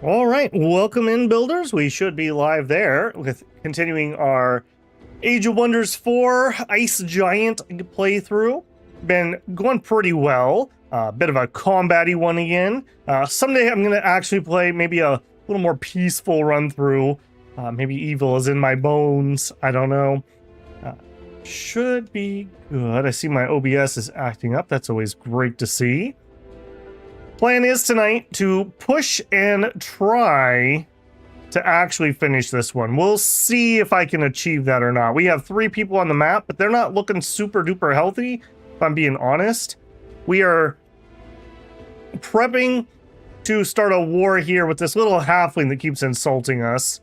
All right, welcome in, builders. We should be live there with continuing our Age of Wonders 4 Ice Giant playthrough. Been going pretty well. Bit of a combat-y one again. Someday I'm going to actually play maybe a little more peaceful run through. Maybe evil is in my bones. I don't know. Should be good. I see my OBS is acting up. That's always great to see. Plan is tonight to push and try to actually finish this one. We'll see if I can achieve that or not. We have 3 people on the map, but they're not looking super duper healthy, if I'm being honest. We are prepping to start a war here with this little halfling that keeps insulting us.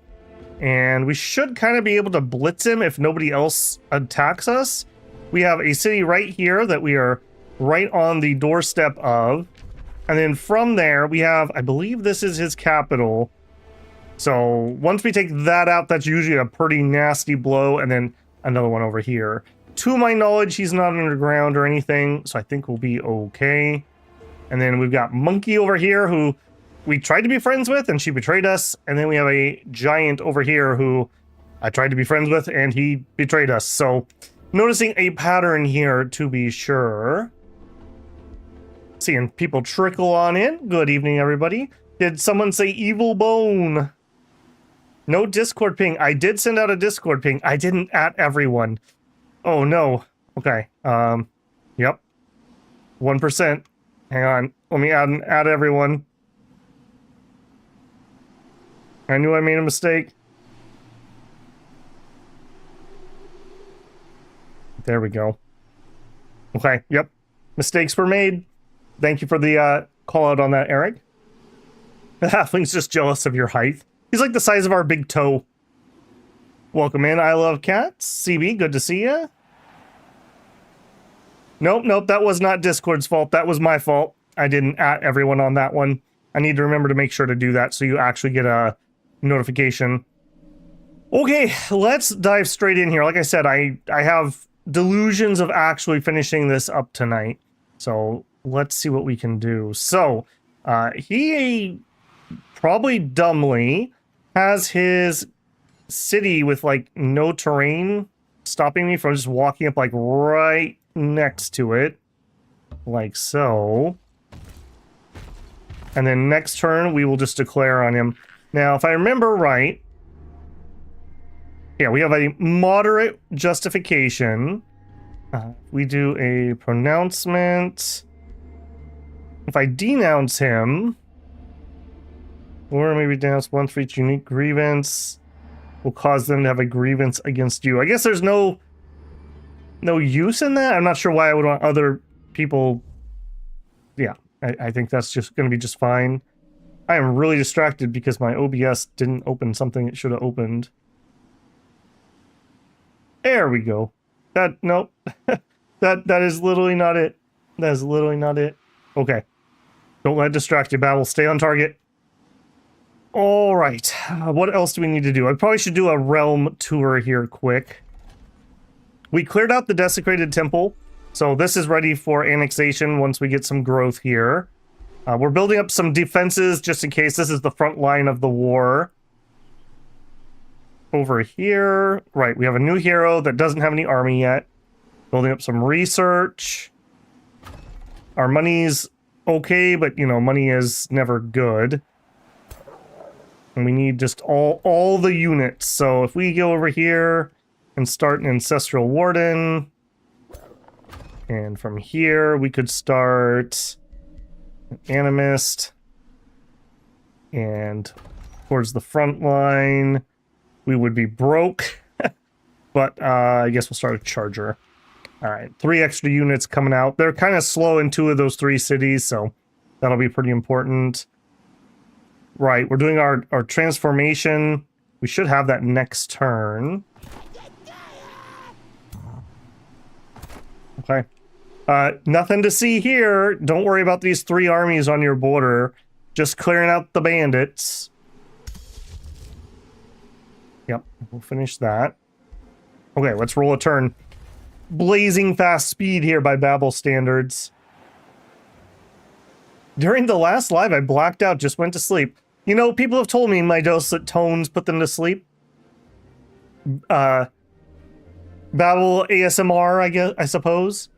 And we should kind of be able to blitz him if nobody else attacks us. We have a city right here that we are right on the doorstep of. And then from there, we have, I believe this is his capital. So once we take that out, that's usually a pretty nasty blow. And then another one over here. To my knowledge, he's not underground or anything, so I think we'll be okay. And then we've got Monkey over here, who we tried to be friends with, and she betrayed us. And then we have a giant over here who I tried to be friends with, and he betrayed us. So noticing a pattern here, to be sure. Seeing people trickle on in. Good evening, everybody. Did someone say evil bone? No Discord ping. I did send out a Discord ping. I didn't at everyone. Oh, no. Okay. Yep. 1%. Hang on. Let me add everyone. I knew I made a mistake. There we go. Okay. Yep. Mistakes were made. Thank you for the call out on that, Eric. The halfling's just jealous of your height. He's like the size of our big toe. Welcome in, I love cats. CB, good to see ya. Nope, that was not Discord's fault. That was my fault. I didn't at everyone on that one. I need to remember to make sure to do that so you actually get a notification. Okay, let's dive straight in here. Like I said, I have delusions of actually finishing this up tonight. So let's see what we can do. So, he probably dumbly has his city with like no terrain stopping me from just walking up like right next to it. Like so. And then next turn, we will just declare on him. Now, if I remember right, yeah, we have a moderate justification. We do a pronouncement. If I denounce him, or maybe denounce one for each unique grievance, will cause them to have a grievance against you. I guess there's no use in that. I'm not sure why I would want other people. Yeah, I think that's just going to be just fine. I am really distracted because my OBS didn't open something it should have opened. There we go. Nope. that is literally not it. That is literally not it. Okay. Don't let it distract you, Babel. Stay on target. All right. What else do we need to do? I probably should do a realm tour here quick. We cleared out the desecrated temple, so this is ready for annexation once we get some growth here. We're building up some defenses just in case. This is the front line of the war. Over here. Right, we have a new hero that doesn't have any army yet. Building up some research. Our money's okay, but, you know, money is never good. And we need just all the units. So if we go over here and start an Ancestral Warden. And from here, we could start an Animist. And towards the front line, we would be broke. But I guess we'll start a Charger. All right, 3 extra units coming out. They're kind of slow in 2 of those 3 cities, so that'll be pretty important. Right, we're doing our transformation. We should have that next turn. Okay. Nothing to see here. Don't worry about these 3 armies on your border. Just clearing out the bandits. Yep, we'll finish that. Okay, let's roll a turn. Blazing fast speed here by Babel standards. During the last live, I blacked out, just went to sleep. You know, people have told me my dulcet tones put them to sleep. Battle ASMR, I suppose.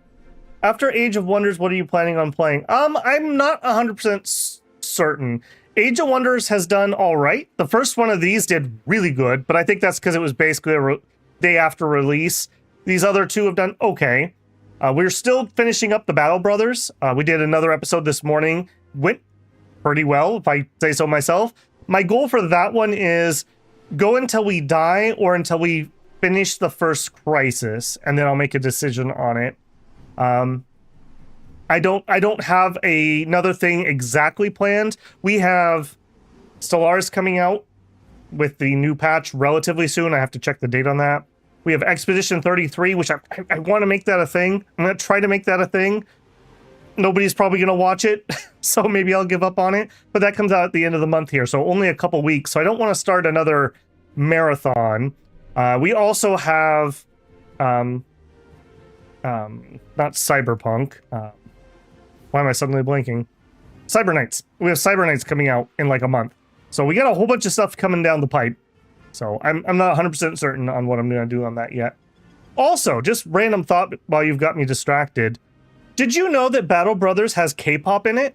After Age of Wonders, what are you planning on playing? I'm not 100% certain. Age of Wonders has done all right. The first one of these did really good, but I think that's because it was basically a day after release. These other two have done okay. We're still finishing up the Battle Brothers. We did another episode this morning. Went pretty well, if I say so myself. My goal for that one is go until we die or until we finish the first crisis, and then I'll make a decision on it. I don't have another thing exactly planned. We have Stellaris coming out with the new patch relatively soon. I have to check the date on that. We have Expedition 33, which I want to make that a thing. I'm going to try to make that a thing. Nobody's probably going to watch it, so maybe I'll give up on it. But that comes out at the end of the month here, so only a couple weeks. So I don't want to start another marathon. We also have... not Cyberpunk. Why am I suddenly blanking? Cyber Knights. We have Cyber Knights coming out in like a month. So we got a whole bunch of stuff coming down the pipe. So I'm not 100% certain on what I'm going to do on that yet. Also, just random thought while you've got me distracted. Did you know that Battle Brothers has K-pop in it?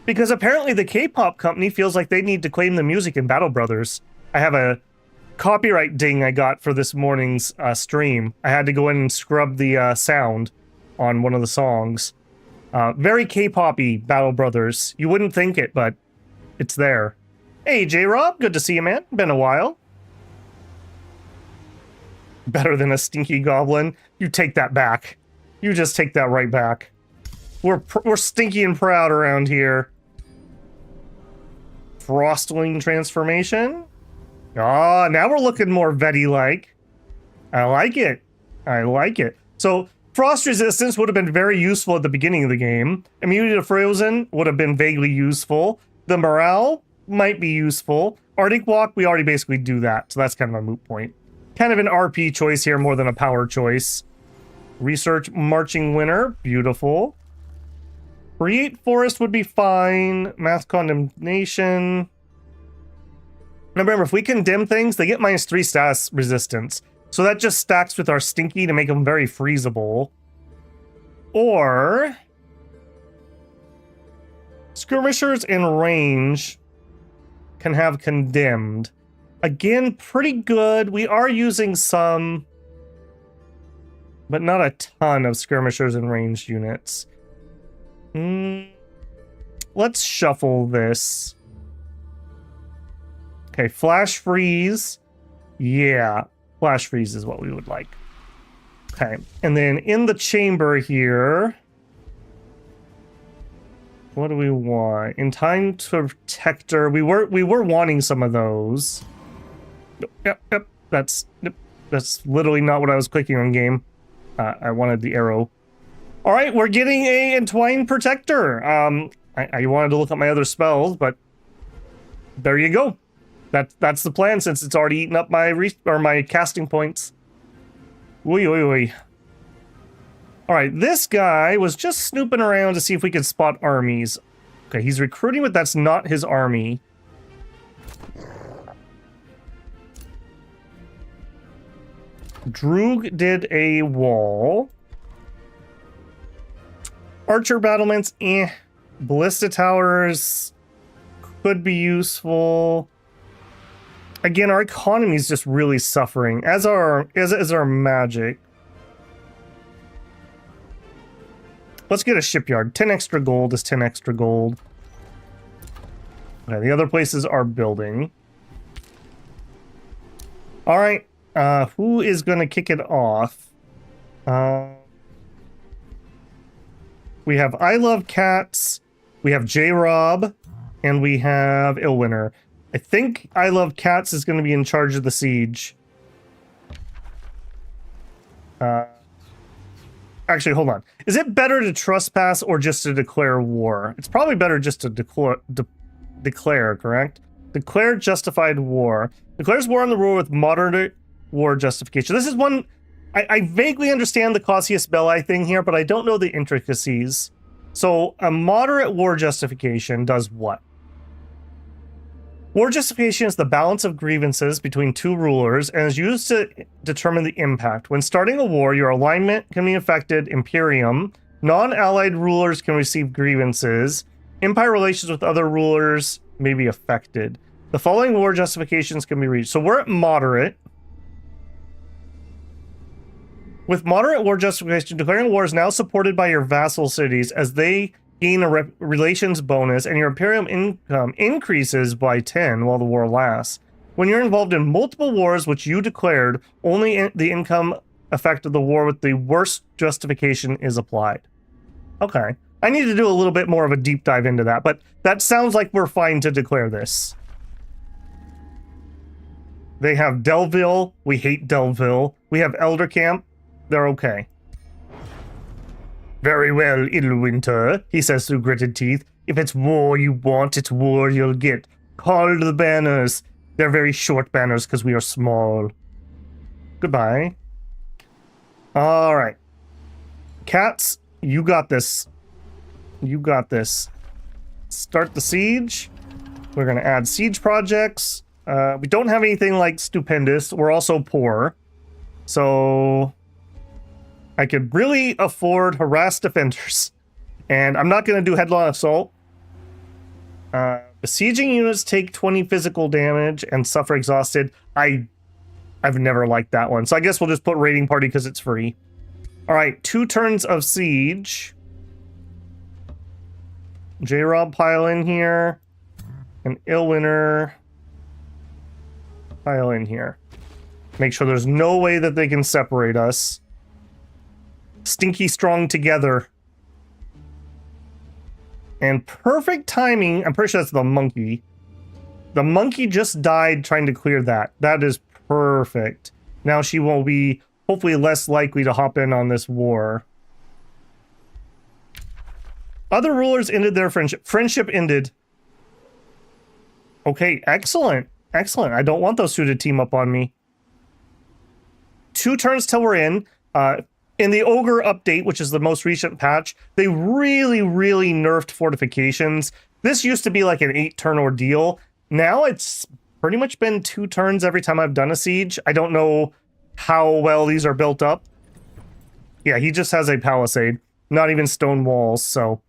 Because apparently the K-pop company feels like they need to claim the music in Battle Brothers. I have a copyright ding I got for this morning's stream. I had to go in and scrub the sound on one of the songs. Very K-pop-y Battle Brothers. You wouldn't think it, but it's there. Hey, J-Rob, good to see you, man. Been a while. Better than a stinky goblin. You take that back. You just take that right back. We're stinky and proud around here. Frostling transformation. Ah, now we're looking more Vaetti-like. I like it. I like it. So, frost resistance would have been very useful at the beginning of the game. Immunity to frozen would have been vaguely useful. The morale might be useful. Arctic walk, we already basically do that, so that's kind of a moot point. Kind of an RP choice here more than a power choice. Research marching winter, beautiful. Create forest would be fine. Mass condemnation. Remember, if we condemn things, they get -3 status resistance. So that just stacks with our stinky to make them very freezable. Or... skirmishers in range can have condemned. Again, pretty good. We are using some, but not a ton of skirmishers and ranged units. Let's shuffle this. Okay, flash freeze. Yeah, flash freeze is what we would like. Okay, and then in the chamber here, what do we want? In time to protector, we were wanting some of those. Yep. That's literally not what I was clicking on game. I wanted the arrow. All right, we're getting a entwined protector. I wanted to look at my other spells, but there you go. That's the plan since it's already eaten up my casting points. Oy. All right, this guy was just snooping around to see if we could spot armies. Okay, he's recruiting, but that's not his army. Droog did a wall. Archer battlements, Ballista towers could be useful. Again, our economy is just really suffering, as our magic. Let's get a shipyard. 10 extra gold is 10 extra gold. Okay, the other places are building. All right, who is going to kick it off? We have I Love Cats, we have J-Rob, and we have Illwinter. I think I Love Cats is going to be in charge of the siege. Actually, hold on. Is it better to trespass or just to declare war? It's probably better just to declare, correct? Declare justified war. Declares war on the ruler with moderate war justification. This is one... I vaguely understand the Cassius Belli thing here, but I don't know the intricacies. So, a moderate war justification does what? War justification is the balance of grievances between two rulers and is used to determine the impact. When starting a war, your alignment can be affected. Imperium. Non-allied rulers can receive grievances. Empire relations with other rulers may be affected. The following war justifications can be reached. So we're at moderate. With moderate war justification, declaring war is now supported by your vassal cities as they gain a relations bonus, and your imperium income increases by 10 while the war lasts. When you're involved in multiple wars which you declared, only the income effect of the war with the worst justification is applied. Okay. I need to do a little bit more of a deep dive into that, but that sounds like we're fine to declare this. They have Delville. We hate Delville. We have Elder Camp. They're okay. Very well, Illwinter, he says through gritted teeth. If it's war you want, it's war you'll get. Call the banners. They're very short banners because we are small. Goodbye. All right. Cats, you got this. You got this. Start the siege. We're going to add siege projects. We don't have anything like stupendous. We're also poor. So I could really afford harass defenders. And I'm not going to do headlong assault. Besieging units take 20 physical damage and suffer exhausted. I've never liked that one. So I guess we'll just put raiding party because it's free. All right, 2 turns of siege. J-Rob pile in here. And Illwinter pile in here. Make sure there's no way that they can separate us. Stinky strong together. And perfect timing. I'm pretty sure that's the monkey. The monkey just died trying to clear that. That is perfect. Now she will be hopefully less likely to hop in on this war. Other rulers ended their friendship. Friendship ended. Okay, excellent. Excellent. I don't want those two to team up on me. 2 turns till we're in. In the Ogre update, which is the most recent patch, they really, really nerfed fortifications. This used to be like an 8-turn ordeal. Now it's pretty much been 2 turns every time I've done a siege. I don't know how well these are built up. Yeah, he just has a palisade. Not even stone walls, so...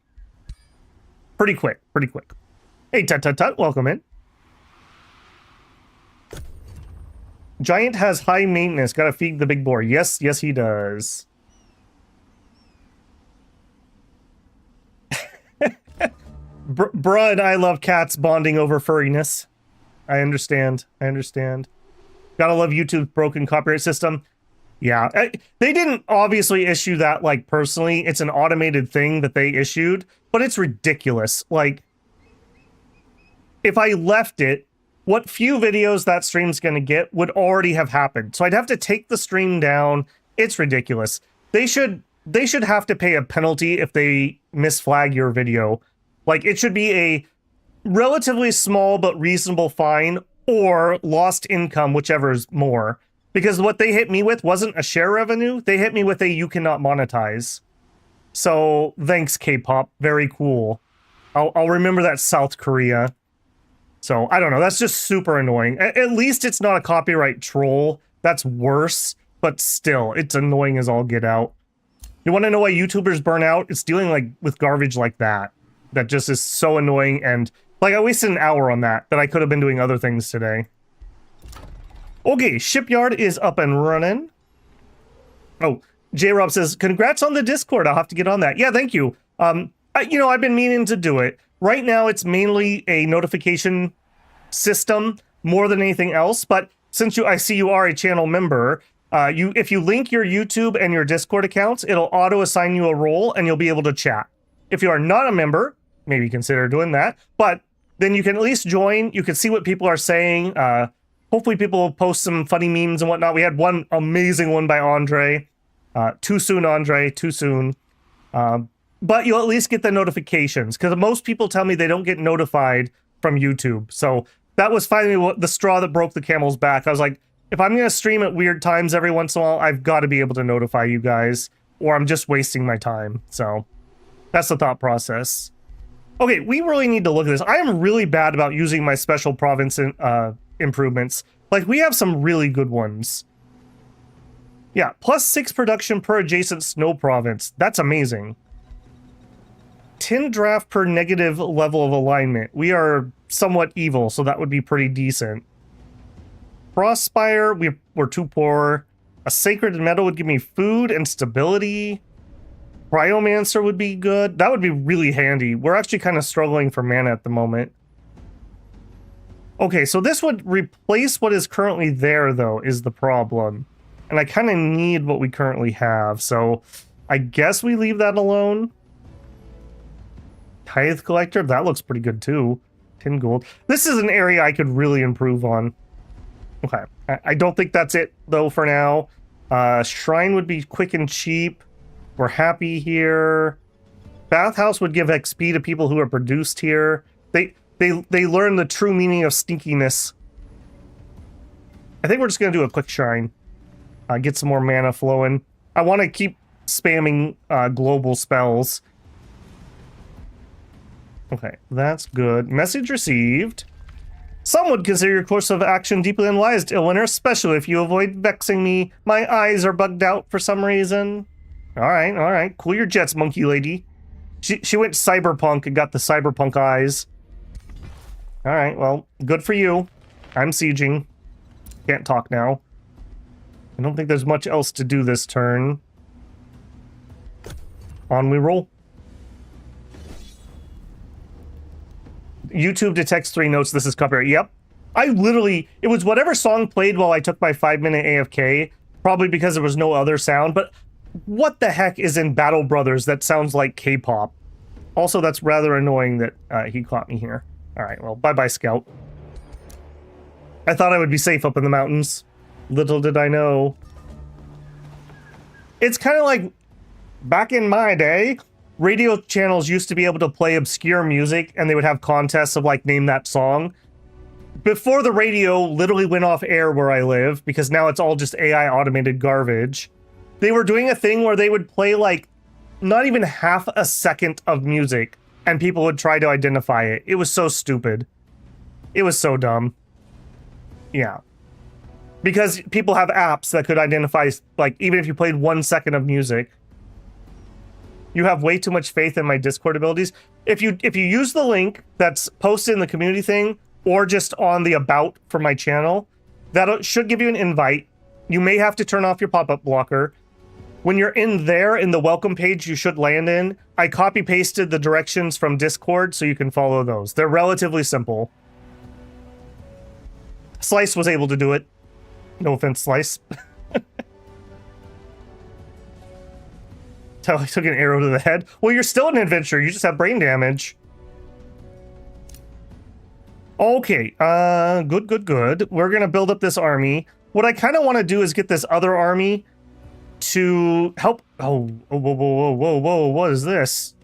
Pretty quick, pretty quick. Hey, Tut, welcome in. Giant has high maintenance. Gotta feed the big boar. Yes, yes, he does. Bruh and I love cats bonding over furriness. I understand. I understand. Gotta love YouTube's broken copyright system. Yeah, they didn't obviously issue that, like, personally. It's an automated thing that they issued, but it's ridiculous. Like, if I left it, what few videos that stream's gonna get would already have happened. So I'd have to take the stream down. It's ridiculous. They should have to pay a penalty if they misflag your video. Like, it should be a relatively small but reasonable fine or lost income, whichever is more. Because what they hit me with wasn't a share revenue. They hit me with a you cannot monetize. So, thanks, K-pop. Very cool. I'll remember that, South Korea. So, I don't know. That's just super annoying. At least it's not a copyright troll. That's worse. But still, it's annoying as all get out. You want to know why YouTubers burn out? It's dealing like with garbage like that. That just is so annoying, and like I wasted an hour on that I could have been doing other things today. Okay, shipyard is up and running. Oh, J-Rob says, congrats on the Discord. I'll have to get on that. Yeah, thank you. I've been meaning to do it. Right now, it's mainly a notification system more than anything else, but since I see you are a channel member, if you link your YouTube and your Discord accounts, it'll auto-assign you a role and you'll be able to chat. If you are not a member, maybe consider doing that, but then you can at least join. You can see what people are saying. Hopefully people will post some funny memes and whatnot. We had one amazing one by Andre. Too soon, Andre, too soon. But you'll at least get the notifications, because most people tell me they don't get notified from YouTube. So that was finally the straw that broke the camel's back. I was like, if I'm going to stream at weird times every once in a while, I've got to be able to notify you guys, or I'm just wasting my time. So that's the thought process. Okay, we really need to look at this. I am really bad about using my special province improvements. Like, we have some really good ones. Yeah, +6 production per adjacent snow province. That's amazing. 10 draft per negative level of alignment. We are somewhat evil, so that would be pretty decent. Frostspire, we're too poor. A sacred metal would give me food and stability. Cryomancer would be good. That would be really handy. We're actually kind of struggling for mana at the moment. Okay, so this would replace what is currently there, though, is the problem. And I kind of need what we currently have, so I guess we leave that alone. Tithe Collector, that looks pretty good, too. 10 gold. This is an area I could really improve on. Okay, I don't think that's it, though, for now. Shrine would be quick and cheap. We're happy here. Bathhouse would give XP to people who are produced here. They learn the true meaning of sneakiness. I think we're just going to do a quick shrine. Get some more mana flowing. I want to keep spamming global spells. Okay, that's good. Message received. Some would consider your course of action deeply unwise, Illwinter, especially if you avoid vexing me. My eyes are bugged out for some reason. All right. Cool your jets, monkey lady. She went cyberpunk and got the cyberpunk eyes. All right, well, good for you. I'm sieging. Can't talk now. I don't think there's much else to do this turn. On we roll. YouTube detects 3 notes. This is copyright. Yep. I literally, it was whatever song played while I took my 5-minute AFK, probably because there was no other sound, but what the heck is in Battle Brothers that sounds like K-pop? Also, that's rather annoying that he caught me here. All right, well, bye-bye, Scout. I thought I would be safe up in the mountains. Little did I know. It's kind of like back in my day, radio channels used to be able to play obscure music and they would have contests of like, name that song. Before the radio literally went off air where I live, because now it's all just AI automated garbage, they were doing a thing where they would play like not even half a second of music and people would try to identify it. It was so stupid. It was so dumb. Yeah. Because people have apps that could identify, like, even if you played 1 second of music. You have way too much faith in my Discord abilities. If you use the link that's posted in the community thing, or just on the about for my channel, that should give you an invite. You may have to turn off your pop-up blocker. When you're in there, in the welcome page you should land in, I copy-pasted the directions from Discord so you can follow those. They're relatively simple. Slice was able to do it. No offense, Slice. I took an arrow to the head. Well, you're still an adventurer. You just have brain damage. Okay, good. We're gonna build up this army. What I kind of want to do is get this other army to help. Oh, whoa, what is this?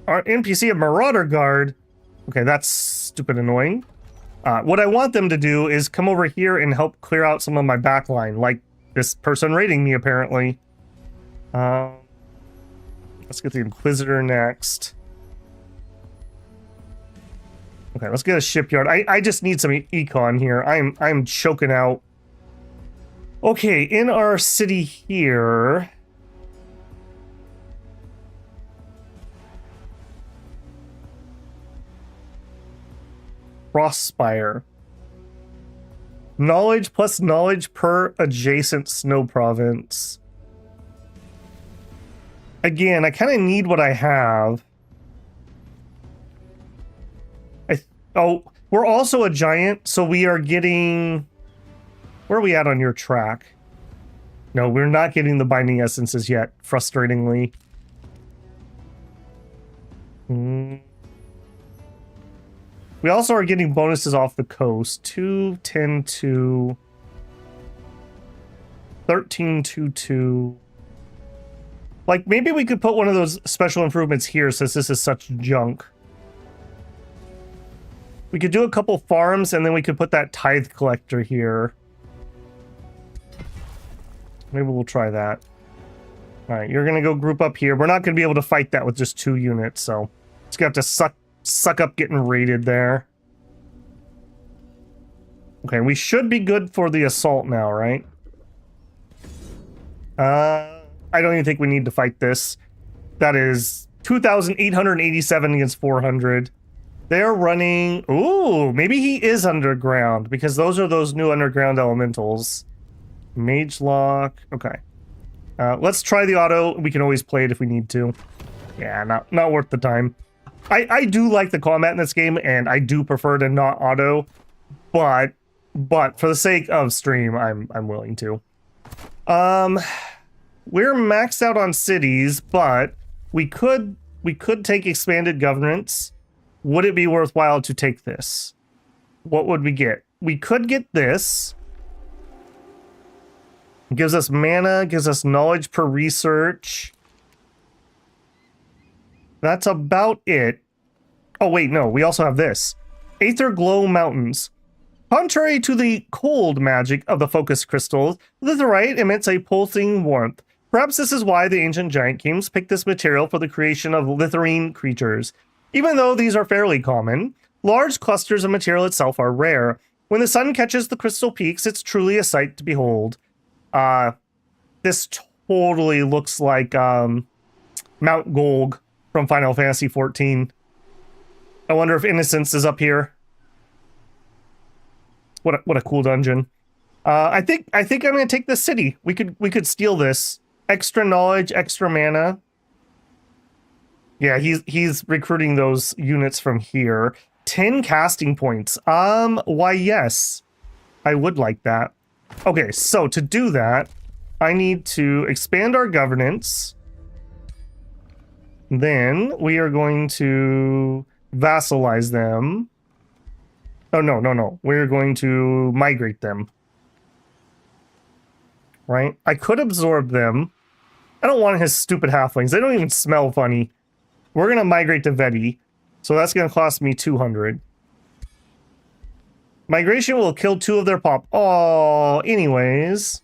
Our NPC of Marauder Guard. Okay, that's stupid annoying. What I want them to do is come over here and help clear out some of my backline, like this person raiding me, apparently. Let's get the Inquisitor next. Okay, let's get a shipyard. I just need some econ here. I'm choking out. Okay, in our city here... Frostspire. Knowledge plus knowledge per adjacent snow province. Again, I kind of need what I have. Oh, we're also a giant, so we are getting... Where are we at on your track? No, we're not getting the binding essences yet, frustratingly. We also are getting bonuses off the coast. 2, 10, 2, 13, 2, 2. Like, maybe we could put one of those special improvements here since this is such junk. We could do a couple farms and then we could put that tithe collector here. Maybe we'll try that. All right, you're going to go group up here. We're not going to be able to fight that with just 2 units, so it's going to have to suck up getting raided there. Okay, we should be good for the assault now, right? I don't even think we need to fight this. That is 2,887 against 400. They're running... Ooh, maybe he is underground, because those are those new underground elementals. Mage lock. Okay. Let's try the auto. We can always play it if we need to. Yeah, not worth the time. I do like the combat in this game, and I do prefer to not auto, but for the sake of stream, I'm willing to. We're maxed out on cities, but we could take expanded governance. Would it be worthwhile to take this? What would we get? We could get this. It gives us mana, gives us knowledge per research. That's about it. Oh, wait, no, we also have this. Aether Glow Mountains. Contrary to the cold magic of the focus crystals, litherite emits a pulsing warmth. Perhaps this is why the ancient giant kings picked this material for the creation of litherine creatures. Even though these are fairly common, large clusters of material itself are rare. When the sun catches the crystal peaks, it's truly a sight to behold. This totally looks like Mount Golg from Final Fantasy XIV. I wonder if Innocence is up here. What a cool dungeon. I think I'm gonna take this city. We could steal this. Extra knowledge, extra mana. Yeah, he's recruiting those units from here. 10 casting points. Why yes. I would like that. Okay, so to do that, I need to expand our governance. Then we are going to vassalize them. Oh, no. We're going to migrate them. Right? I could absorb them. I don't want his stupid halflings. They don't even smell funny. We're going to migrate to Vaetti. So that's going to cost me 200. Migration will kill 2 of their pop. Oh, anyways.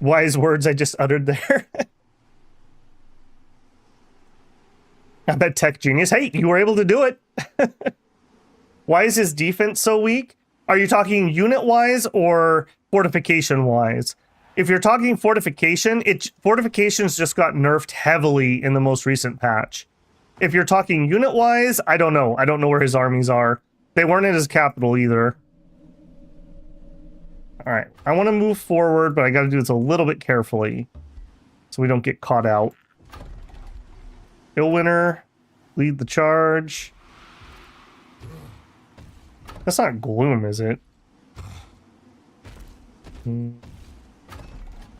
Wise words I just uttered there. I bet Tech Genius. Hey, you were able to do it. Why is his defense so weak? Are you talking unit-wise or fortification-wise? If you're talking fortification, fortifications just got nerfed heavily in the most recent patch. If you're talking unit-wise, I don't know. I don't know where his armies are. They weren't in his capital either. Alright, I want to move forward, but I got to do this a little bit carefully so we don't get caught out. Illwinter, lead the charge. That's not Gloom, is it? I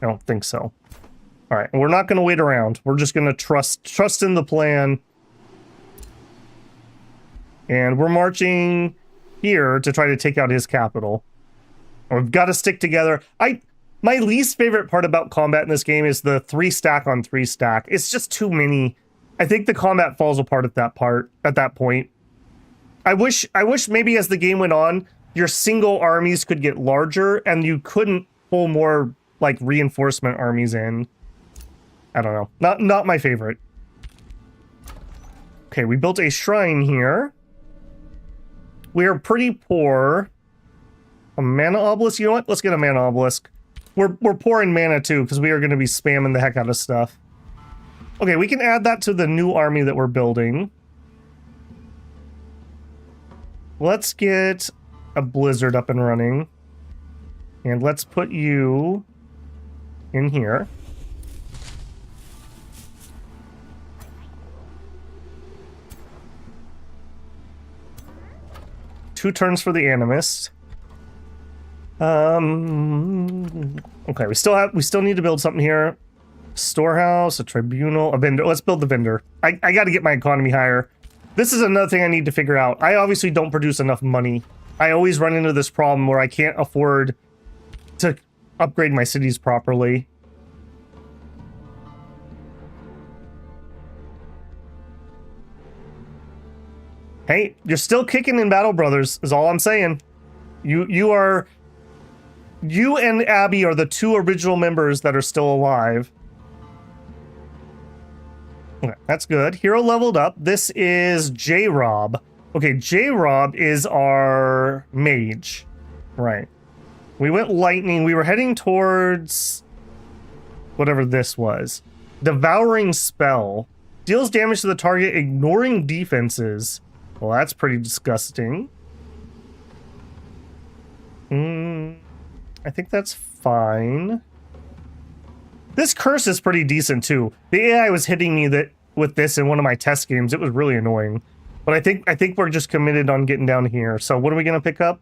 don't think so. Alright, we're not going to wait around. We're just going to trust in the plan. And we're marching here to try to take out his capital. We've got to stick together. My least favorite part about combat in this game is the 3 stack on 3 stack. It's just too many. I think the combat falls apart at that point. I wish maybe as the game went on, your single armies could get larger and you couldn't pull more like reinforcement armies in. I don't know. Not my favorite. Okay, we built a shrine here. We are pretty poor. A mana obelisk? You know what? Let's get a mana obelisk. We're poor in mana too, because we are going to be spamming the heck out of stuff. Okay, we can add that to the new army that we're building. Let's get a blizzard up and running. And let's put you in here. Two turns for the Animist. Okay, we still need to build something here. Storehouse, a tribunal, a vendor. Let's build the vendor. I got to get my economy higher. This is another thing I need to figure out. I obviously don't produce enough money. I always run into this problem where I can't afford to upgrade my cities properly. Hey, you're still kicking in Battle Brothers, is all I'm saying. You and Abby are the 2 original members that are still alive. Okay, that's good. Hero leveled up. This is J-Rob. Okay, J-Rob is our mage. Right. We went lightning. We were heading towards whatever this was. Devouring spell. Deals damage to the target, ignoring defenses. Well, that's pretty disgusting. I think that's fine. This curse is pretty decent too. The AI was hitting me with this in one of my test games. It was really annoying. But I think we're just committed on getting down here. So what are we gonna pick up?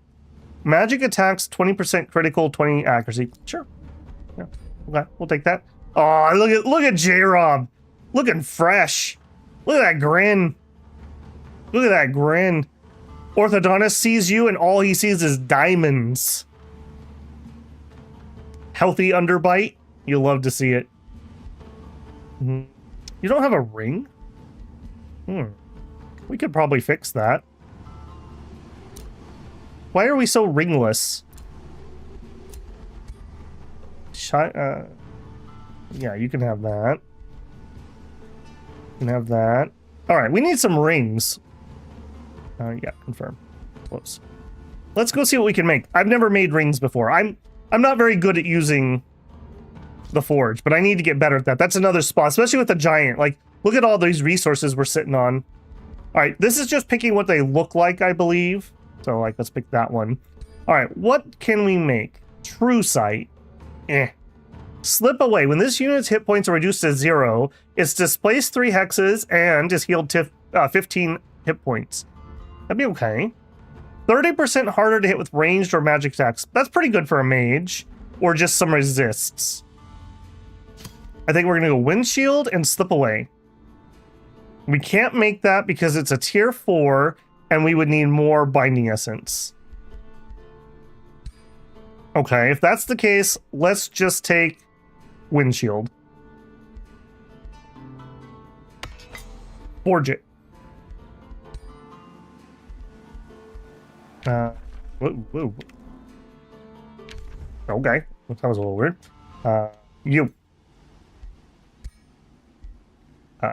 Magic attacks, 20% critical, 20 accuracy. Sure. Yeah. Okay, we'll take that. Oh, look at J-Rob. Looking fresh. Look at that grin. Look at that grin. Orthodontist sees you and all he sees is diamonds. Healthy underbite. You'll love to see it. You don't have a ring? We could probably fix that. Why are we so ringless? Yeah, you can have that. You can have that. All right, we need some rings. Yeah, confirm. Close. Let's go see what we can make. I've never made rings before. I'm not very good at using the forge, but I need to get better at that. That's another spot, especially with the giant. Like, look at all these resources we're sitting on. All right, this is just picking what they look like, I believe. So, like, let's pick that one. All right, what can we make? True sight. Slip away. When this unit's hit points are reduced to 0, it's displaced 3 hexes and is healed 15 hit points. That'd be okay. 30% harder to hit with ranged or magic attacks. That's pretty good for a mage. Or just some resists. I think we're going to go windshield and slip away. We can't make that because it's a tier 4 and we would need more binding essence. Okay, if that's the case, let's just take windshield. Forge it. Whoa. Okay, that was a little weird. You.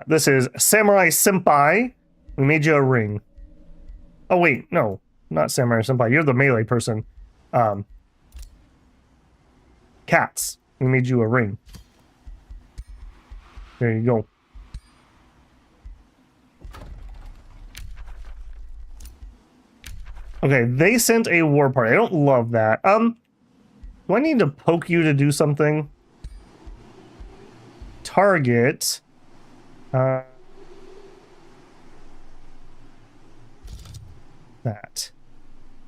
This is Samurai Senpai. We made you a ring. Oh wait, no, not Samurai Senpai. You're the melee person. Cats. We made you a ring. There you go. Okay, they sent a war party. I don't love that. Do I need to poke you to do something? Target. That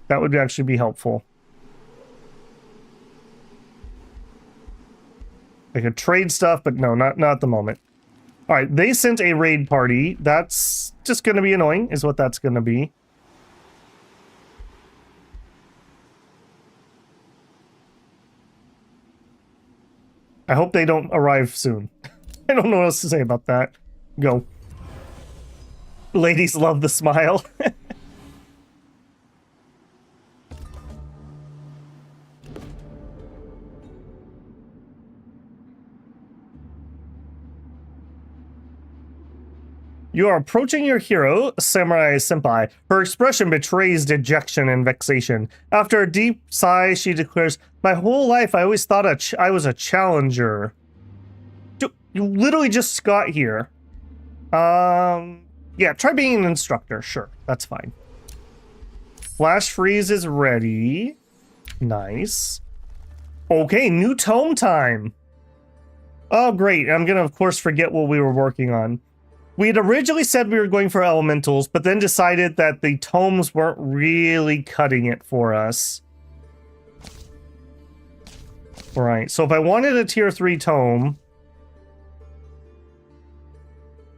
would actually be helpful. I could trade stuff, but no, not at the moment. All right, they sent a raid party. That's just going to be annoying, is what that's going to be. I hope they don't arrive soon. I don't know what else to say about that. Go. Ladies love the smile. You are approaching your hero, Samurai Senpai. Her expression betrays dejection and vexation. After a deep sigh, she declares, "My whole life I always thought I was a challenger." You literally just got here. Yeah, try being an instructor. Sure, that's fine. Flash freeze is ready. Nice. Okay, new tome time. Oh, great. I'm gonna, of course, forget what we were working on. We had originally said we were going for elementals, but then decided that the tomes weren't really cutting it for us. Right, so if I wanted a tier 3 tome,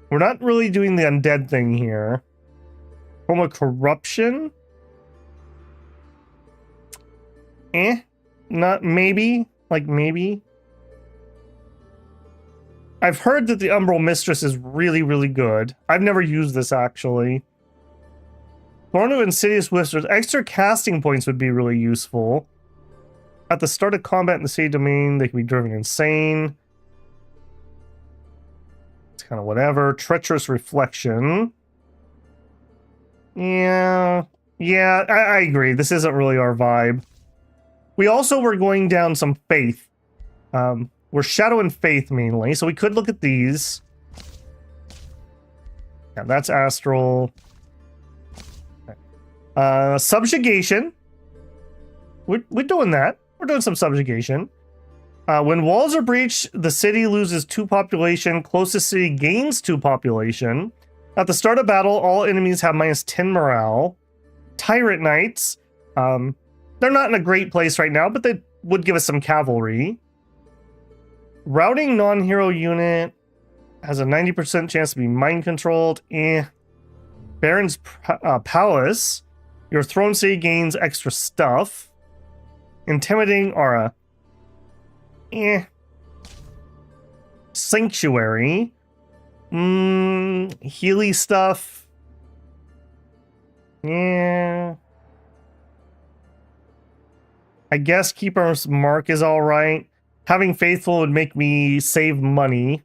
we're not really doing the undead thing here. Tome of corruption? Not maybe. Like maybe. I've heard that the Umbral Mistress is really, really good. I've never used this, actually. Thorn of Insidious Whispers. Extra casting points would be really useful. At the start of combat in the city domain, they can be driven insane. kind of whatever. Treacherous Reflection. Yeah, I agree. This isn't really our vibe. We also were going down some Faith. We're Shadow and Faith mainly, so we could look at these. Yeah, that's Astral. Okay. Subjugation. We're doing that. We're doing some subjugation. When walls are breached, the city loses 2 population. Closest city gains 2 population. At the start of battle, all enemies have -10 morale. Tyrant Knights. They're not in a great place right now, but they would give us some cavalry. Routing non-hero unit has a 90% chance to be mind controlled. Baron's Palace. Your throne city gains extra stuff. Intimidating aura. Sanctuary. Healy stuff. Yeah. I guess Keeper's Mark is alright. Having Faithful would make me save money.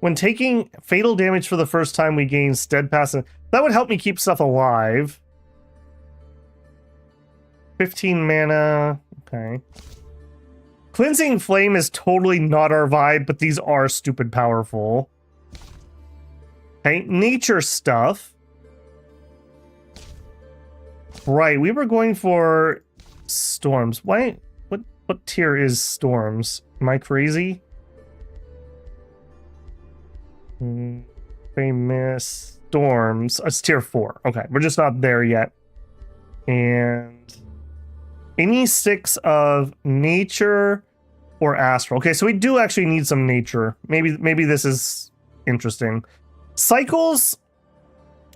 When taking fatal damage for the first time, we gain Steadfast. That would help me keep stuff alive. 15 mana. Okay. Cleansing Flame is totally not our vibe, but these are stupid powerful. Okay, nature stuff. Right, we were going for storms. Why? What tier is storms? Am I crazy? Famous storms. It's tier 4. Okay, we're just not there yet. And any 6 of nature or astral. Okay, so we do actually need some nature. Maybe this is interesting. Cycles,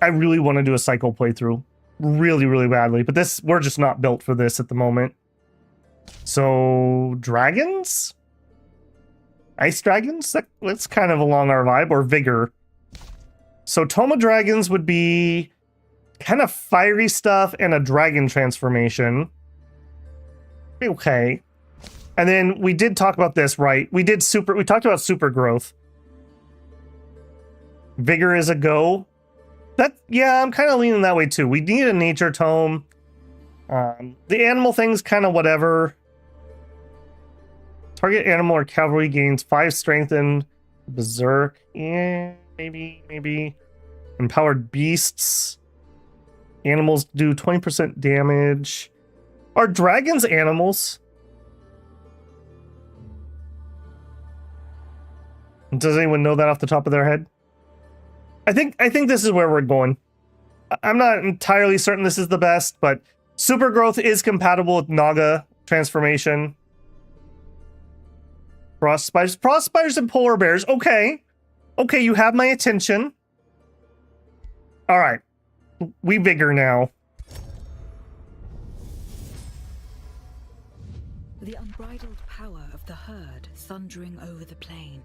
I really want to do a cycle playthrough. Really, really badly. But we're just not built for this at the moment. So, dragons? Ice dragons? That's kind of along our vibe. Or vigor. So, Toma dragons would be kind of fiery stuff and a dragon transformation. Okay. And then we did talk about this, right? We talked about super growth. Vigor is a go. Yeah, I'm kind of leaning that way too. We need a nature tome. The animal thing's kind of whatever. Target animal or cavalry gains 5 strengthened. Berserk. Yeah, maybe. Empowered beasts. Animals do 20% damage. Are dragons animals? Does anyone know that off the top of their head? I think this is where we're going. I'm not entirely certain this is the best, but super growth is compatible with Naga transformation. Frost spiders and polar bears. Okay, you have my attention. All right, we vigor now. The unbridled power of the herd thundering over the plain.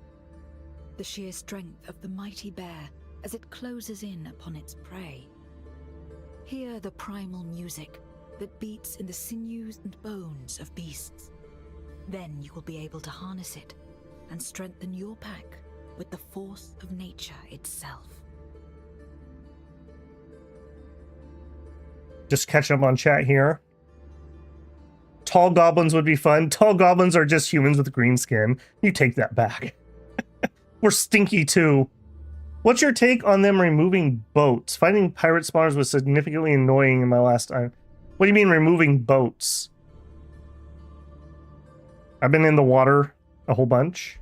The sheer strength of the mighty bear as it closes in upon its prey. Hear the primal music that beats in the sinews and bones of beasts. Then you will be able to harness it and strengthen your pack with the force of nature itself. Just catch up on chat here. Tall goblins would be fun. Tall goblins are just humans with green skin. You take that back. We're stinky too. What's your take on them removing boats? Finding pirate spawners was significantly annoying in my last time. What do you mean removing boats? I've been in the water a whole bunch.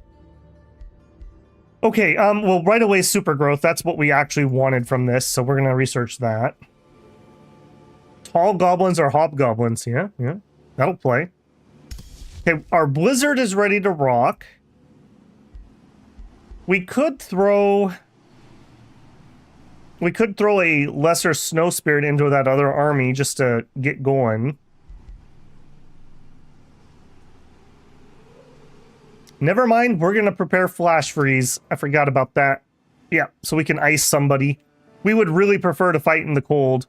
Okay, well, right away, super growth. That's what we actually wanted from this, so we're gonna research that. Tall goblins are hobgoblins. Yeah, that'll play. Okay, our blizzard is ready to rock. We could throw a lesser snow spirit into that other army just to get going. Never mind, we're gonna prepare flash freeze. I forgot about that. Yeah, so we can ice somebody. We would really prefer to fight in the cold.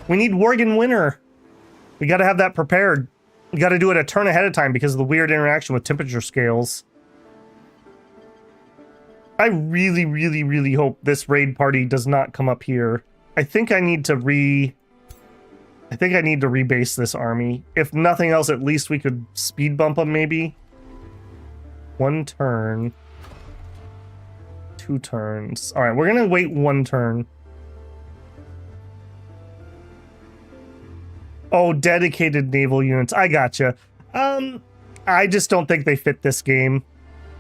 We need Worgen Winter. We gotta have that prepared. We gotta do it a turn ahead of time because of the weird interaction with temperature scales. I really, really, really hope this raid party does not come up here. I think I need to rebase this army. If nothing else, at least we could speed bump them maybe. 1 turn. 2 turns. All right, we're gonna wait 1 turn. Oh, dedicated naval units. I gotcha. I just don't think they fit this game.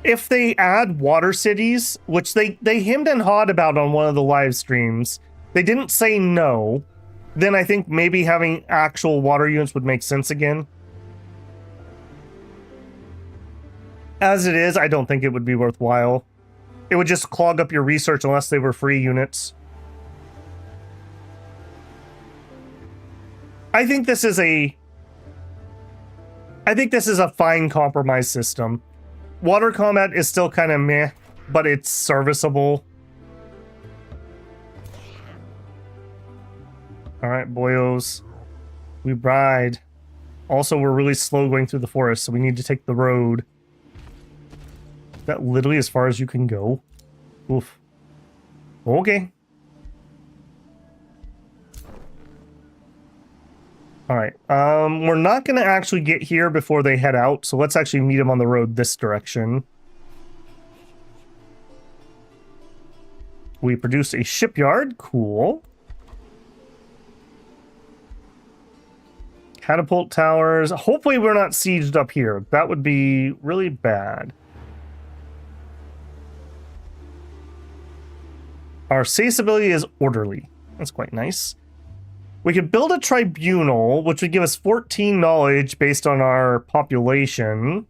If they add water cities, which they hemmed and hawed about on one of the live streams, they didn't say no, then I think maybe having actual water units would make sense again. As it is, I don't think it would be worthwhile. It would just clog up your research unless they were free units. I think this is a fine compromise system. Water combat is still kind of meh, but it's serviceable. Alright, boyos. We ride. Also, we're really slow going through the forest, so we need to take the road. Is that literally as far as you can go? Oof. Okay. Alright, we're not going to actually get here before they head out, so let's actually meet them on the road this direction. We produced a shipyard. Cool. Catapult towers. Hopefully we're not sieged up here. That would be really bad. Our Sace ability is orderly. That's quite nice. We could build a tribunal, which would give us 14 knowledge based on our population.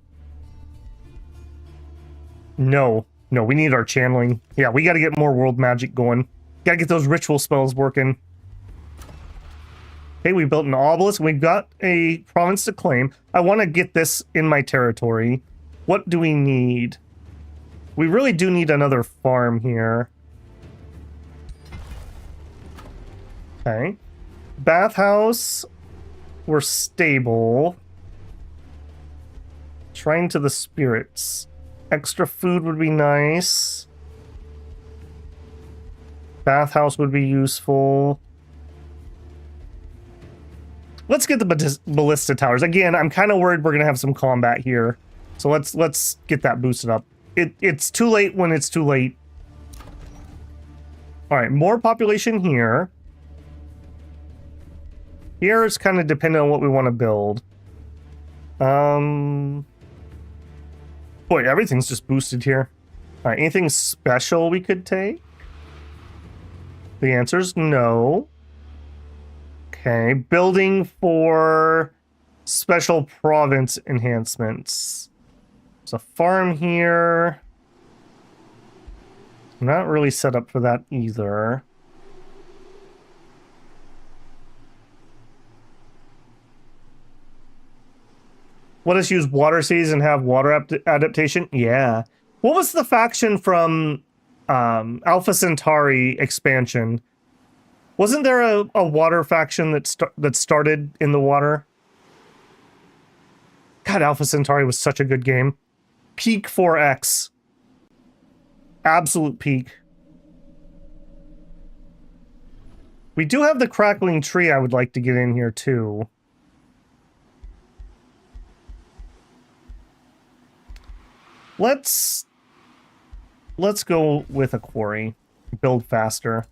No, we need our channeling. Yeah, we got to get more world magic going. Got to get those ritual spells working. Okay, we built an obelisk. We've got a province to claim. I want to get this in my territory. What do we need? We really do need another farm here. Okay. Bathhouse. We're stable. Shrine to the spirits. Extra food would be nice. Bathhouse would be useful. Let's get the ballista towers. Again, I'm kind of worried we're going to have some combat here. So let's get that boosted up. It's too late when it's too late. All right, more population here. Here it's kind of dependent on what we want to build. Boy, everything's just boosted here. All right, anything special we could take? The answer is no. Okay, building for special province enhancements. There's a farm here. I'm not really set up for that either. Let us use water seas and have water adaptation? Yeah. What was the faction from Alpha Centauri expansion? Wasn't there a water faction that started in the water? God, Alpha Centauri was such a good game. Peak 4X. Absolute peak. We do have the crackling tree I would like to get in here too. Let's go with a quarry. Build faster.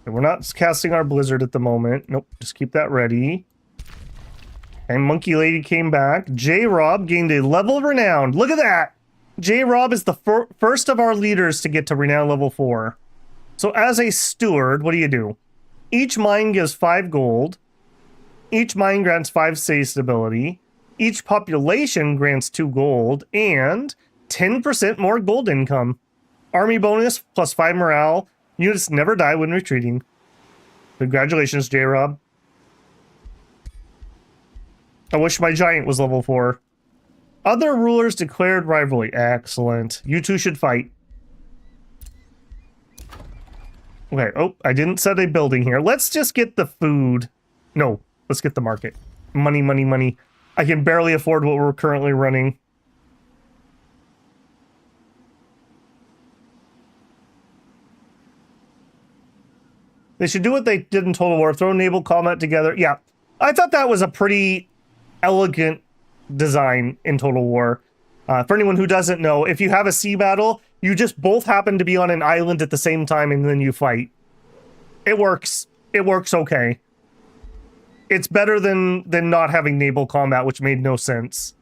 Okay, we're not casting our blizzard at the moment. Nope, just keep that ready. And Monkey Lady came back. J-Rob gained a level of renown. Look at that! J-Rob is the first of our leaders to get to renown level 4. So as a steward, what do? Each mine gives 5 gold. Each mine grants 5 save stability. Each population grants 2 gold. And 10% more gold income. Army bonus plus 5 morale. Units never die when retreating. Congratulations, J-Rob. I wish my giant was level 4. Other rulers declared rivalry. Excellent. You two should fight. Okay, oh, I didn't set a building here. Let's just get the food. No, let's get the market. Money, money, money. I can barely afford what we're currently running. They should do what they did in Total War, throw naval combat together. Yeah, I thought that was a pretty elegant design in Total War. For anyone who doesn't know, if you have a sea battle, you just both happen to be on an island at the same time and then you fight. It works. It works okay. It's better than not having naval combat, which made no sense.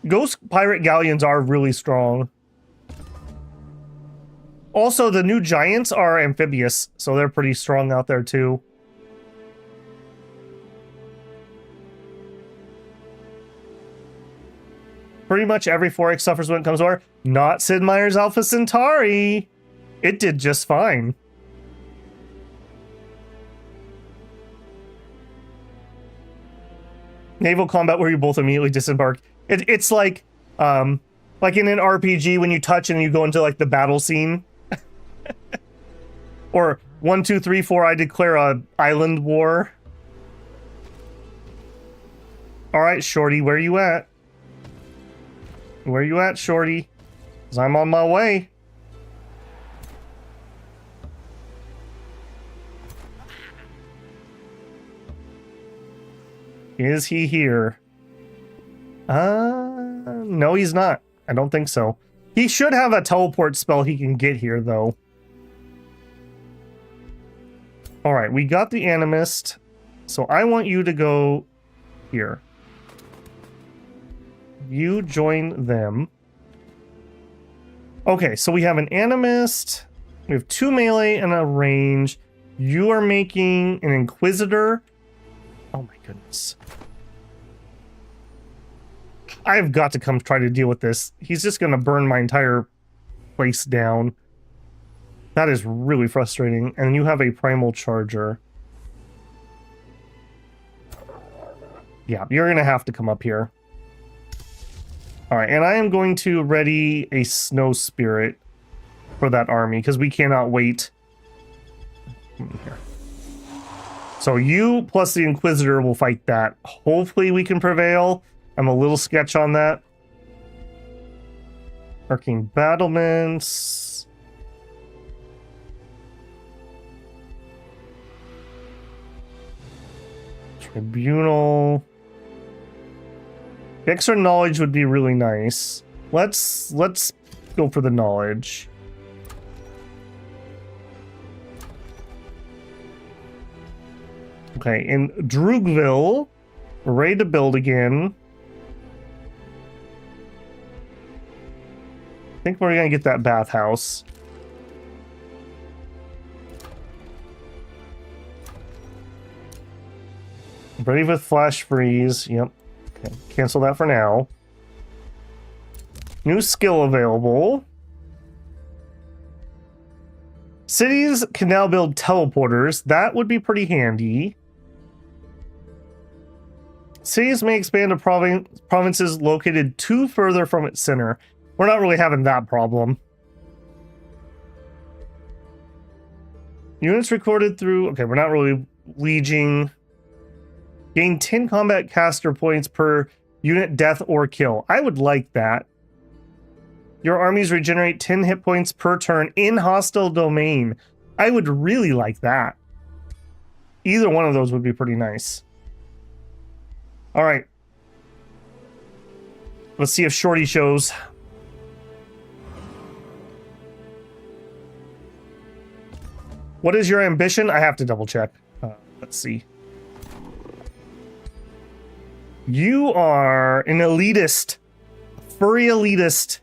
Ghost pirate galleons are really strong. Also, the new giants are amphibious, so they're pretty strong out there too. Pretty much every 4X suffers when it comes to war. Not Sid Meier's Alpha Centauri. It did just fine. Naval combat where you both immediately disembark. It's like in an RPG when you touch and you go into like the battle scene. Or 1, 2, 3, 4, I declare a island war. Alright, Shorty, where you at? Where you at, Shorty? 'Cause I'm on my way. Is he here? No, he's not. I don't think so. He should have a teleport spell he can get here, though. Alright, we got the Animist. So I want you to go here. You join them. Okay, so we have an Animist. We have 2 melee and a range. You are making an Inquisitor. Oh my goodness. I've got to come try to deal with this. He's just going to burn my entire place down. That is really frustrating. And you have a primal charger. Yeah, you're going to have to come up here. Alright, and I am going to ready a snow spirit for that army, because we cannot wait. Here. So you plus the Inquisitor will fight that. Hopefully we can prevail. I'm a little sketch on that. Arcane battlements. Tribunal. Extra knowledge would be really nice. Let's go for the knowledge. Okay, in Droogville, we're ready to build again. I think we're gonna get that bathhouse. Brave with flash freeze. Yep. Okay, cancel that for now. New skill available. Cities can now build teleporters. That would be pretty handy. Cities may expand to provinces located too further from its center. We're not really having that problem. Units recorded through... Okay, we're not really legiing. Gain 10 combat caster points per unit death or kill. I would like that. Your armies regenerate 10 hit points per turn in hostile domain. I would really like that. Either one of those would be pretty nice. Alright. Let's see if Shorty shows. What is your ambition? I have to double check. Let's see. You are an elitist. Furry elitist.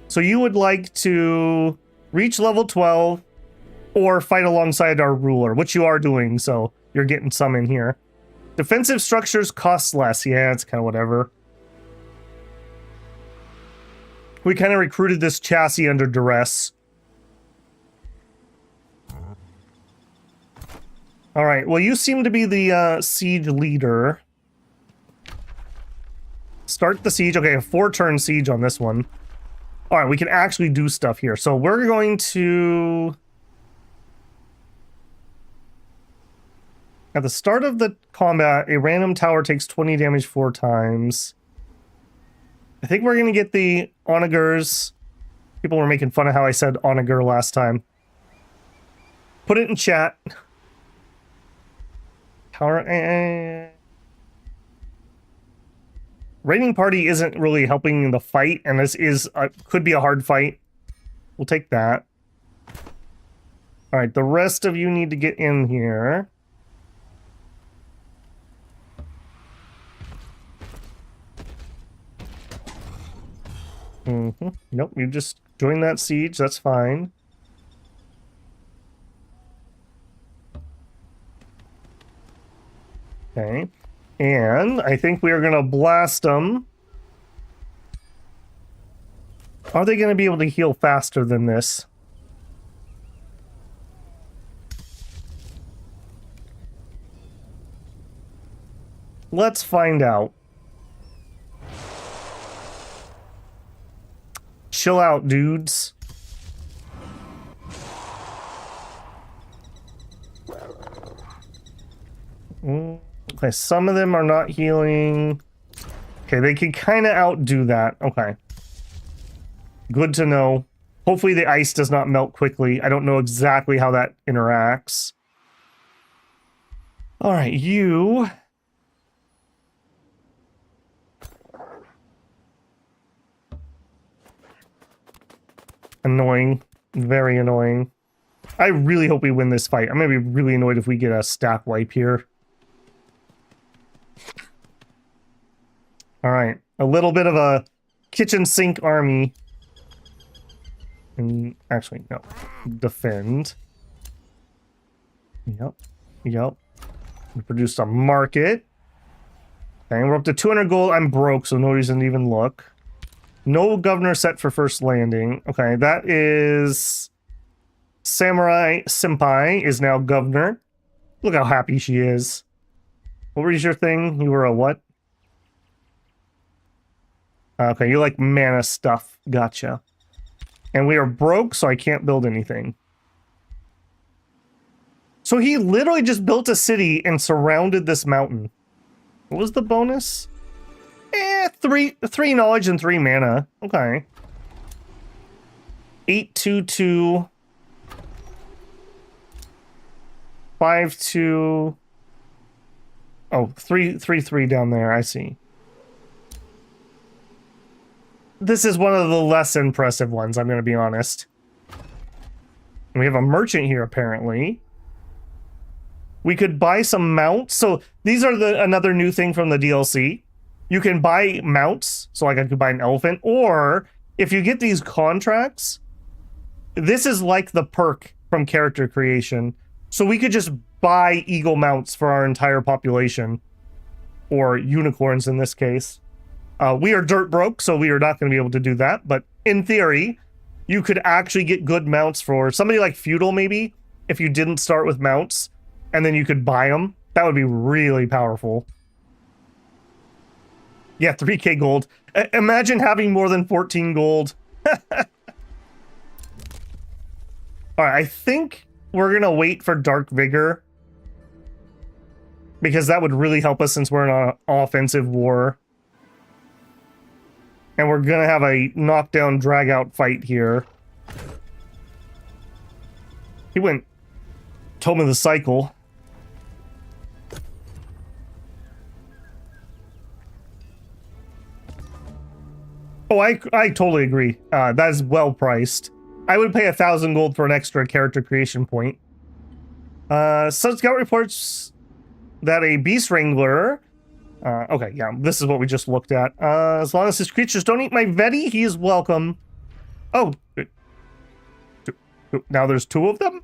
So you would like to reach level 12 or fight alongside our ruler, which you are doing, so you're getting some in here. Defensive structures cost less. Yeah, it's kind of whatever. We kind of recruited this chassis under duress. Alright, well, you seem to be the siege leader. Start the siege. Okay, a 4-turn siege on this one. Alright, we can actually do stuff here. So we're going to... At the start of the combat, a random tower takes 20 damage 4 times. I think we're gonna get the onagers. People were making fun of how I said onager last time. Put it in chat. Power. Raiding party isn't really helping in the fight, and this is could be a hard fight. We'll take that. All right, the rest of you need to get in here. Nope, you just join that siege. That's fine. Okay. And I think we are going to blast them. Are they going to be able to heal faster than this? Let's find out. Chill out, dudes. Okay, some of them are not healing. Okay, they can kind of outdo that. Okay. Good to know. Hopefully the ice does not melt quickly. I don't know exactly how that interacts. All right, you... Annoying. Very annoying. I really hope we win this fight. I'm going to be really annoyed if we get a stack wipe here. All right. A little bit of a kitchen sink army. And actually, no. Defend. Yep. Yep. We produced a market. Okay, we're up to 200 gold. I'm broke, so no reason to even look. No governor set for first landing. Okay, that is... Samurai Senpai is now governor. Look how happy she is. What was your thing? You were a what? Okay, you like mana stuff. Gotcha. And we are broke, so I can't build anything. So he literally just built a city and surrounded this mountain. What was the bonus? Three knowledge and 3 mana. Okay. 822. 5-2. Oh, 3-3 down there. I see. This is one of the less impressive ones, I'm going to be honest. We have a merchant here, apparently. We could buy some mounts. So these are another new thing from the DLC. You can buy mounts. So like I could buy an elephant. Or if you get these contracts, this is like the perk from character creation. So we could just buy eagle mounts for our entire population. Or unicorns in this case. We are dirt broke, so we are not going to be able to do that. But in theory, you could actually get good mounts for somebody like feudal, maybe, if you didn't start with mounts, and then you could buy them. That would be really powerful. Yeah, 3k gold. Imagine having more than 14 gold. All right, I think we're going to wait for Dark Vigor, because that would really help us since we're in an offensive war. And we're going to have a knockdown, drag-out fight here. He went Tome of the Cycle. Oh, I totally agree. That is well priced. I would pay 1,000 gold for an extra character creation point. Sun Scout reports that a Beast Wrangler... okay, yeah, this is what we just looked at. As long as his creatures don't eat my Vaetti, he is welcome. Oh. Now there's 2 of them?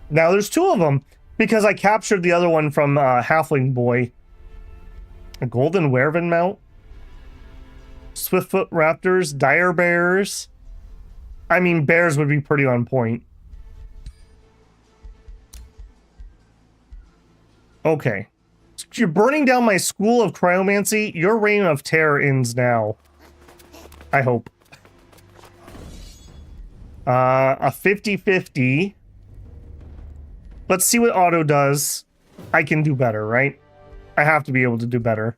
Now there's 2 of them. Because I captured the other one from Halfling Boy. A Golden Werven mount? Swiftfoot Raptors? Dire Bears? I mean, bears would be pretty on point. Okay. You're burning down my school of cryomancy. Your reign of terror ends now. I hope. A 50-50. Let's see what auto does. I can do better, right? I have to be able to do better.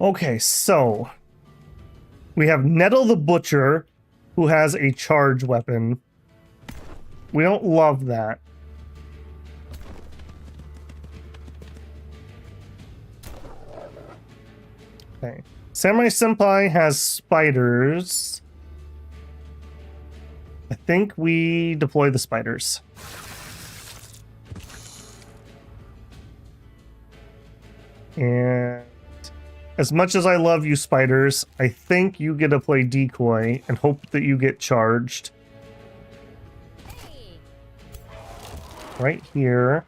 Okay, so we have Nettle the Butcher, who has a charge weapon. We don't love that. Okay. Samurai Senpai has spiders. I think we deploy the spiders. And as much as I love you, spiders, I think you get to play decoy and hope that you get charged. Right here.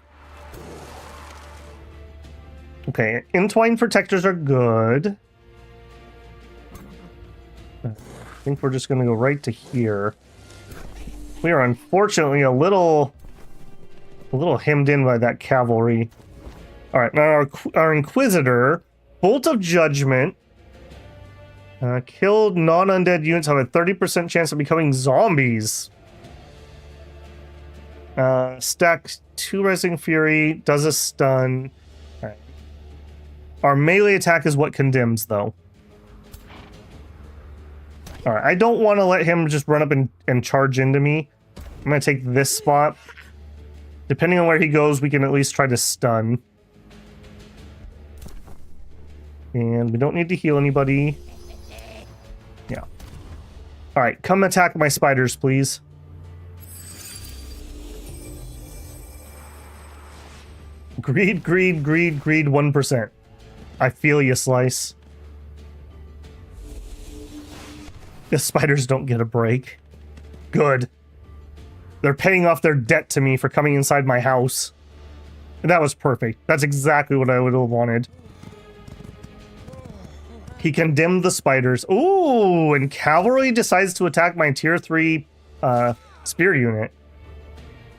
Okay, entwined protectors are good. I think we're just going to go right to here. We are unfortunately a little hemmed in by that cavalry. All right, now our Inquisitor, Bolt of Judgment, killed non-undead units have a 30% chance of becoming zombies. Stack 2 Rising Fury, does a stun. All right. Our melee attack is what condemns, though. All right, I don't want to let him just run up and charge into me. I'm going to take this spot. Depending on where he goes, we can at least try to stun. And we don't need to heal anybody. Yeah. All right, come attack my spiders, please. Greed, 1%. I feel you, Slice. The spiders don't get a break. Good. They're paying off their debt to me for coming inside my house. And that was perfect. That's exactly what I would have wanted. He condemned the spiders. Ooh, and cavalry decides to attack my tier 3 spear unit.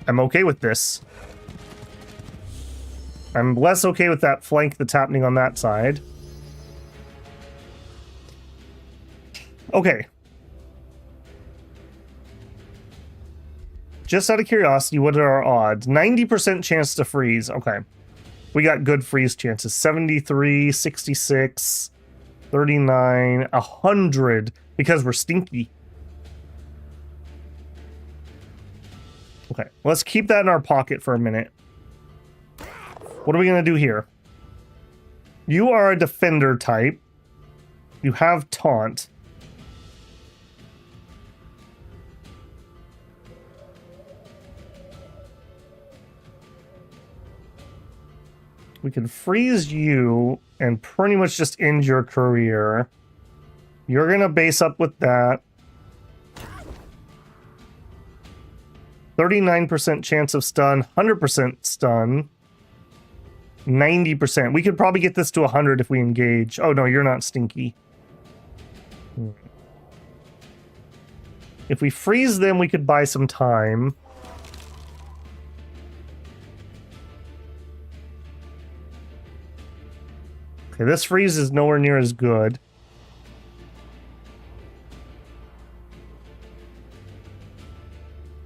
I'm okay with this. I'm less okay with that flank that's happening on that side. Okay. Just out of curiosity, what are our odds? 90% chance to freeze. Okay. We got good freeze chances. 73, 66, 39, 100, because we're stinky. Okay, let's keep that in our pocket for a minute. What are we going to do here? You are a defender type. You have taunt. We can freeze you and pretty much just end your career. You're going to base up with that. 39% chance of stun, 100% stun. 90%. We could probably get this to 100 if we engage. Oh no, you're not stinky. If we freeze them, we could buy some time. Okay, this freeze is nowhere near as good.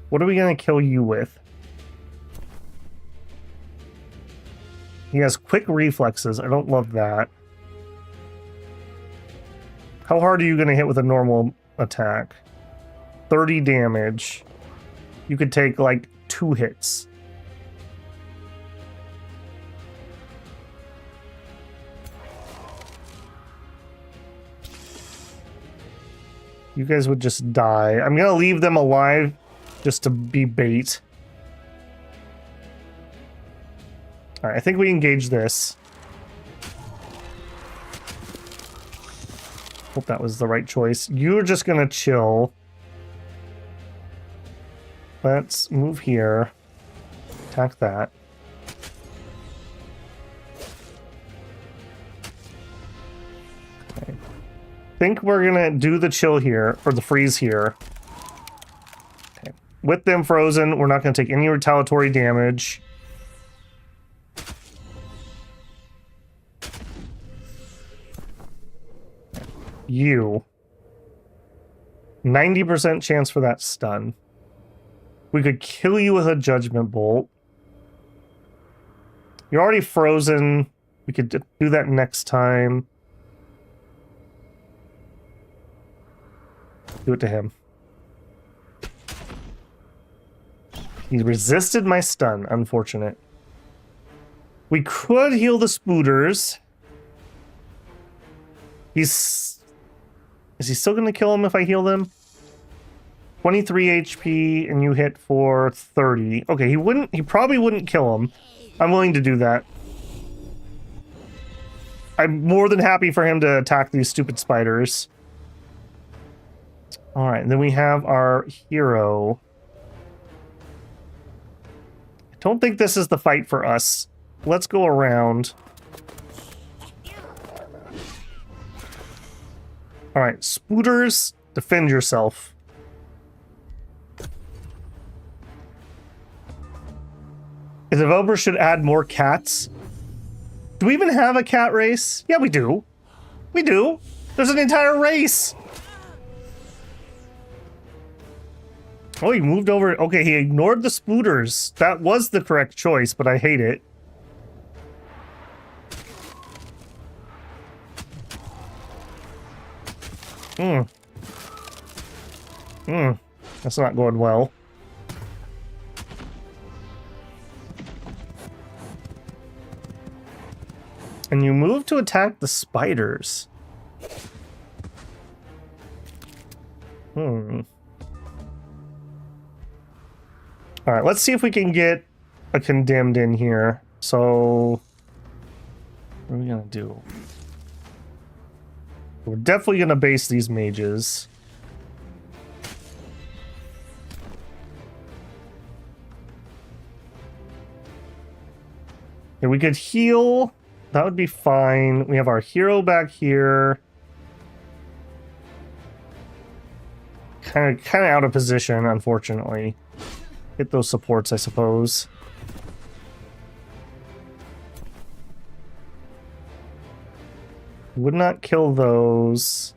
What are we going to kill you with? He has quick reflexes. I don't love that. How hard are you going to hit with a normal attack? 30 damage. You could take like 2 hits. You guys would just die. I'm going to leave them alive just to be bait. Alright, I think we engage this. Hope that was the right choice. You're just gonna chill. Let's move here. Attack that. Okay. Think we're gonna do the chill here, or the freeze here. Okay. With them frozen, we're not gonna take any retaliatory damage. You. 90% chance for that stun. We could kill you with a judgment bolt. You're already frozen. We could do that next time. Do it to him. He resisted my stun. Unfortunate. We could heal the spooters. Is he still going to kill him if I heal them? 23 HP and you hit for 30. Okay, he probably wouldn't kill him. I'm willing to do that. I'm more than happy for him to attack these stupid spiders. All right, and then we have our hero. I don't think this is the fight for us. Let's go around. All right, spooters, defend yourself. The developer should add more cats. Do we even have a cat race? Yeah, we do. We do. There's an entire race. Oh, he moved over. Okay, he ignored the spooters. That was the correct choice, but I hate it. That's not going well. And you move to attack the spiders. Alright, let's see if we can get a condemned in here. So, what are we gonna do? We're definitely gonna base these mages. Yeah, we could heal. That would be fine. We have our hero back here. Kind of out of position, unfortunately. Hit those supports, I suppose. Would not kill those.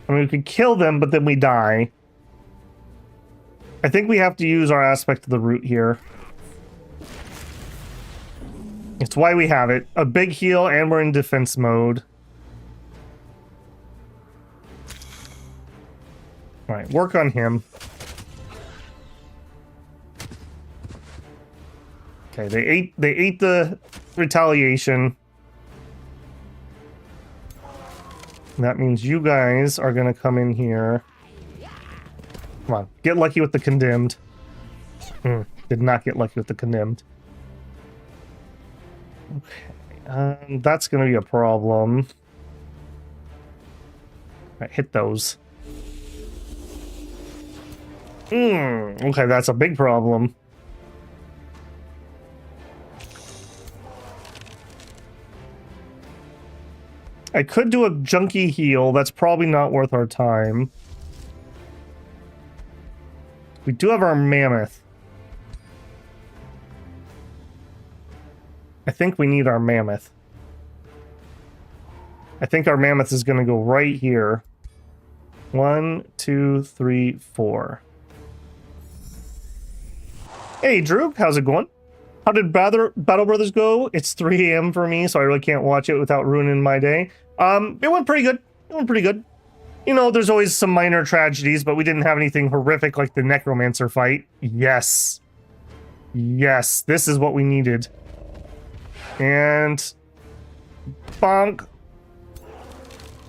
I mean, we could kill them, but then we die. I think we have to use our aspect of the root here. It's why we have it. A big heal, and we're in defense mode. Alright, work on him. Okay, they ate the retaliation. That means you guys are gonna come in here. Come on, get lucky with the condemned. Did not get lucky with the condemned. Okay, that's gonna be a problem. Alright, hit those. Okay, that's a big problem. I could do a junkie heal. That's probably not worth our time. We do have our mammoth. I think we need our mammoth. I think our mammoth is going to go right here. 1, 2, 3, 4. Hey, Drew, how's it going? How did Battle Brothers go? It's 3 a.m. for me, so I really can't watch it without ruining my day. It went pretty good. It went pretty good. You know, there's always some minor tragedies, but we didn't have anything horrific like the necromancer fight. Yes. Yes, this is what we needed. And... bonk.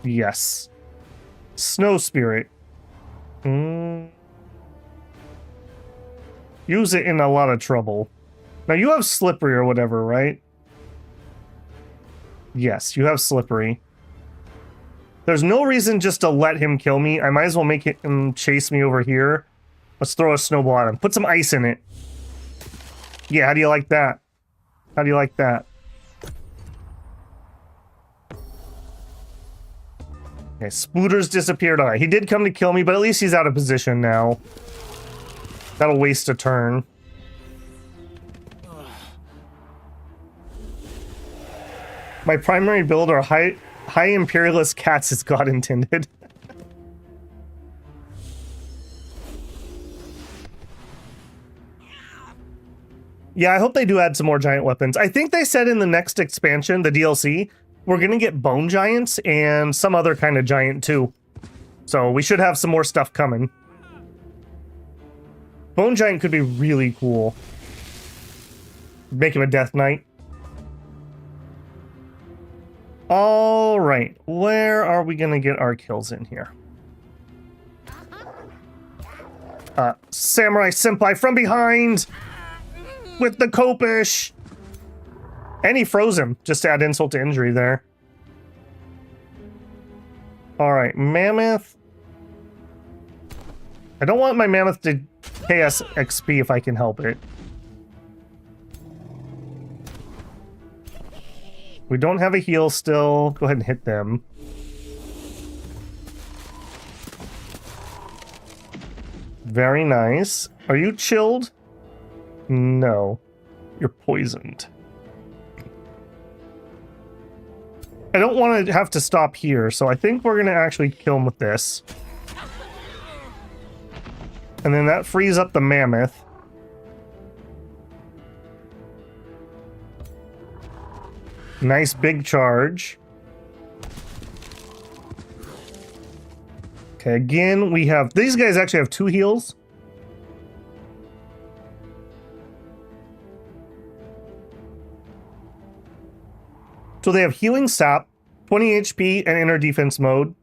Yes. Snow Spirit. Use it in a lot of trouble. Now, you have Slippery or whatever, right? Yes, you have Slippery. There's no reason just to let him kill me. I might as well make him chase me over here. Let's throw a snowball at him. Put some ice in it. Yeah, how do you like that? How do you like that? Okay, Spooters disappeared. All right, he did come to kill me, but at least he's out of position now. That'll waste a turn. My primary build are high imperialist cats as God intended. Yeah, I hope they do add some more giant weapons. I think they said in the next expansion, the DLC, we're gonna get bone giants and some other kind of giant too. So we should have some more stuff coming. Bone giant could be really cool. Make him a death knight. All right, where are we gonna get our kills in here? Samurai Senpai from behind with the Kopish. And he froze him, just to add insult to injury there. All right, Mammoth. I don't want my Mammoth to pay us XP if I can help it. We don't have a heal still. Go ahead and hit them. Very nice. Are you chilled? No. You're poisoned. I don't want to have to stop here, so I think we're going to actually kill him with this. And then that frees up the Mammoth. Nice big charge. Okay, again, we have... These guys actually have 2 heals. So they have Healing Sap, 20 HP and Inner Defense mode.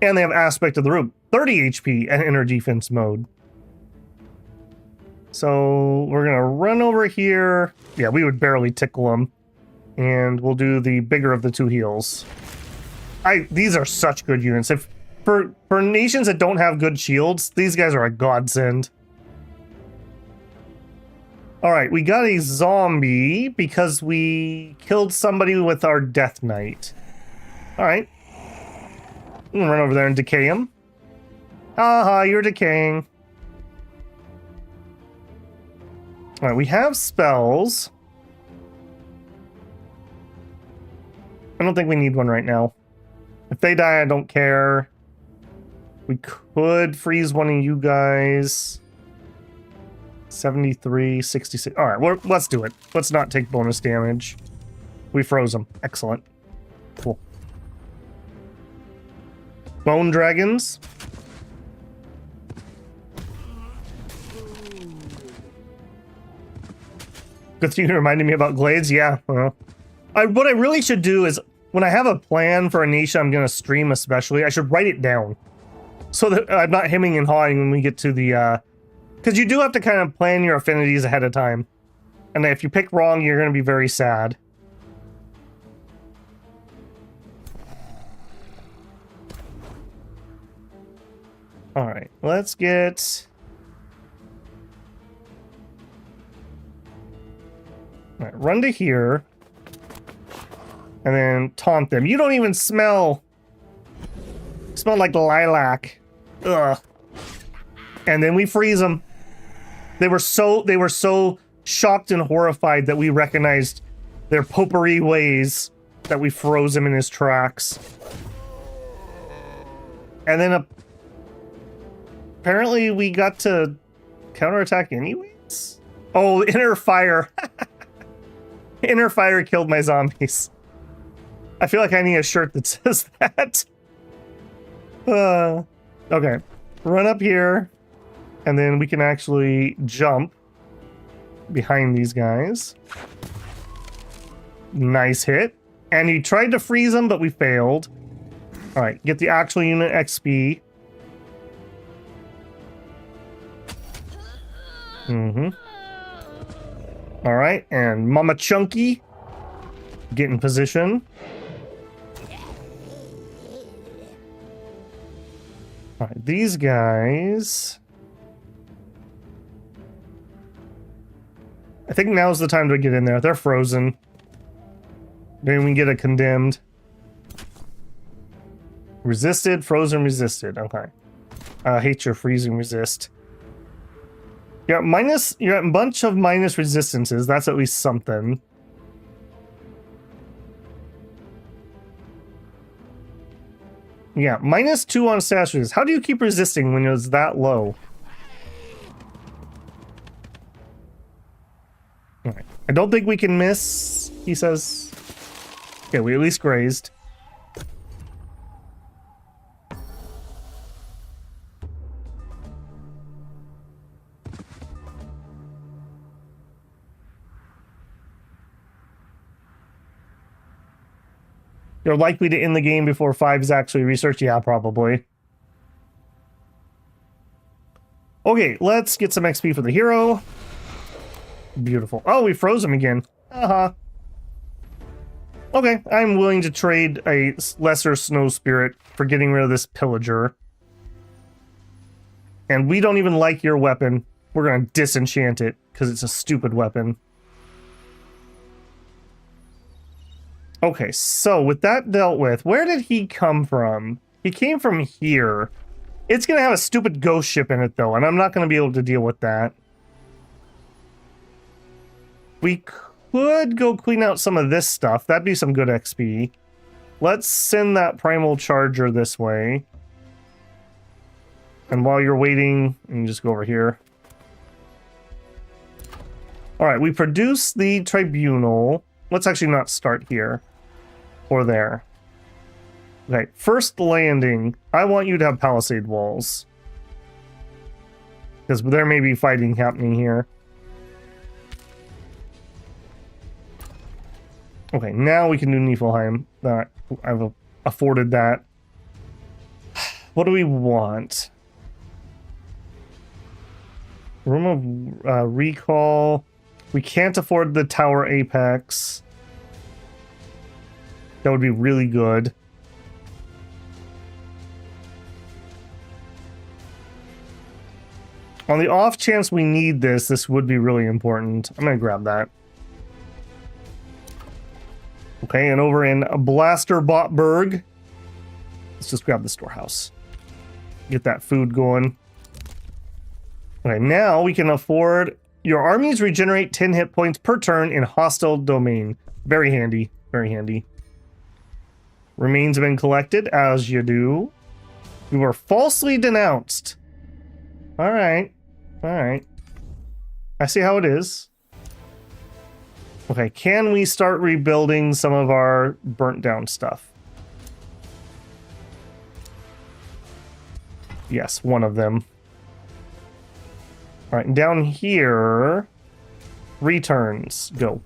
And they have Aspect of the Root, 30 HP and Inner Defense mode. So we're going to run over here. Yeah, we would barely tickle them. And we'll do the bigger of the 2 heals. These are such good units. If for nations that don't have good shields, these guys are a godsend. All right, we got a zombie because we killed somebody with our Death Knight. All right. I'm gonna run over there and decay him. Aha, you're decaying. All right, we have spells. I don't think we need one right now. If they die, I don't care. We could freeze one of you guys. 73, 66. All right, well, let's do it. Let's not take bonus damage. We froze them. Excellent. Cool. Bone dragons. Good thing you reminded me about glades. Yeah. What I really should do is, when I have a plan for a niche I'm going to stream especially, I should write it down. So that I'm not hemming and hawing when we get to the... Because you do have to kind of plan your affinities ahead of time. And if you pick wrong, you're going to be very sad. Alright, let's get... Alright, run to here. And then taunt them. You don't even smell. You smell like lilac. Ugh. And then we freeze them. They were so shocked and horrified that we recognized their potpourri ways that we froze him in his tracks. And then apparently we got to counterattack anyways? Oh, inner fire. Inner fire killed my zombies. I feel like I need a shirt that says that. Okay. Run up here. And then we can actually jump behind these guys. Nice hit. And he tried to freeze them, but we failed. Alright, get the actual unit XP. Alright, and Mama Chunky. Get in position. Alright, these guys... I think now's the time to get in there. They're frozen. Maybe we can get a condemned. Resisted, frozen, resisted. Okay. I hate your freezing resist. Yeah, you're at a bunch of minus resistances. That's at least something. Yeah, -2 on status resist. How do you keep resisting when it's that low? Alright. I don't think we can miss, he says. Okay, we at least grazed. You're likely to end the game before 5 is actually researched? Yeah, probably. Okay, let's get some XP for the hero. Beautiful. Oh, we froze him again. Uh-huh. Okay, I'm willing to trade a lesser snow spirit for getting rid of this pillager. And we don't even like your weapon. We're gonna disenchant it, because it's a stupid weapon. Okay, so with that dealt with, where did he come from? He came from here. It's gonna have a stupid ghost ship in it, though, and I'm not gonna be able to deal with that. We could go clean out some of this stuff. That'd be some good XP. Let's send that primal charger this way. And while you're waiting, you can just go over here. Alright, we produce the tribunal. Let's actually not start here. Or there. Okay, first landing. I want you to have palisade walls. Because there may be fighting happening here. Okay, now we can do Niflheim. I've afforded that. What do we want? Room of recall. We can't afford the tower apex. That would be really good. On the off chance we need this, this would be really important. I'm gonna grab that. Okay, and over in Blasterbotberg, let's just grab the storehouse. Get that food going. Okay, now we can afford... Your armies regenerate 10 hit points per turn in hostile domain. Very handy, very handy. Remains have been collected, as you do. We were falsely denounced. Alright, alright. I see how it is. Okay, can we start rebuilding some of our burnt down stuff? Yes, one of them. All right, down here, returns, go.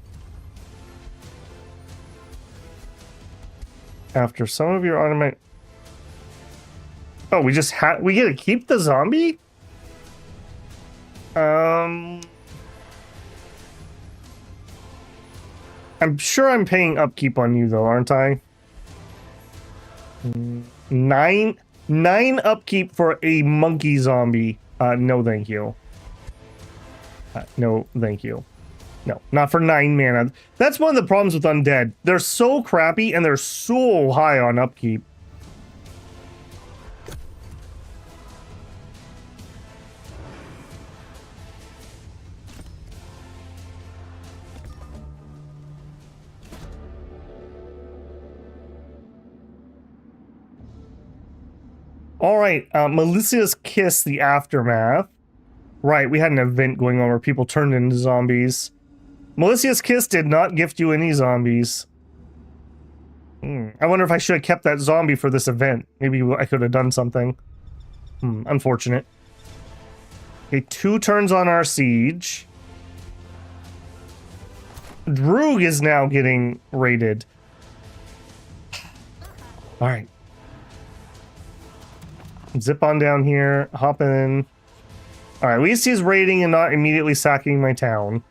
After some of your automatic... Oh, we just we get to keep the zombie? I'm sure I'm paying upkeep on you, though, aren't I? 9 upkeep for a monkey zombie. No, thank you. No, thank you. No, not for 9 mana. That's one of the problems with undead. They're so crappy, and they're so high on upkeep. All right, Melissa's Kiss, the Aftermath. Right, we had an event going on where people turned into zombies. Melissa's Kiss did not gift you any zombies. I wonder if I should have kept that zombie for this event. Maybe I could have done something. Unfortunate. Okay, 2 turns on our siege. Droog is now getting raided. All right. Zip on down here, hop in. Alright, at least he's raiding and not immediately sacking my town.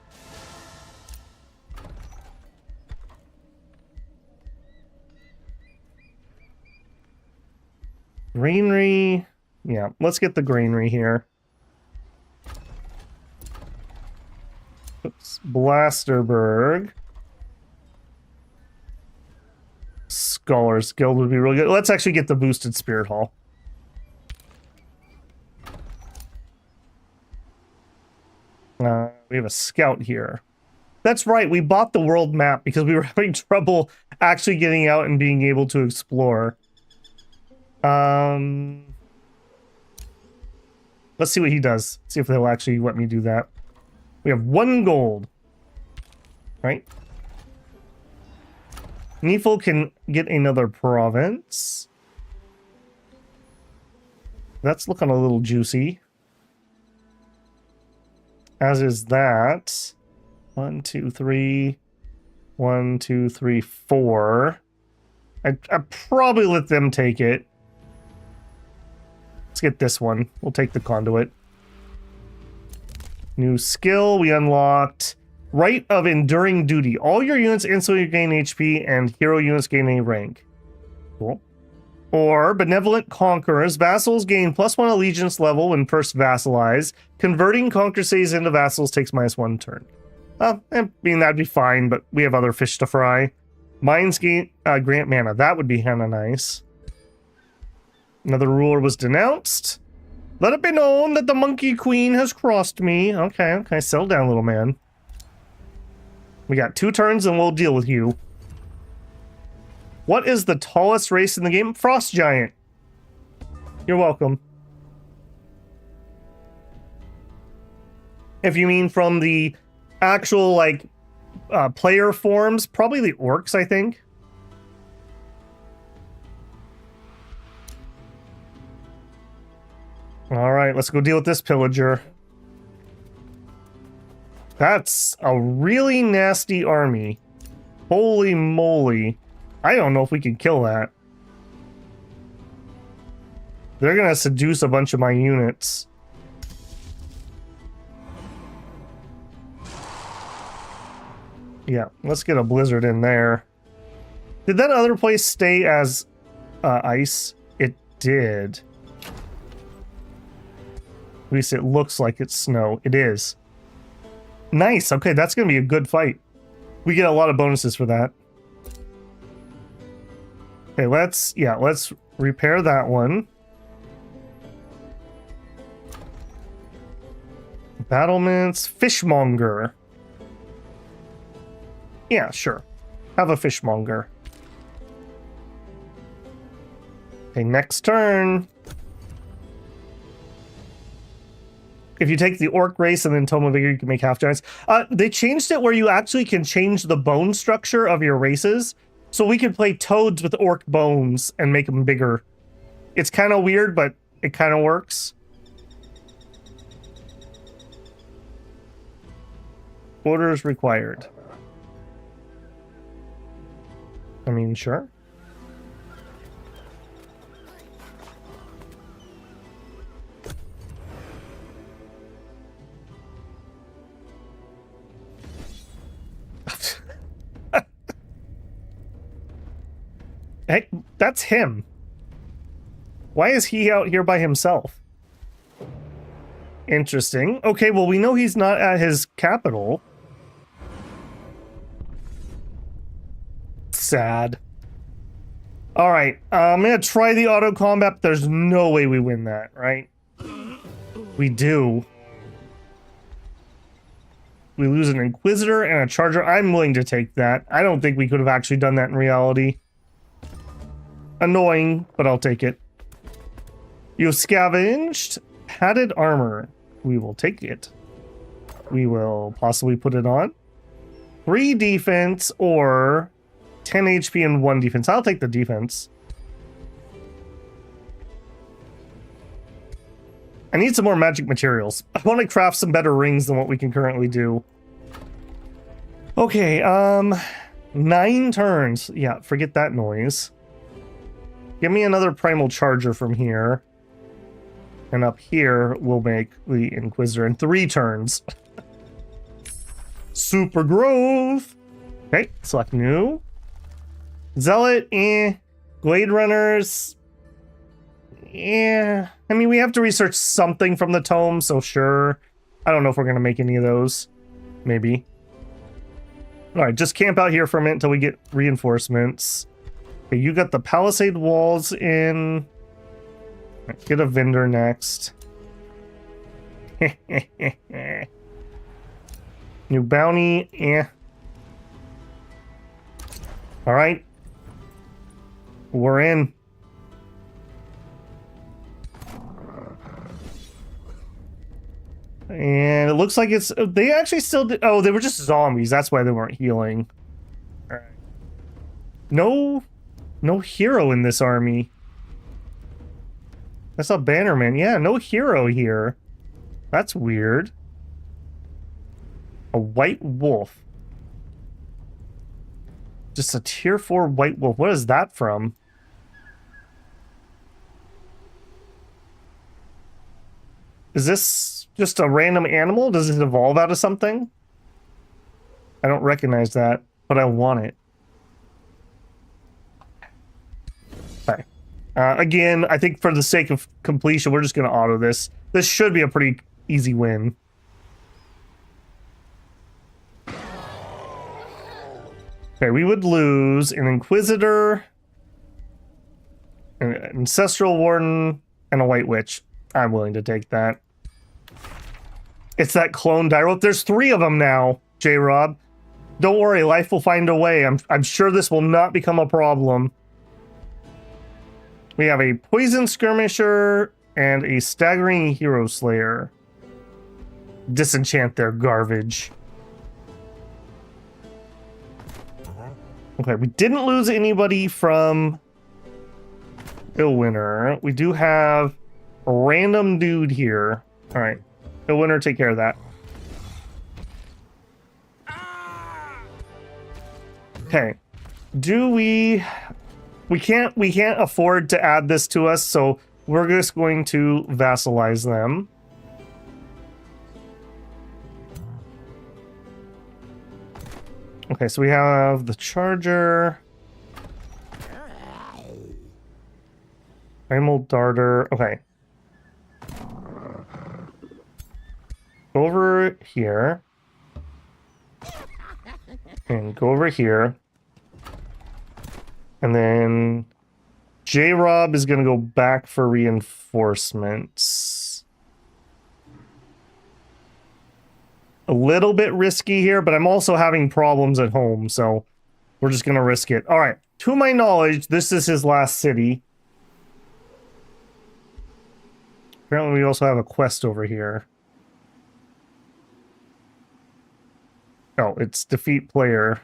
Granary. Yeah, let's get the granary here. Oops. Blasterberg. Scholars Guild would be really good. Let's actually get the boosted Spirit Hall. We have a scout here. That's right, we bought the world map because we were having trouble actually getting out and being able to explore. Let's see what he does. See if they'll actually let me do that. We have 1 gold. Right? Neefel can get another province. That's looking a little juicy. As is that. 1, 2, 3. 1, 2, 3, 4. I'd probably let them take it. Let's get this one. We'll take the conduit. New skill we unlocked. Right of Enduring Duty. All your units instantly gain HP and hero units gain a rank. Cool. Or Benevolent Conquerors. Vassals gain +1 allegiance level when first vassalized. Converting conquer cities into vassals takes -1 turn. I mean, that'd be fine, but we have other fish to fry. Mines gain, grant mana. That would be kinda nice. Another ruler was denounced. Let it be known that the Monkey Queen has crossed me. Okay, settle down, little man. We got 2 turns and we'll deal with you. What is the tallest race in the game? Frost Giant. You're welcome. If you mean from the actual, like, player forms, probably the orcs, I think. Alright, let's go deal with this pillager. That's a really nasty army. Holy moly. I don't know if we can kill that. They're gonna seduce a bunch of my units. Yeah, let's get a blizzard in there. Did that other place stay as ice? It did. At least it looks like it's snow. It is. Nice. Okay, that's going to be a good fight. We get a lot of bonuses for that. Okay, let's repair that one. Battlements. Fishmonger. Yeah, sure. Have a fishmonger. Okay, next turn. If you take the orc race and then Tome of Vigor, you can make half giants. They changed it where you actually can change the bone structure of your races. So we could play toads with orc bones and make them bigger. It's kind of weird, but it kind of works. Orders required. I mean, sure. Hey, that's him. Why is he out here by himself? Interesting. Okay, well, we know he's not at his capital. Sad. Alright, I'm gonna try the auto combat. There's no way we win that, right? We do. We lose an Inquisitor and a Charger. I'm willing to take that. I don't think we could have actually done that in reality. Annoying, but I'll take it. You have scavenged padded armor. We will take it. We will possibly put it on. 3 defense or 10 HP and 1 defense. I'll take the defense. I need some more magic materials. I want to craft some better rings than what we can currently do. Okay, 9 turns. Yeah, forget that noise. Give me another primal charger from here. And up here, we'll make the Inquisitor in 3 turns. Super growth. Okay, select new. Zealot, Glade Runners. Yeah. I mean, we have to research something from the tome, so sure. I don't know if we're going to make any of those. Maybe. Alright, just camp out here for a minute until we get reinforcements. Okay, you got the palisade walls in. Right, get a vendor next. New bounty, Alright. We're in. And it looks like it's... They actually still did... Oh, they were just zombies. That's why they weren't healing. Alright. No hero in this army. That's a bannerman. Yeah, no hero here. That's weird. A white wolf. Just a tier 4 white wolf. What is that from? Is this just a random animal? Does it evolve out of something? I don't recognize that, but I want it. Okay. Again, I think for the sake of completion, we're just going to auto this. This should be a pretty easy win. Okay, we would lose an Inquisitor, an Ancestral Warden, and a White Witch. I'm willing to take that. It's that clone direwolf. There's 3 of them now, J-Rob. Don't worry, life will find a way. I'm sure this will not become a problem. We have a Poison Skirmisher and a Staggering Hero Slayer. Disenchant their garbage. Okay, we didn't lose anybody from Illwinter. We do have a random dude here. All right, Illwinter, take care of that. Okay, do we can't afford to add this to us, so we're just going to vassalize them. Okay, so we have the Charger, Primal Darter. Okay, go over here and go over here. And then J-Rob is going to go back for reinforcements. A little bit risky here, but I'm also having problems at home, so we're just going to risk it. All right. To my knowledge, this is his last city. Apparently, we also have a quest over here. Oh, it's defeat player.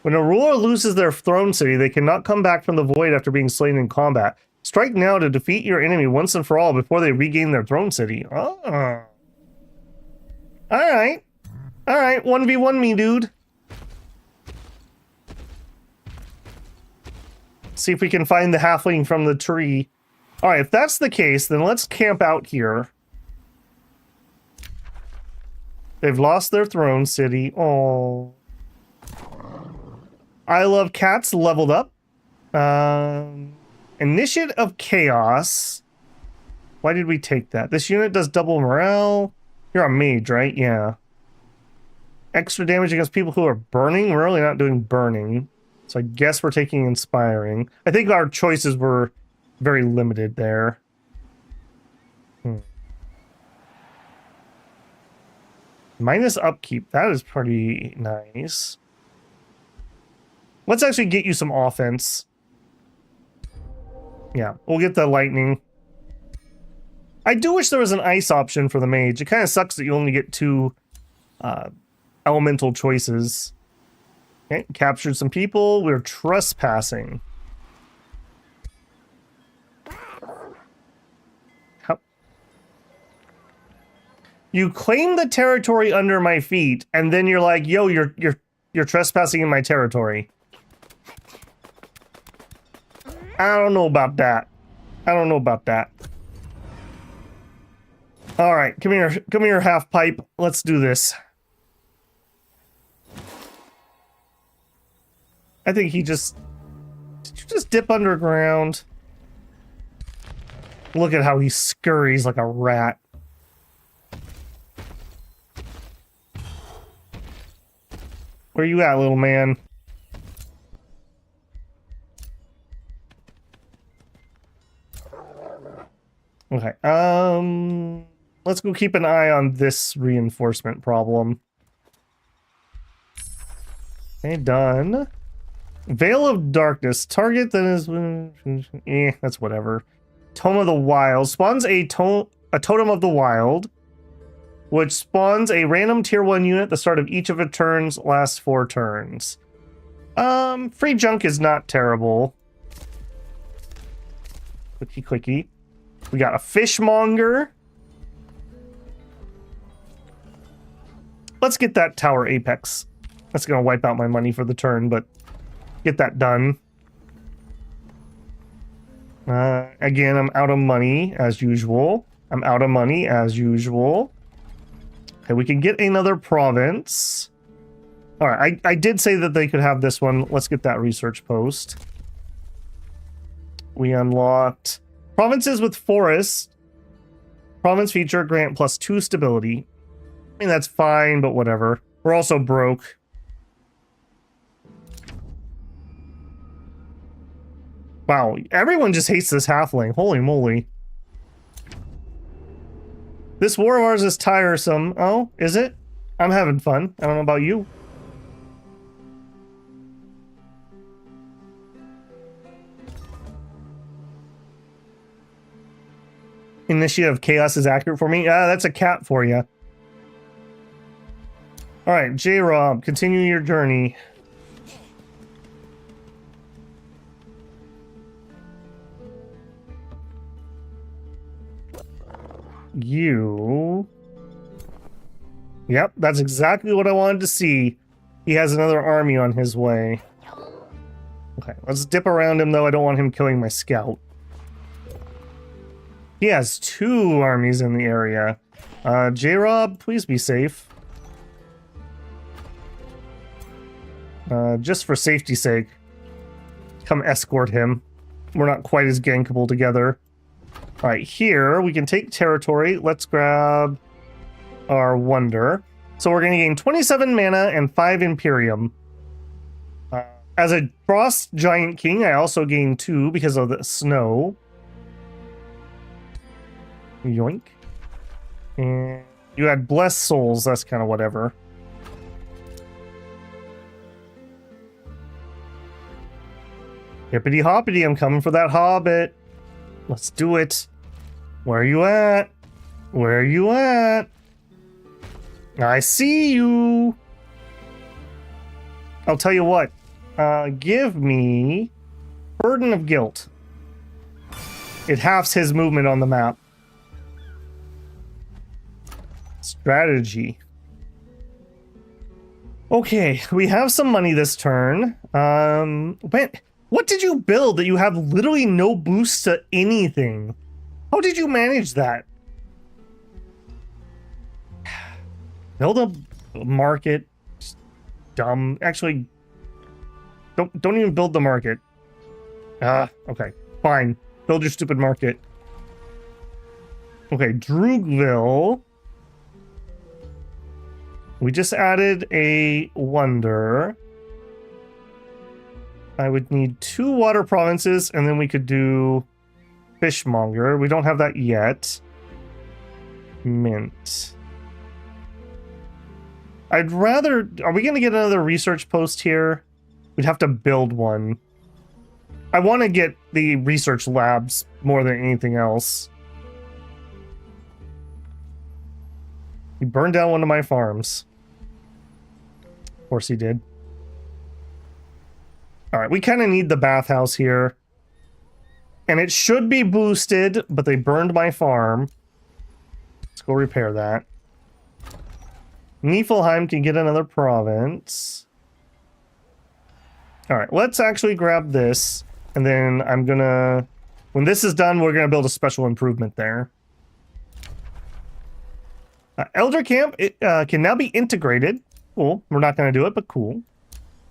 When a ruler loses their throne city, they cannot come back from the void after being slain in combat. Strike now to defeat your enemy once and for all before they regain their throne city. Oh. Alright. Alright, 1v1 me, dude. See if we can find the halfling from the tree. Alright, if that's the case, then let's camp out here. They've lost their throne city. Oh. I Love Cats leveled up. Initiate of Chaos. Why did we take that? This unit does double morale. You're a mage, right? Yeah. Extra damage against people who are burning. We're really not doing burning. So I guess we're taking Inspiring. I think our choices were very limited there. Minus upkeep. That is pretty nice. Let's actually get you some offense. Yeah, we'll get the lightning. I do wish there was an ice option for the mage. It kind of sucks that you only get 2 elemental choices. Okay, captured some people. We're trespassing. How? You claim the territory under my feet, and then you're like, "Yo, you're trespassing in my territory." I don't know about that. I don't know about that. All right, come here, half pipe. Let's do this. I think he just... Did you just dip underground? Look at how he scurries like a rat. Where you at, little man? Okay, let's go keep an eye on this reinforcement problem. Okay, done. Veil of Darkness. Target that is... that's whatever. Tome of the Wild. Spawns a Totem of the Wild, which spawns a random tier 1 unit at the start of each of its turns, lasts 4 turns. Free junk is not terrible. Clicky clicky. We got a fishmonger. Let's get that tower apex. That's gonna wipe out my money for the turn, but get that done. Again, I'm out of money as usual. I'm out of money as usual. Okay, we can get another province. All right, I did say that they could have this one. Let's get that research post. We unlocked provinces with forest. Province feature grant +2 stability. I mean, that's fine, but whatever. We're also broke. Wow, everyone just hates this halfling. Holy moly. This war of ours is tiresome. Oh, is it? I'm having fun. I don't know about you. Initiative Chaos is accurate for me. That's a cat for you. Alright, J-Rob, continue your journey. You... Yep, that's exactly what I wanted to see. He has another army on his way. Okay, let's dip around him, though. I don't want him killing my scout. He has 2 armies in the area. J-Rob, please be safe. Just for safety's sake, come escort him. We're not quite as gankable together. Alright, here we can take territory. Let's grab our wonder. So we're going to gain 27 mana and 5 Imperium. As a Frost Giant King, I also gain 2 because of the snow. Yoink. And you had Blessed Souls, that's kind of whatever. Hippity hoppity, I'm coming for that hobbit. Let's do it. Where are you at? Where are you at? I see you. I'll tell you what. Give me Burden of Guilt. It halves his movement on the map. Strategy. Okay, we have some money this turn. What did you build that you have literally no boost to anything? How did you manage that? Build a market. Just dumb. Actually, don't even build the market. Okay, fine. Build your stupid market. Okay, Droogville. We just added a wonder. I would need 2 water provinces, and then we could do Fishmonger. We don't have that yet. Mint. I'd rather... Are we going to get another research post here? We'd have to build one. I want to get the research labs more than anything else. He burned down one of my farms. Of course he did. Alright, we kind of need the bathhouse here. And it should be boosted, but they burned my farm. Let's go repair that. Niflheim can get another province. Alright, let's actually grab this. And then I'm gonna... When this is done, we're gonna build a special improvement there. Elder Camp can now be integrated. Cool. We're not gonna do it, but cool.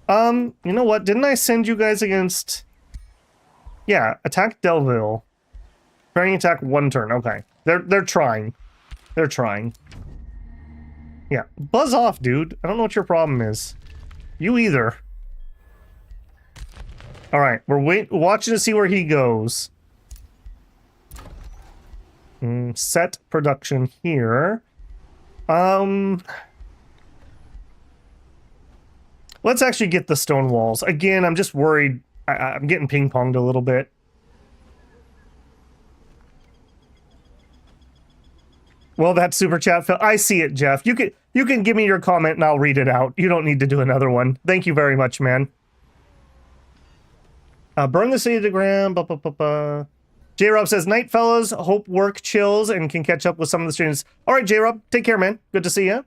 You know what? Didn't I send you guys against... Yeah, attack Delville. Training attack 1 turn. Okay. They're trying. They're trying. Yeah. Buzz off, dude. I don't know what your problem is. You either. Alright, we're watching to see where he goes. Set production here. Let's actually get the stone walls. Again, I'm just worried. I'm getting ping-ponged a little bit. Well, that super chat fell. I see it, Jeff. You can give me your comment and I'll read it out. You don't need to do another one. Thank you very much, man. Burn the city to the ground. J-Rob says, night, fellas. Hope work chills and can catch up with some of the students. All right, J-Rob, take care, man. Good to see you.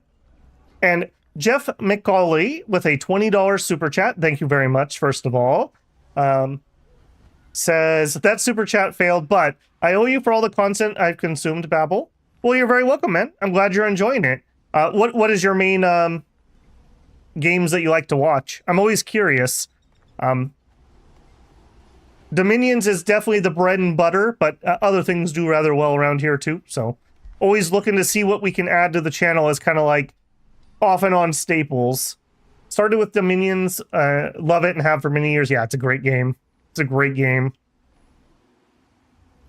And Jeff McCauley with a $20 super chat. Thank you very much, first of all. Says, that super chat failed, but I owe you for all the content I've consumed, Babel. Well, you're very welcome, man. I'm glad you're enjoying it. What is your main games that you like to watch? I'm always curious. Dominions is definitely the bread and butter, but other things do rather well around here too. So always looking to see what we can add to the channel as kind of like off and on staples. Started with Dominions, love it and have for many years. Yeah, it's a great game. It's a great game.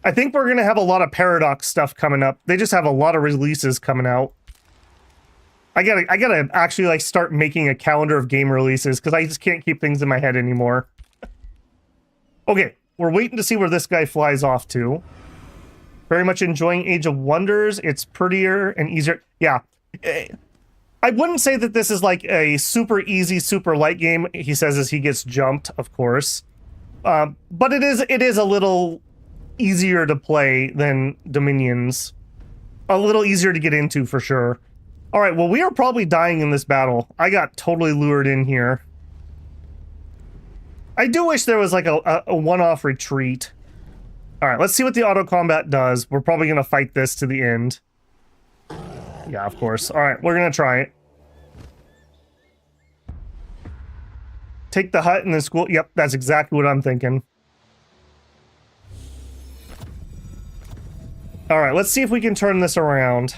I think we're going to have a lot of Paradox stuff coming up. They just have a lot of releases coming out. I gotta actually like start making a calendar of game releases because I just can't keep things in my head anymore. Okay, we're waiting to see where this guy flies off to. Very much enjoying Age of Wonders. It's prettier and easier. Yeah. I wouldn't say that this is like a super easy, super light game. He says as he gets jumped, of course. But it is a little easier to play than Dominions. A little easier to get into for sure. All right, well, we are probably dying in this battle. I got totally lured in here. I do wish there was like a one-off retreat. All right, let's see what the auto combat does. We're probably going to fight this to the end. Yeah, of course. All right, we're going to try it. Take the hut and the school. Yep, that's exactly what I'm thinking. All right, let's see if we can turn this around.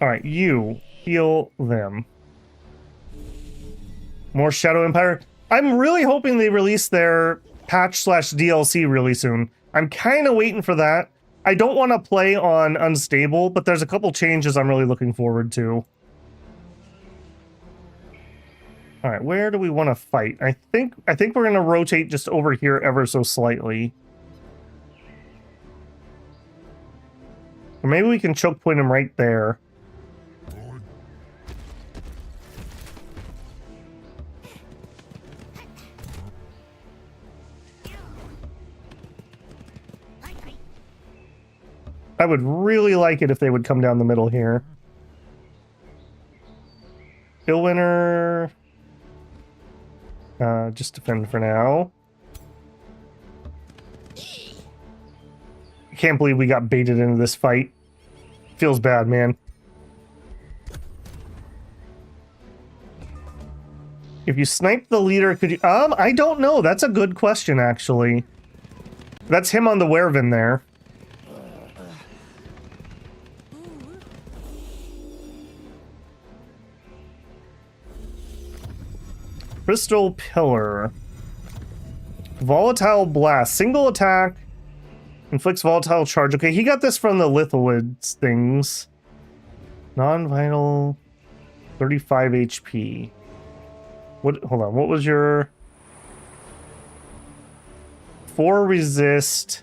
All right, you heal them. More Shadow Empire. I'm really hoping they release their patch/DLC really soon. I'm kind of waiting for that. I don't want to play on Unstable, but there's a couple changes I'm really looking forward to. All right, where do we want to fight? I think we're going to rotate just over here ever so slightly. Or maybe we can choke point him right there. I would really like it if they would come down the middle here. Illwinter. Just defend for now. I can't believe we got baited into this fight. Feels bad, man. If you snipe the leader, could you... I don't know. That's a good question, actually. That's him on the Werevin there. Crystal Pillar. Volatile Blast. Single attack. Inflicts volatile charge. Okay, he got this from the Lithoids things. Non-vital. 35 HP. What? Hold on. What was your... 4 resist.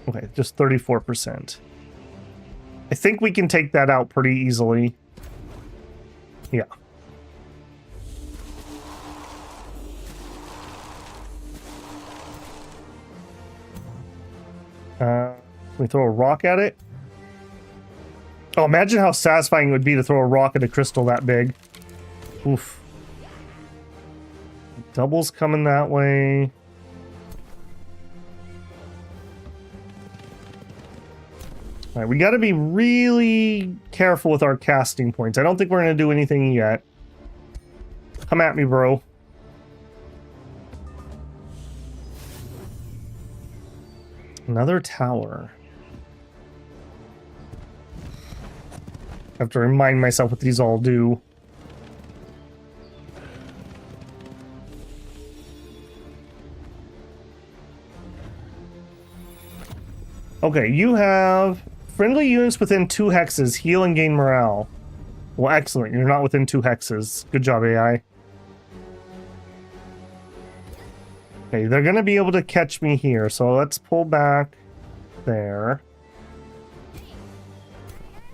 Okay, just 34%. I think we can take that out pretty easily. Yeah. We throw a rock at it. Oh, imagine how satisfying it would be to throw a rock at a crystal that big. Oof. Doubles coming that way. All right, we got to be really careful with our casting points. I don't think we're going to do anything yet. Come at me, bro. Another tower. I have to remind myself what these all do. Okay, you have friendly units within 2 hexes heal and gain morale. Well, excellent. You're not within 2 hexes. Good job, AI. Okay, they're going to be able to catch me here, so let's pull back there.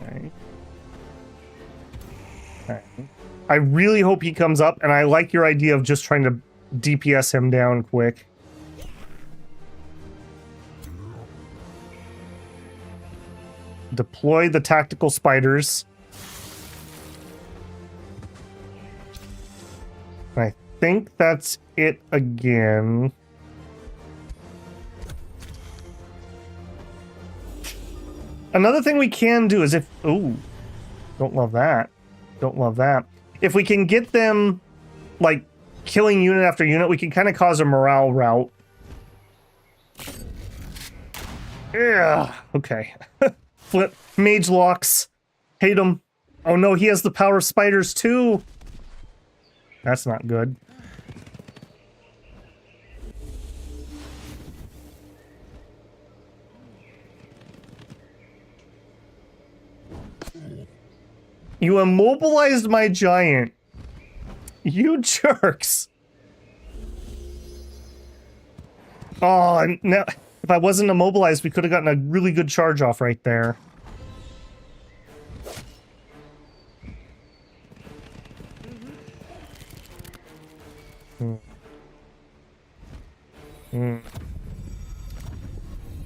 Okay. Okay. I really hope he comes up, and I like your idea of just trying to DPS him down quick. Deploy the tactical spiders. I think that's it again. Another thing we can do is if... Ooh. Don't love that. Don't love that. If we can get them, like, killing unit after unit, we can kind of cause a morale rout. Yeah. Okay. Flip. Mage locks. Hate him. Oh no, he has the power of spiders too. That's not good. You immobilized my giant. You jerks. Oh, now if I wasn't immobilized, we could have gotten a really good charge off right there.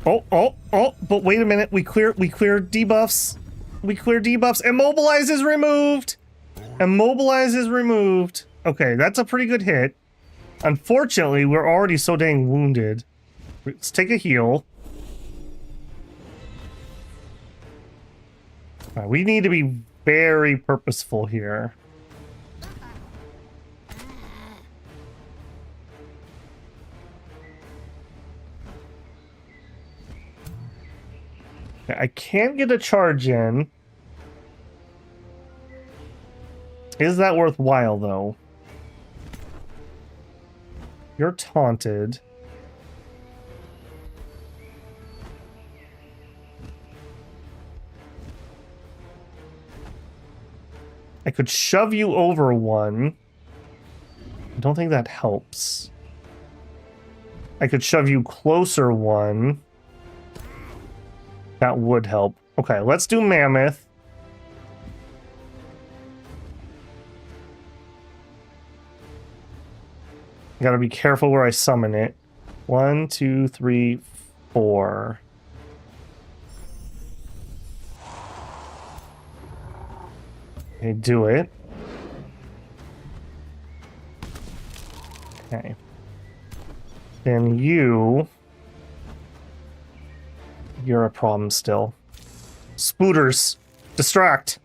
Oh, but wait a minute. We clear debuffs. We clear debuffs. Immobilize is removed. Immobilize is removed. Okay, that's a pretty good hit. Unfortunately, we're already so dang wounded. Let's take a heal. All right, we need to be very purposeful here. I can't get a charge in. Is that worthwhile, though? You're taunted. I could shove you over one. I don't think that helps. I could shove you closer one. That would help. Okay, let's do mammoth. Gotta be careful where I summon it. 1, 2, 3, 4. Okay, do it. Okay. Then you're a problem still. Spooters, distract.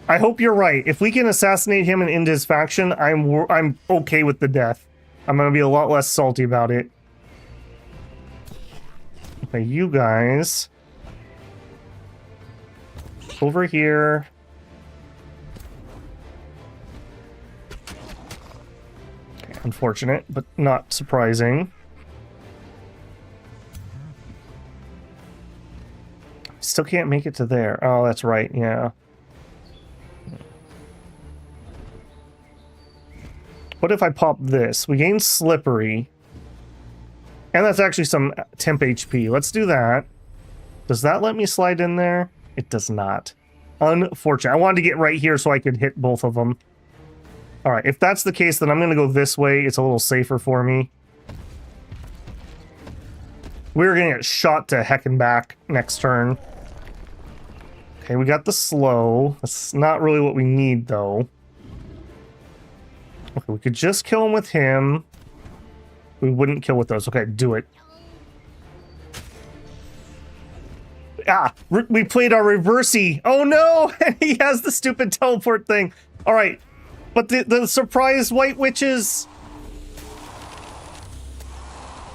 I hope you're right. If we can assassinate him and end his faction, I'm okay with the death. I'm gonna be a lot less salty about it. Okay, you guys. Over here. Okay, unfortunate, but not surprising. Still can't make it to there. Oh, that's right, yeah. What if I pop this? We gain slippery. And that's actually some temp HP. Let's do that. Does that let me slide in there? It does not. Unfortunate. I wanted to get right here so I could hit both of them. Alright, if that's the case, then I'm going to go this way. It's a little safer for me. We're going to get shot to heck and back next turn. Okay, we got the slow. That's not really what we need, though. Okay, we could just kill him with him. We wouldn't kill with those. Okay, do it. Ah, we played our reversey. Oh no, he has the stupid teleport thing. All right, but the surprise white witches.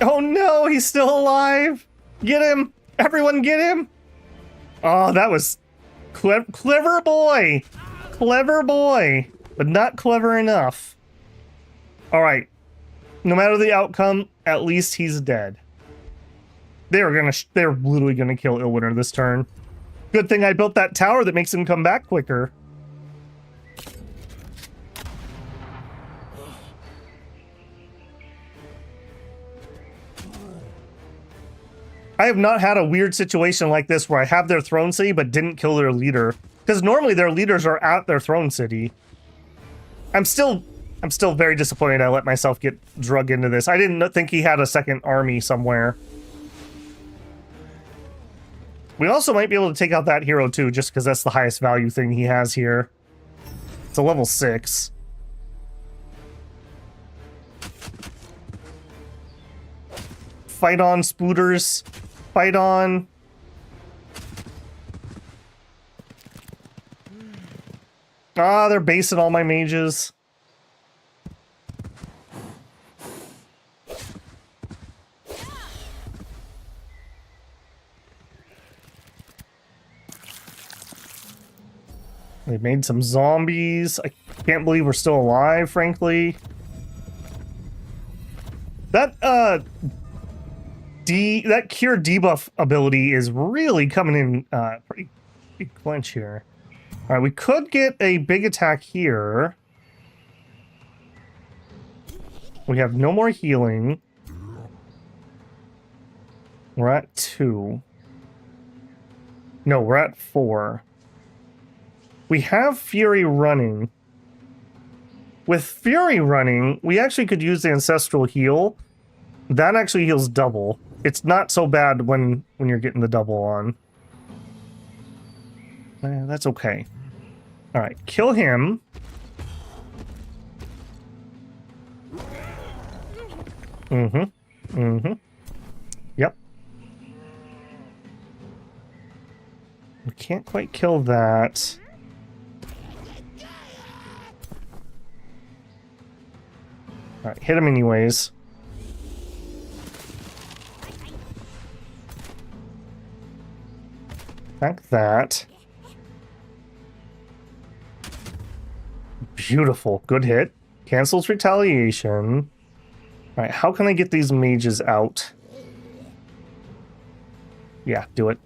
Oh no, he's still alive. Get him. Everyone get him. Oh, that was clever boy. Clever boy, but not clever enough. All right, no matter the outcome, at least he's dead. They're literally gonna kill Illwinter this turn. Good thing I built that tower that makes him come back quicker. I have not had a weird situation like this where I have their throne city but didn't kill their leader. Because normally their leaders are at their throne city. I'm still very disappointed I let myself get drug into this. I didn't think he had a second army somewhere. We also might be able to take out that hero too, just because that's the highest value thing he has here. It's a level 6. Fight on, spooters. Fight on. Ah, they're basing all my mages. They made some zombies. I can't believe we're still alive, frankly. That that cure debuff ability is really coming in pretty big clinch here. All right, we could get a big attack here. We have no more healing. We're at 2. No, we're at 4. We have Fury running. With Fury running, we actually could use the Ancestral Heal. That actually heals double. It's not so bad when you're getting the double on. That's okay. All right, kill him. Yep. We can't quite kill that. All right, hit him anyways. Attack that. Beautiful. Good hit. Cancels retaliation. All right, how can I get these mages out? Yeah, do it.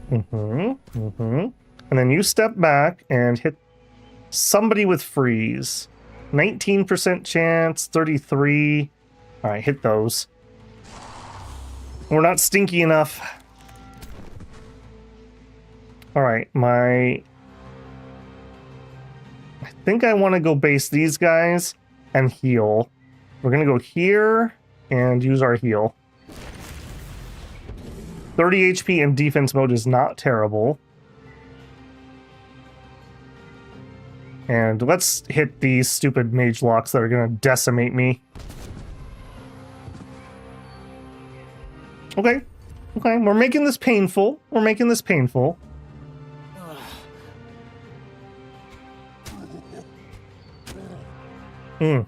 And then you step back and hit somebody with freeze. 19% chance, 33. All right, hit those. We're not stinky enough. All right, I think I want to go base these guys and heal. We're going to go here and use our heal. 30 HP in defense mode is not terrible. And let's hit these stupid mage locks that are going to decimate me. Okay. Okay, we're making this painful. We're making this painful. Come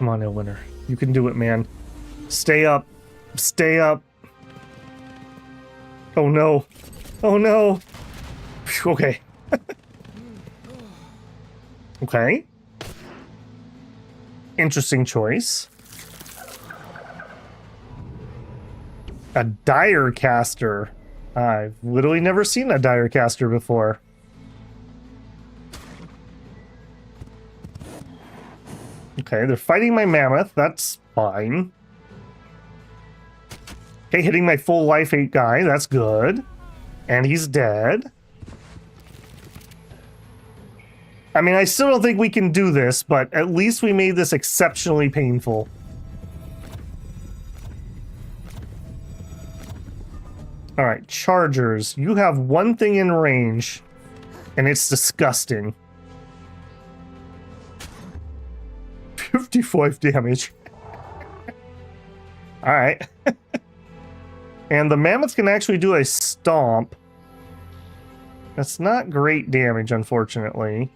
on, Illwinter. You can do it, man. Stay up. Stay up. Oh no. Oh no. Okay. Okay. Interesting choice. A dire caster. I've literally never seen a dire caster before. Okay, they're fighting my mammoth. That's fine. Okay, hitting my full life 8 guy. That's good. And he's dead. I mean, I still don't think we can do this, but at least we made this exceptionally painful. Alright, chargers. You have one thing in range, and it's disgusting. 55 damage. Alright. And the mammoth can actually do a stomp. That's not great damage, unfortunately.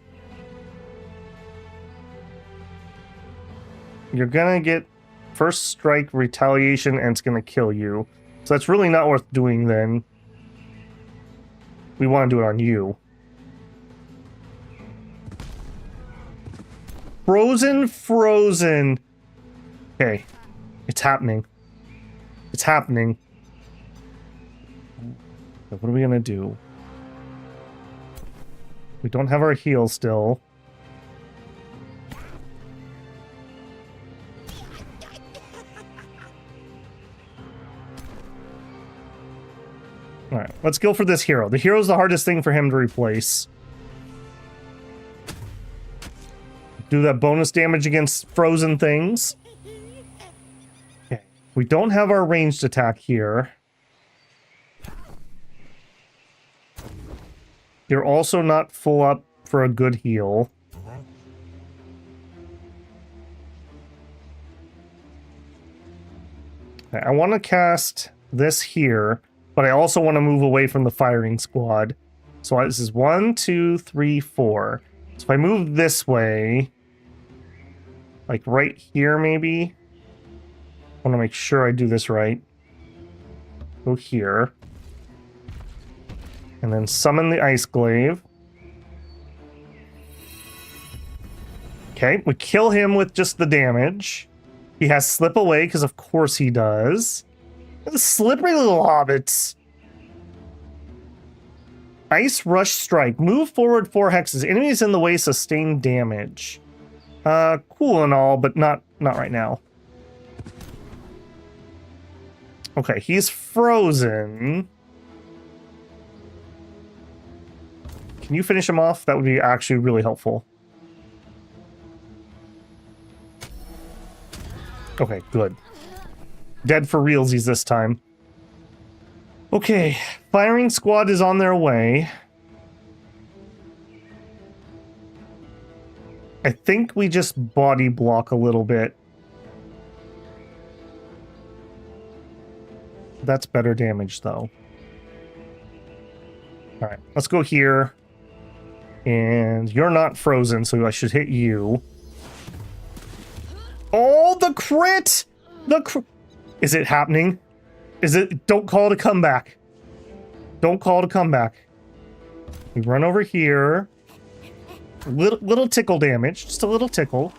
You're gonna get first strike retaliation, and it's gonna kill you. So that's really not worth doing then. We want to do it on you. Frozen. Okay. It's happening. It's happening. So what are we gonna do? We don't have our heal still. Let's go for this hero. The hero's the hardest thing for him to replace. Do that bonus damage against frozen things. Okay. We don't have our ranged attack here. You're also not full up for a good heal. Okay, I want to cast this here, but I also want to move away from the firing squad. So this is 1, 2, 3, 4. So if I move this way, like right here maybe, I want to make sure I do this right. Go here. And then summon the ice glaive. Okay, we kill him with just the damage. He has slip away, because of course he does. The slippery little hobbits. Ice rush strike. Move forward 4 hexes. Enemies in the way sustain damage. Cool and all, but not right now. Okay, he's frozen. Can you finish him off? That would be actually really helpful. Okay, good. Dead for realsies this time. Okay, firing squad is on their way. I think we just body block a little bit. That's better damage, though. Alright, let's go here. And you're not frozen, so I should hit you. Oh, the crit! Is it happening? Is it? Don't call it a comeback. Don't call it a comeback. We run over here. Little tickle damage. Just a little tickle.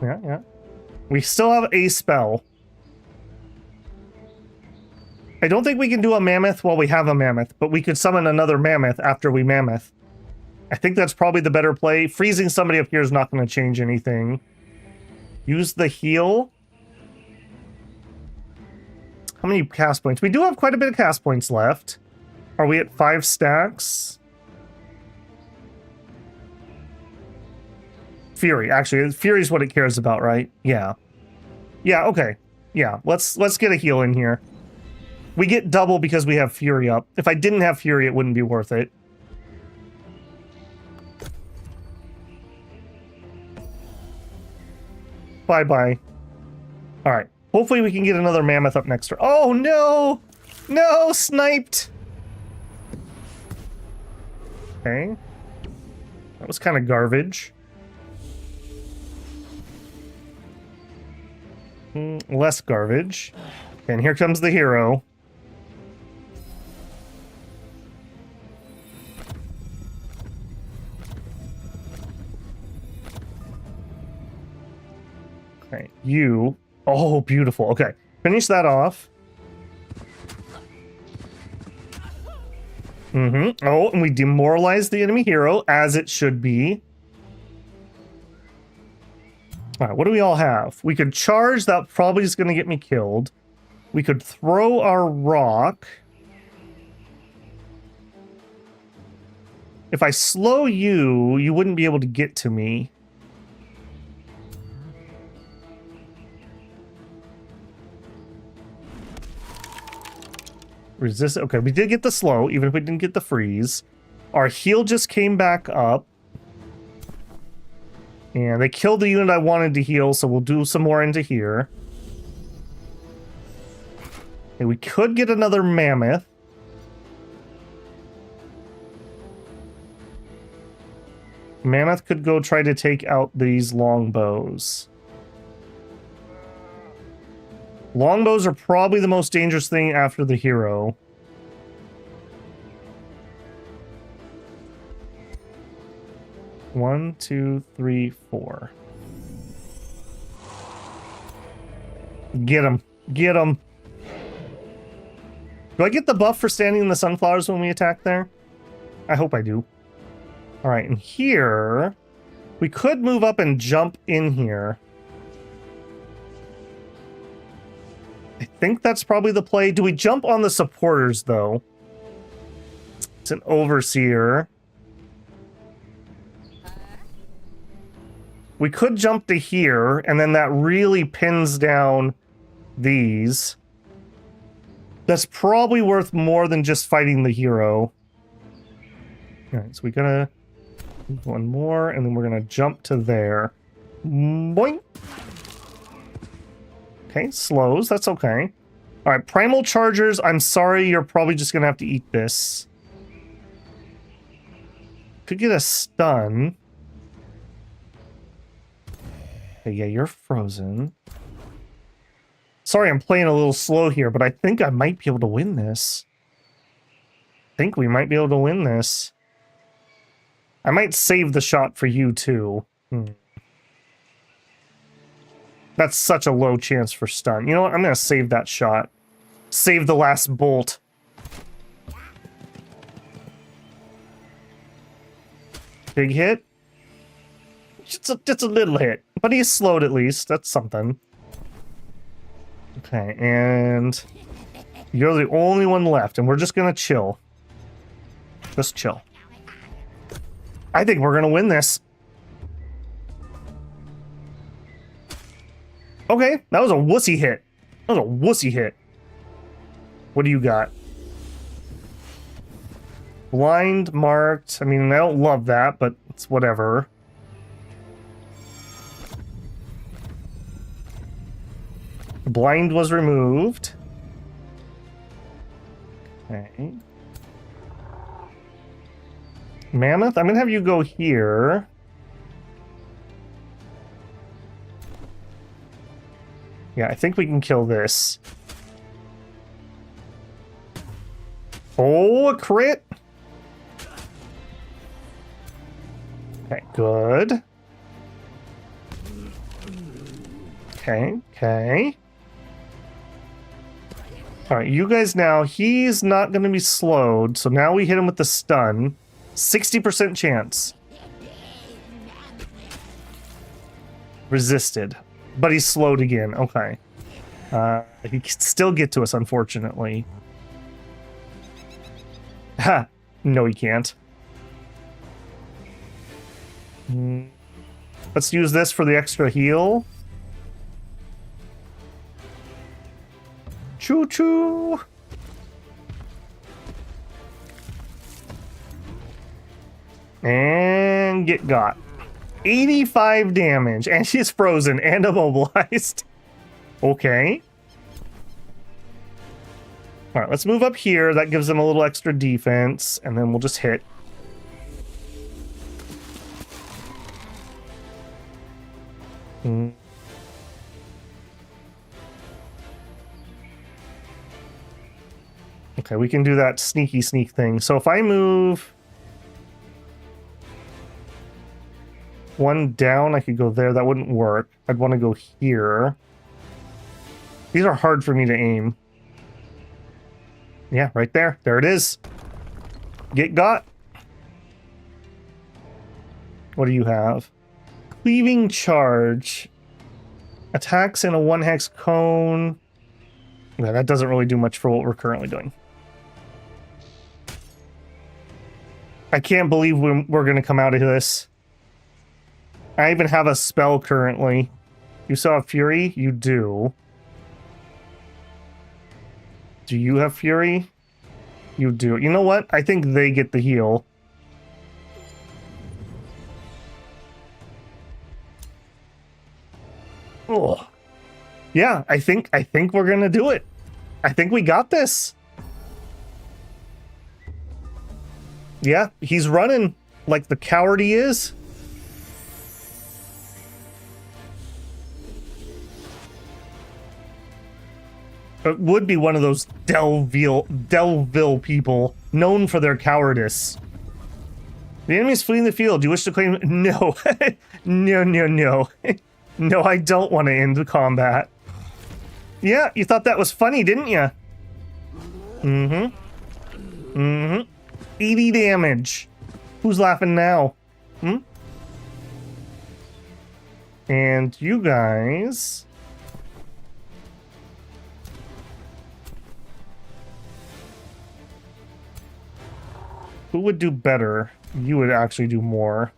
Yeah. We still have a spell. I don't think we can do a mammoth while we have a mammoth, but we could summon another mammoth after we mammoth. I think that's probably the better play. Freezing somebody up here is not going to change anything. Use the heal. How many cast points? We do have quite a bit of cast points left. Are we at 5 stacks? Fury. Actually, Fury is what it cares about, right? Yeah. Yeah, okay. Yeah, let's get a heal in here. We get double because we have Fury up. If I didn't have Fury, it wouldn't be worth it. Bye-bye. Alright. Hopefully we can get another mammoth up next. Oh, no! No! Sniped! Okay. That was kind of garbage. Less garbage. And here comes the hero. Okay, you. Oh, beautiful. Okay, finish that off. Oh, and we demoralize the enemy hero, as it should be. All right, what do we all have? We could charge. That probably is going to get me killed. We could throw our rock. If I slow you, you wouldn't be able to get to me. Resist. Okay, we did get the slow, even if we didn't get the freeze. Our heal just came back up. And they killed the unit I wanted to heal, so we'll do some more into here. Okay, we could get another mammoth. Mammoth could go try to take out these longbows. Longbows are probably the most dangerous thing after the hero. One, two, three, 4. Get him. Get him. Do I get the buff for standing in the sunflowers when we attack there? I hope I do. Alright, and here... we could move up and jump in here. I think that's probably the play. Do we jump on the supporters, though? It's an overseer. We could jump to here, and then that really pins down these. That's probably worth more than just fighting the hero. Alright, so we gotta do one more, and then we're gonna jump to there. Boing! Okay, slows, that's okay. Alright, primal chargers, I'm sorry, you're probably just gonna have to eat this. Could get a stun. Okay, yeah, you're frozen. Sorry, I'm playing a little slow here, but I think I might be able to win this. I think we might be able to win this. I might save the shot for you, too. That's such a low chance for stun. You know what? I'm going to save that shot. Save the last bolt. Big hit? Just a little hit. But he's slowed at least. That's something. Okay, and you're the only one left, and we're just gonna chill. Just chill. I think we're gonna win this. Okay, that was a wussy hit. That was a wussy hit. What do you got? Blind marked. I mean, I don't love that, but it's whatever. Blind was removed. Okay. Mammoth, I'm gonna have you go here. Yeah, I think we can kill this. Oh, a crit! Okay, good. Okay. Alright, you guys now, he's not going to be slowed, so now we hit him with the stun. 60% chance. Resisted. But he's slowed again, okay. He can still get to us, unfortunately. Ha! No, he can't. Let's use this for the extra heal. Choo-choo! And get got. 85 damage, and she's frozen and immobilized. Okay. Alright, let's move up here. That gives them a little extra defense, and then we'll just hit. Okay, we can do that sneaky sneak thing. So if I move one down, I could go there. That wouldn't work. I'd want to go here. These are hard for me to aim. Yeah, right there. There it is. Get got. What do you have? Cleaving charge. Attacks in a 1-hex cone. Yeah, that doesn't really do much for what we're currently doing. I can't believe we're going to come out of this. I even have a spell currently. You saw Fury? You do. Do you have Fury? You do. You know what? I think they get the heal. Oh. Yeah, I think we're going to do it. I think we got this. Yeah, he's running like the coward he is. It would be one of those Delville people known for their cowardice. The enemy's fleeing the field. Do you wish to claim? No. No. No, I don't want to end the combat. Yeah, you thought that was funny, didn't you? 80 damage. Who's laughing now? And you guys... Who would do better? You would actually do more.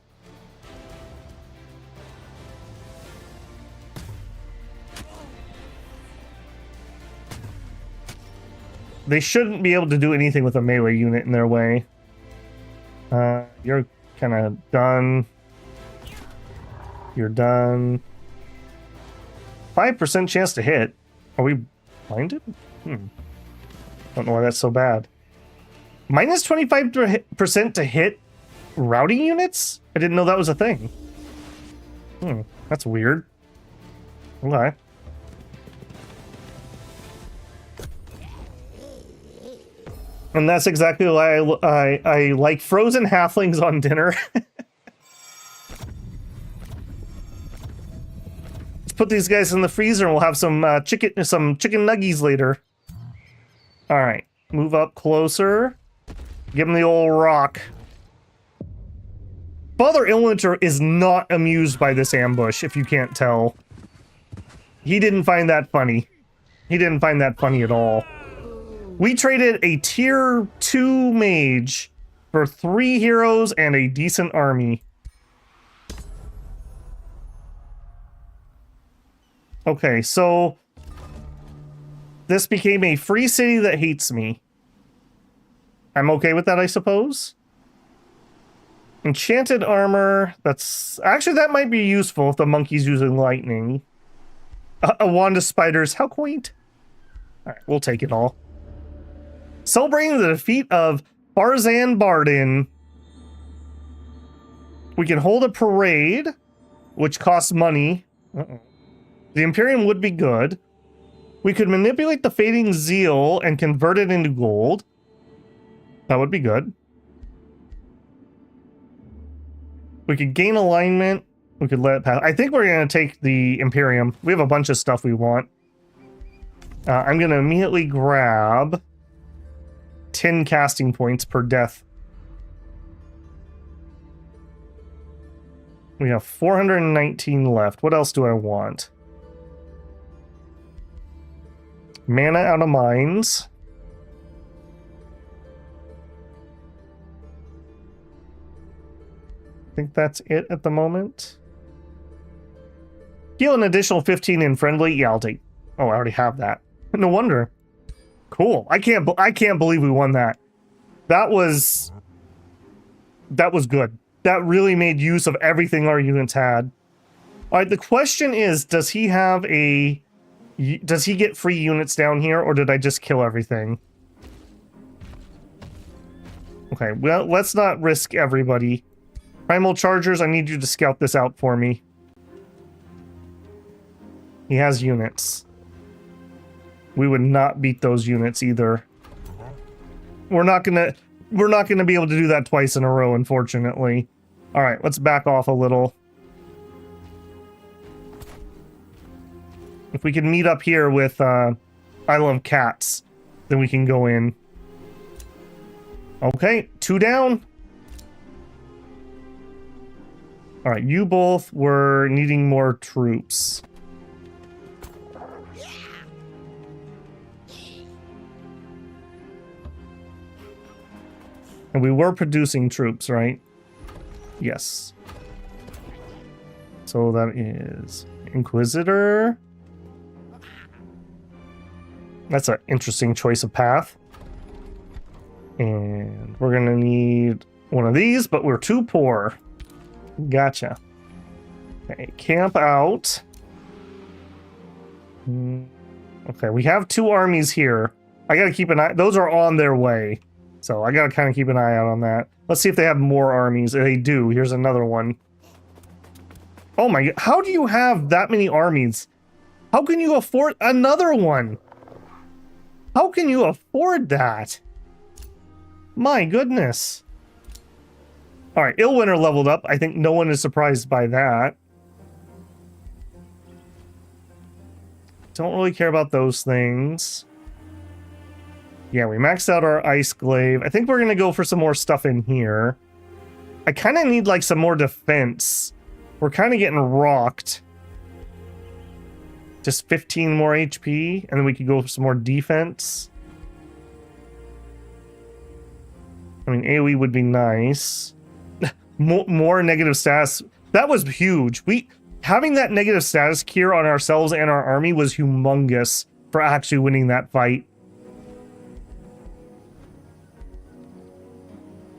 They shouldn't be able to do anything with a melee unit in their way. You're kind of done. You're done. 5% chance to hit. Are we blinded? Don't know why that's so bad. Minus 25% to hit routing units? I didn't know that was a thing. That's weird. Okay. And that's exactly why I like frozen halflings on dinner. Let's put these guys in the freezer and we'll have some chicken nuggies later. All right, move up closer. Give him the old rock. Father Illwinter is not amused by this ambush, if you can't tell. He didn't find that funny. He didn't find that funny at all. We traded a tier 2 mage for 3 heroes and a decent army. Okay, so this became a free city that hates me. I'm okay with that, I suppose. Enchanted armor, that's... Actually, that might be useful if the monkey's using lightning. A wand of spiders, how quaint. Alright, we'll take it all. Celebrating the defeat of Farzan Bardin. We can hold a parade, which costs money. The Imperium would be good. We could manipulate the fading zeal and convert it into gold. That would be good. We could gain alignment. We could let it pass. I think we're going to take the Imperium. We have a bunch of stuff we want. I'm going to immediately grab 10 casting points per death. We have 419 left. What else do I want? Mana out of mines. I think that's it at the moment. Heal an additional 15 in friendly. Yeah, I'll take. Oh, I already have that. No wonder. Cool. I can't believe we won that. That was good. That really made use of everything our units had. All right, the question is, does he get free units down here, or did I just kill everything? Okay, well, let's not risk everybody. Primal Chargers, I need you to scout this out for me. He has units. We would not beat those units either. We're not gonna be able to do that twice in a row, unfortunately. All right, let's back off a little. If we can meet up here with I Love Cats, then we can go in. Okay, 2 down. All right, you both were needing more troops. And we were producing troops, right? Yes. So that is Inquisitor. That's an interesting choice of path. And we're gonna need one of these, but we're too poor. Gotcha. Okay, camp out. Okay, we have 2 armies here. I gotta keep an eye. Those are on their way. So I gotta kind of keep an eye out on that. Let's see if they have more armies. They do. Here's another one. Oh my god. How do you have that many armies? How can you afford another one? How can you afford that? My goodness. Alright, Illwinter leveled up. I think no one is surprised by that. Don't really care about those things. Yeah, we maxed out our ice glaive. I think we're gonna go for some more stuff in here. I kind of need like some more defense. We're kind of getting rocked. Just 15 more HP, and then we could go for some more defense. I mean, AoE would be nice. More negative status. That was huge. Having that negative status cure on ourselves and our army was humongous for actually winning that fight.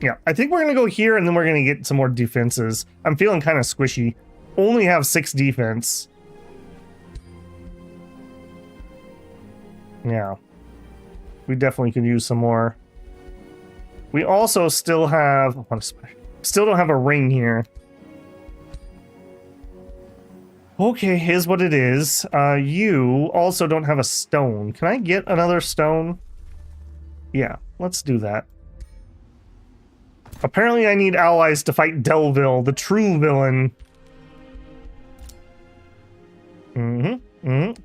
Yeah, I think we're going to go here and then we're going to get some more defenses. I'm feeling kind of squishy. Only have 6 defense. Yeah. We definitely could use some more. We also still have... Still don't have a ring here. Okay, here's what it is. You also don't have a stone. Can I get another stone? Yeah, let's do that. Apparently I need allies to fight Delville, the true villain.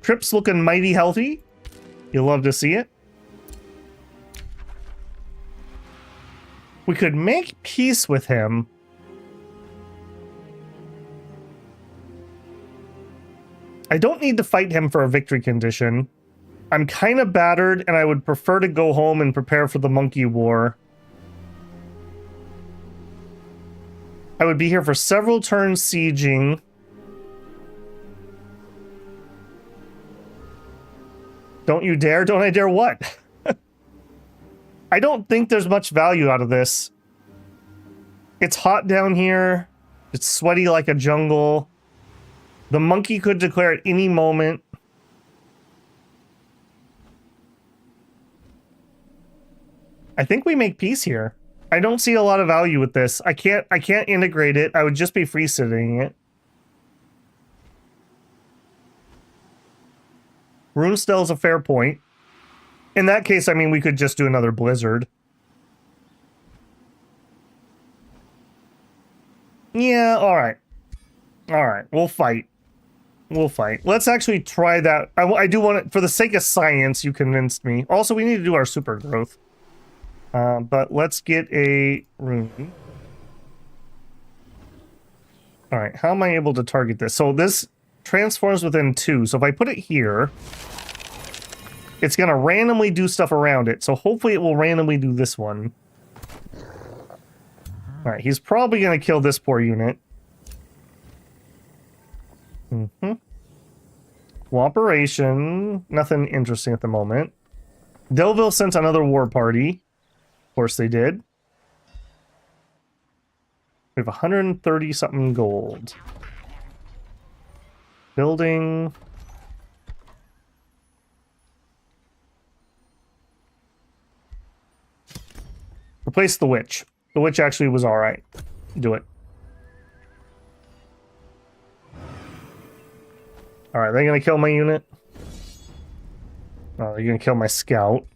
Trip's looking mighty healthy. You'll love to see it. We could make peace with him. I don't need to fight him for a victory condition. I'm kind of battered, and I would prefer to go home and prepare for the monkey war. I would be here for several turns sieging. Don't you dare? Don't I dare what? I don't think there's much value out of this. It's hot down here. It's sweaty like a jungle. The monkey could declare at any moment. I think we make peace here. I don't see a lot of value with this. I can't integrate it. I would just be free sitting it. Runestell's a fair point. In that case, I mean, we could just do another blizzard. Yeah, alright. Alright, we'll fight. We'll fight. Let's actually try that. I do want it, for the sake of science, you convinced me. Also, we need to do our super growth. But let's get a rune. Alright, how am I able to target this? So this transforms within 2. So if I put it here, it's going to randomly do stuff around it. So hopefully it will randomly do this one. Alright, he's probably going to kill this poor unit. Cooperation. Nothing interesting at the moment. Delville sent another war party. Of course they did. We have 130 something gold. Building. Replace the witch. The witch actually was alright. Do it. Alright, they're gonna kill my unit. Oh, they're gonna kill my scout.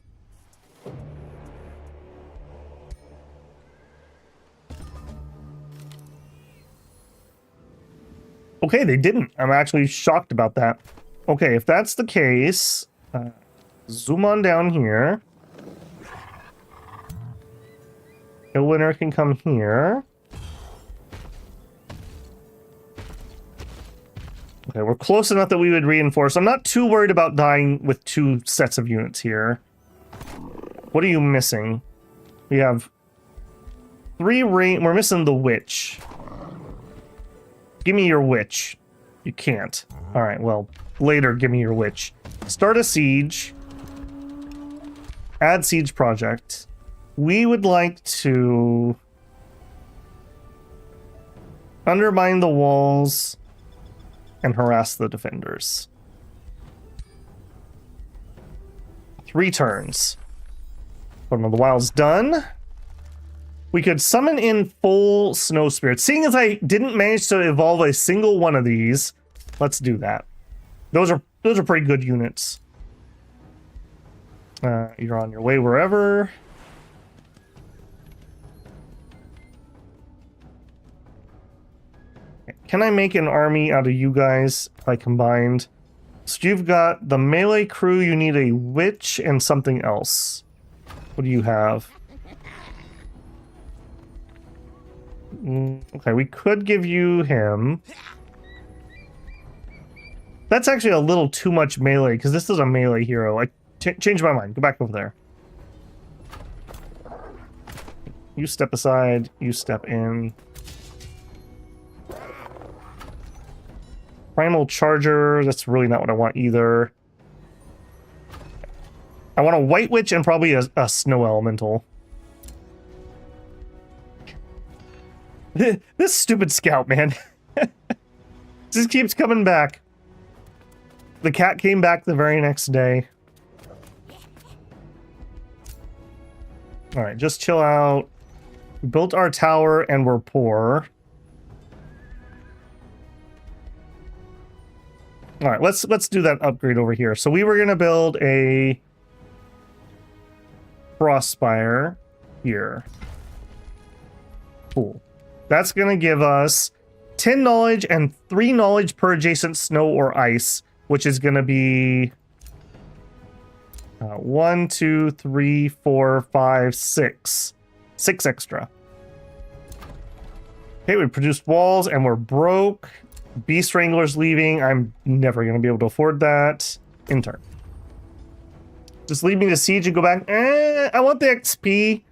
Okay, they didn't. I'm actually shocked about that. Okay, if that's the case, zoom on down here. Illwinter can come here. Okay, we're close enough that we would reinforce. I'm not too worried about dying with 2 sets of units here. What are you missing? We have 3 rain. We're missing the witch. Give me your witch. You can't. Alright, well, later, give me your witch. Start a siege. Add siege project. We would like to undermine the walls and harass the defenders. 3 turns. One of the Wild's done. We could summon in full snow spirits. Seeing as I didn't manage to evolve a single one of these, let's do that. Those are pretty good units. You're on your way wherever. Can I make an army out of you guys if I combined? So you've got the melee crew, you need a witch and something else. What do you have? Okay, we could give you him. That's actually a little too much melee, because this is a melee hero. I changed my mind. Go back over there. You step aside, you step in. Primal charger, that's really not what I want either. I want a white witch and probably a snow elemental. This stupid scout, man. Just keeps coming back. The cat came back the very next day. Alright, just chill out. We built our tower and we're poor. Alright, let's do that upgrade over here. So we were gonna build a Frostspire here. Cool. That's gonna give us 10 knowledge and 3 knowledge per adjacent snow or ice, which is gonna be 1, 2, 3, 4, 5, 6. 6 extra. Okay, we produced walls and we're broke. Beast Wrangler's leaving. I'm never gonna be able to afford that. Intern. Just leave me to siege and go back. I want the XP.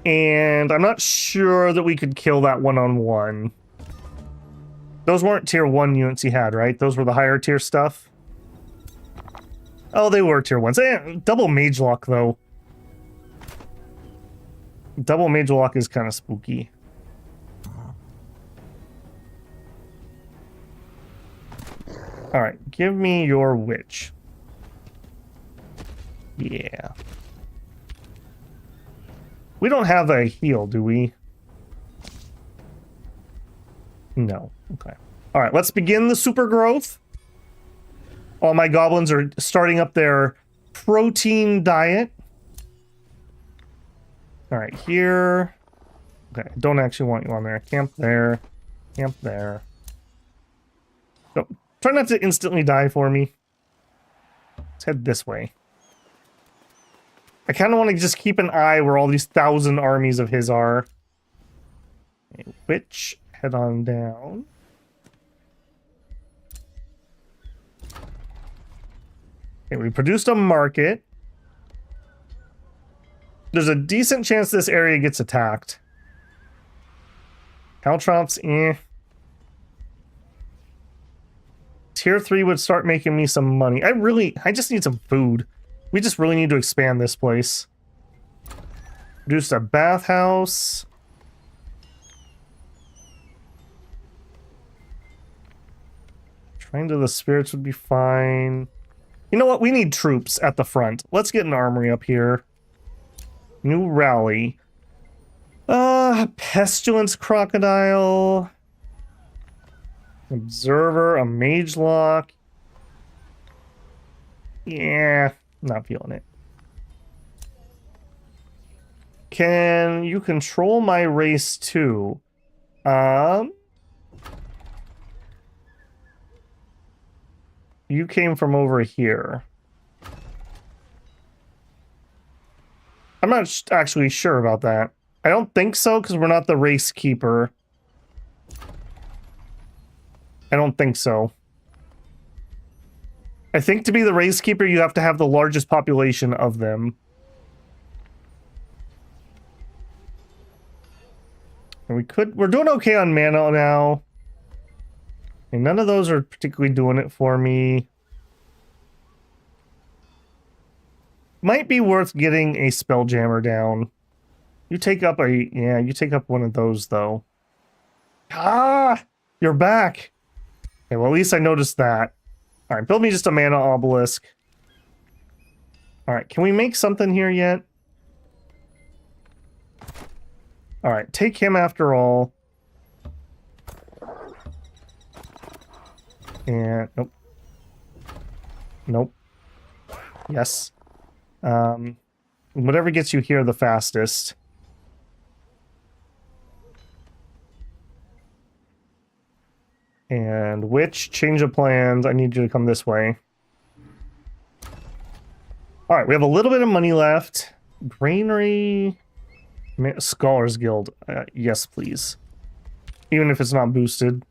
And I'm not sure that we could kill that one-on-one. Those weren't tier 1 units he had, right? Those were the higher tier stuff. Oh, they were tier 1s. Double mage lock, though. Double mage lock is kind of spooky. Alright, give me your witch. Yeah. We don't have a heal, do we? No. Okay. Alright, let's begin the super growth. All my goblins are starting up their protein diet. Alright, here. Okay, don't actually want you on there. Camp there. Camp there. So, try not to instantly die for me. Let's head this way. I kind of want to just keep an eye where all these 1,000 armies of his are. Witch, head on down. Okay, we produced a market. There's a decent chance this area gets attacked. Caltrops, Tier 3 would start making me some money. I just need some food. We just really need to expand this place. Produced a bathhouse. Shrine to the spirits would be fine. You know what? We need troops at the front. Let's get an armory up here. New rally. Pestilence crocodile. Observer, a mage lock. Yeah. Not feeling it. Can you control my race too? You came from over here. I'm not actually sure about that. I don't think so, because we're not the race keeper. I don't think so. I think to be the race keeper, you have to have the largest population of them. And we're doing okay on mana now. And none of those are particularly doing it for me. Might be worth getting a Spelljammer down. You take up you take up one of those, though. Ah! You're back! Okay, well, at least I noticed that. Alright, build me just a mana obelisk. Alright, can we make something here yet? Alright, take him after all. And, nope. Nope. Yes. Whatever gets you here the fastest. And witch, change of plans. I need you to come this way. Alright, we have a little bit of money left. Granary. Scholars Guild. Yes, please. Even if it's not boosted.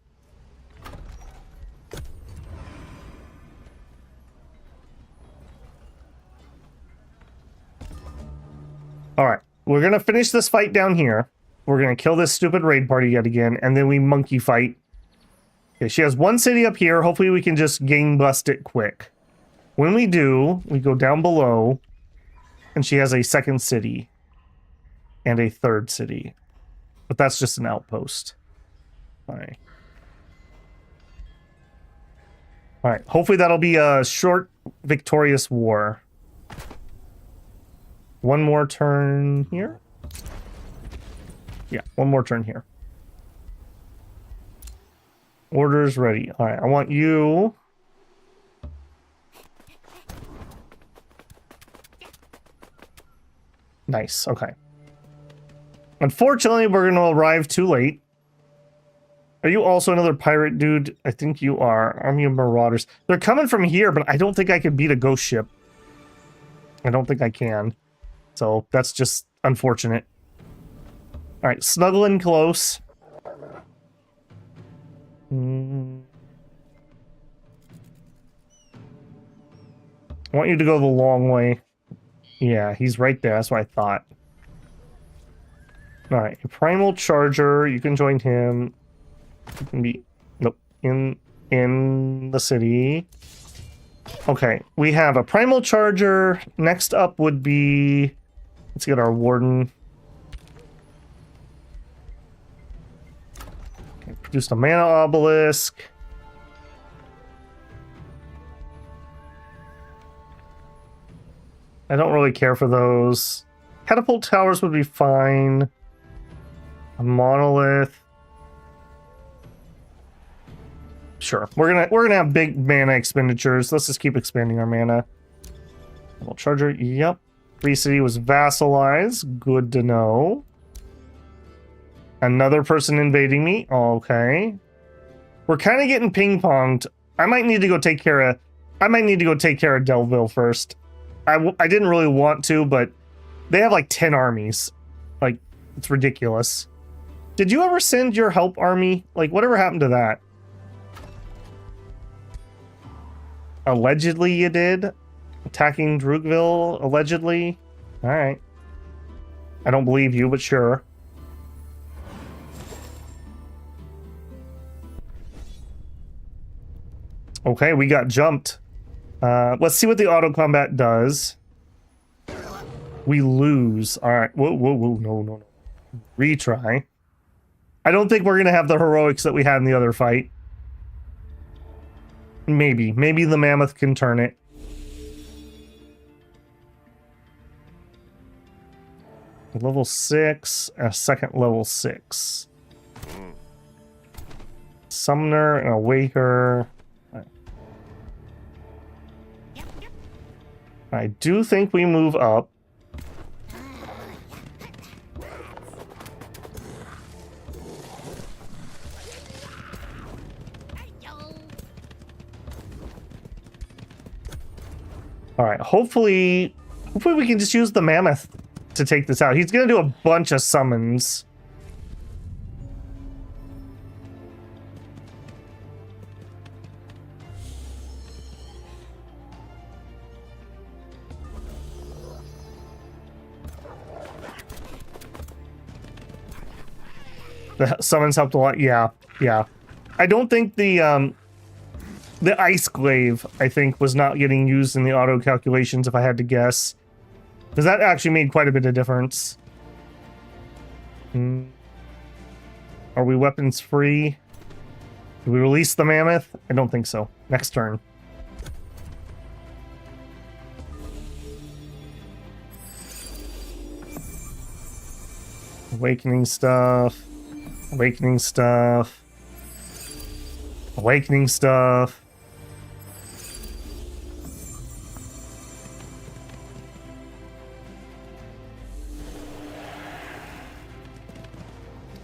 Alright, we're gonna finish this fight down here. We're gonna kill this stupid raid party yet again, and then we monkey fight. Okay, she has one city up here. Hopefully we can just gang bust it quick. When we do, we go down below, and she has a second city and a third city. But that's just an outpost. All right. All right, hopefully that'll be a short, victorious war. One more turn here. Yeah, one more turn here. Orders ready. All right, I want you. Nice, okay. Unfortunately, we're going to arrive too late. Are you also another pirate dude? I think you are. Army of Marauders. They're coming from here, but I don't think I can beat a ghost ship. I don't think I can. So that's just unfortunate. All right, snuggling close. I want you to go the long way. Yeah, he's right there. That's what I thought. All right, primal charger. You can join him. You can be nope in the city. Okay, we have a primal charger. Next up would be, let's get our warden. Okay, produced a mana obelisk. I don't really care for those. Catapult towers would be fine. A monolith. Sure. We're gonna have big mana expenditures. Let's just keep expanding our mana. Double charger. Yep. Free city was vassalized. Good to know. Another person invading me. Okay. We're kind of getting ping-ponged. I might need to go take care of Delville first. I didn't really want to, but they have like 10 armies. Like, it's ridiculous. Did you ever send your help army? Like, whatever happened to that? Allegedly you did? Attacking Droogville, allegedly? Alright. I don't believe you, but sure. Okay, we got jumped. Let's see what the auto combat does. We lose. Alright. Whoa, whoa, whoa. No. Retry. I don't think we're going to have the heroics that we had in the other fight. Maybe. Maybe the mammoth can turn it. Level 6. A second level 6. Summoner and Awaker. I do think we move up. All right, hopefully we can just use the mammoth to take this out. He's gonna do a bunch of summons. The summons helped a lot. Yeah. I don't think the ice glaive, I think, was not getting used in the auto calculations, if I had to guess. Because that actually made quite a bit of difference. Are we weapons free? Do we release the mammoth? I don't think so. Next turn. Awakening stuff. Awakening stuff. Awakening stuff.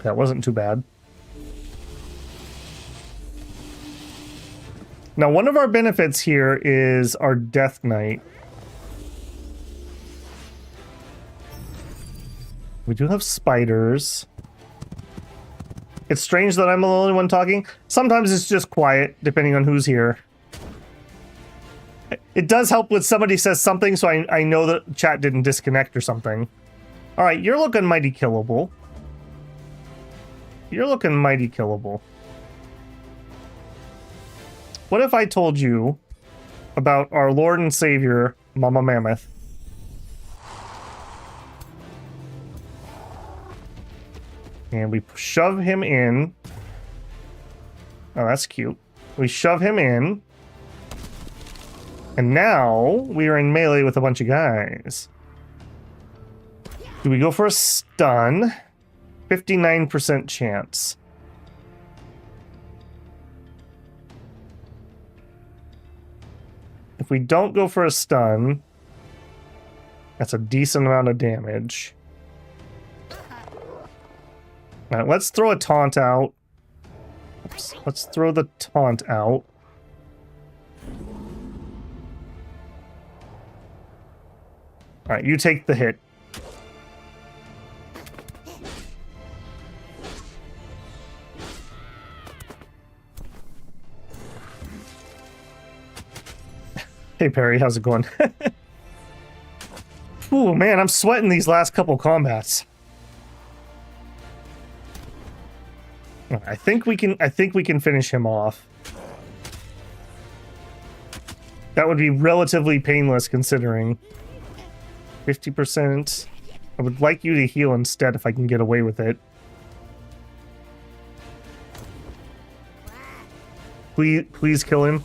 That wasn't too bad. Now, one of our benefits here is our Death Knight. We do have spiders. It's strange that I'm the only one talking. Sometimes it's just quiet, depending on who's here. It does help when somebody says something, so I know that chat didn't disconnect or something. All right, you're looking mighty killable. You're looking mighty killable. What if I told you about our Lord and Savior, Mama Mammoth? And we shove him in. Oh, that's cute. We shove him in. And now we are in melee with a bunch of guys. Do we go for a stun? 59% chance. If we don't go for a stun, that's a decent amount of damage. All right, let's throw a taunt out. Oops, let's throw the taunt out. All right, you take the hit. Hey Perry, how's it going? Ooh, man, I'm sweating these last couple combats. I think we can finish him off. That would be relatively painless considering. 50%. I would like you to heal instead if I can get away with it. Please kill him.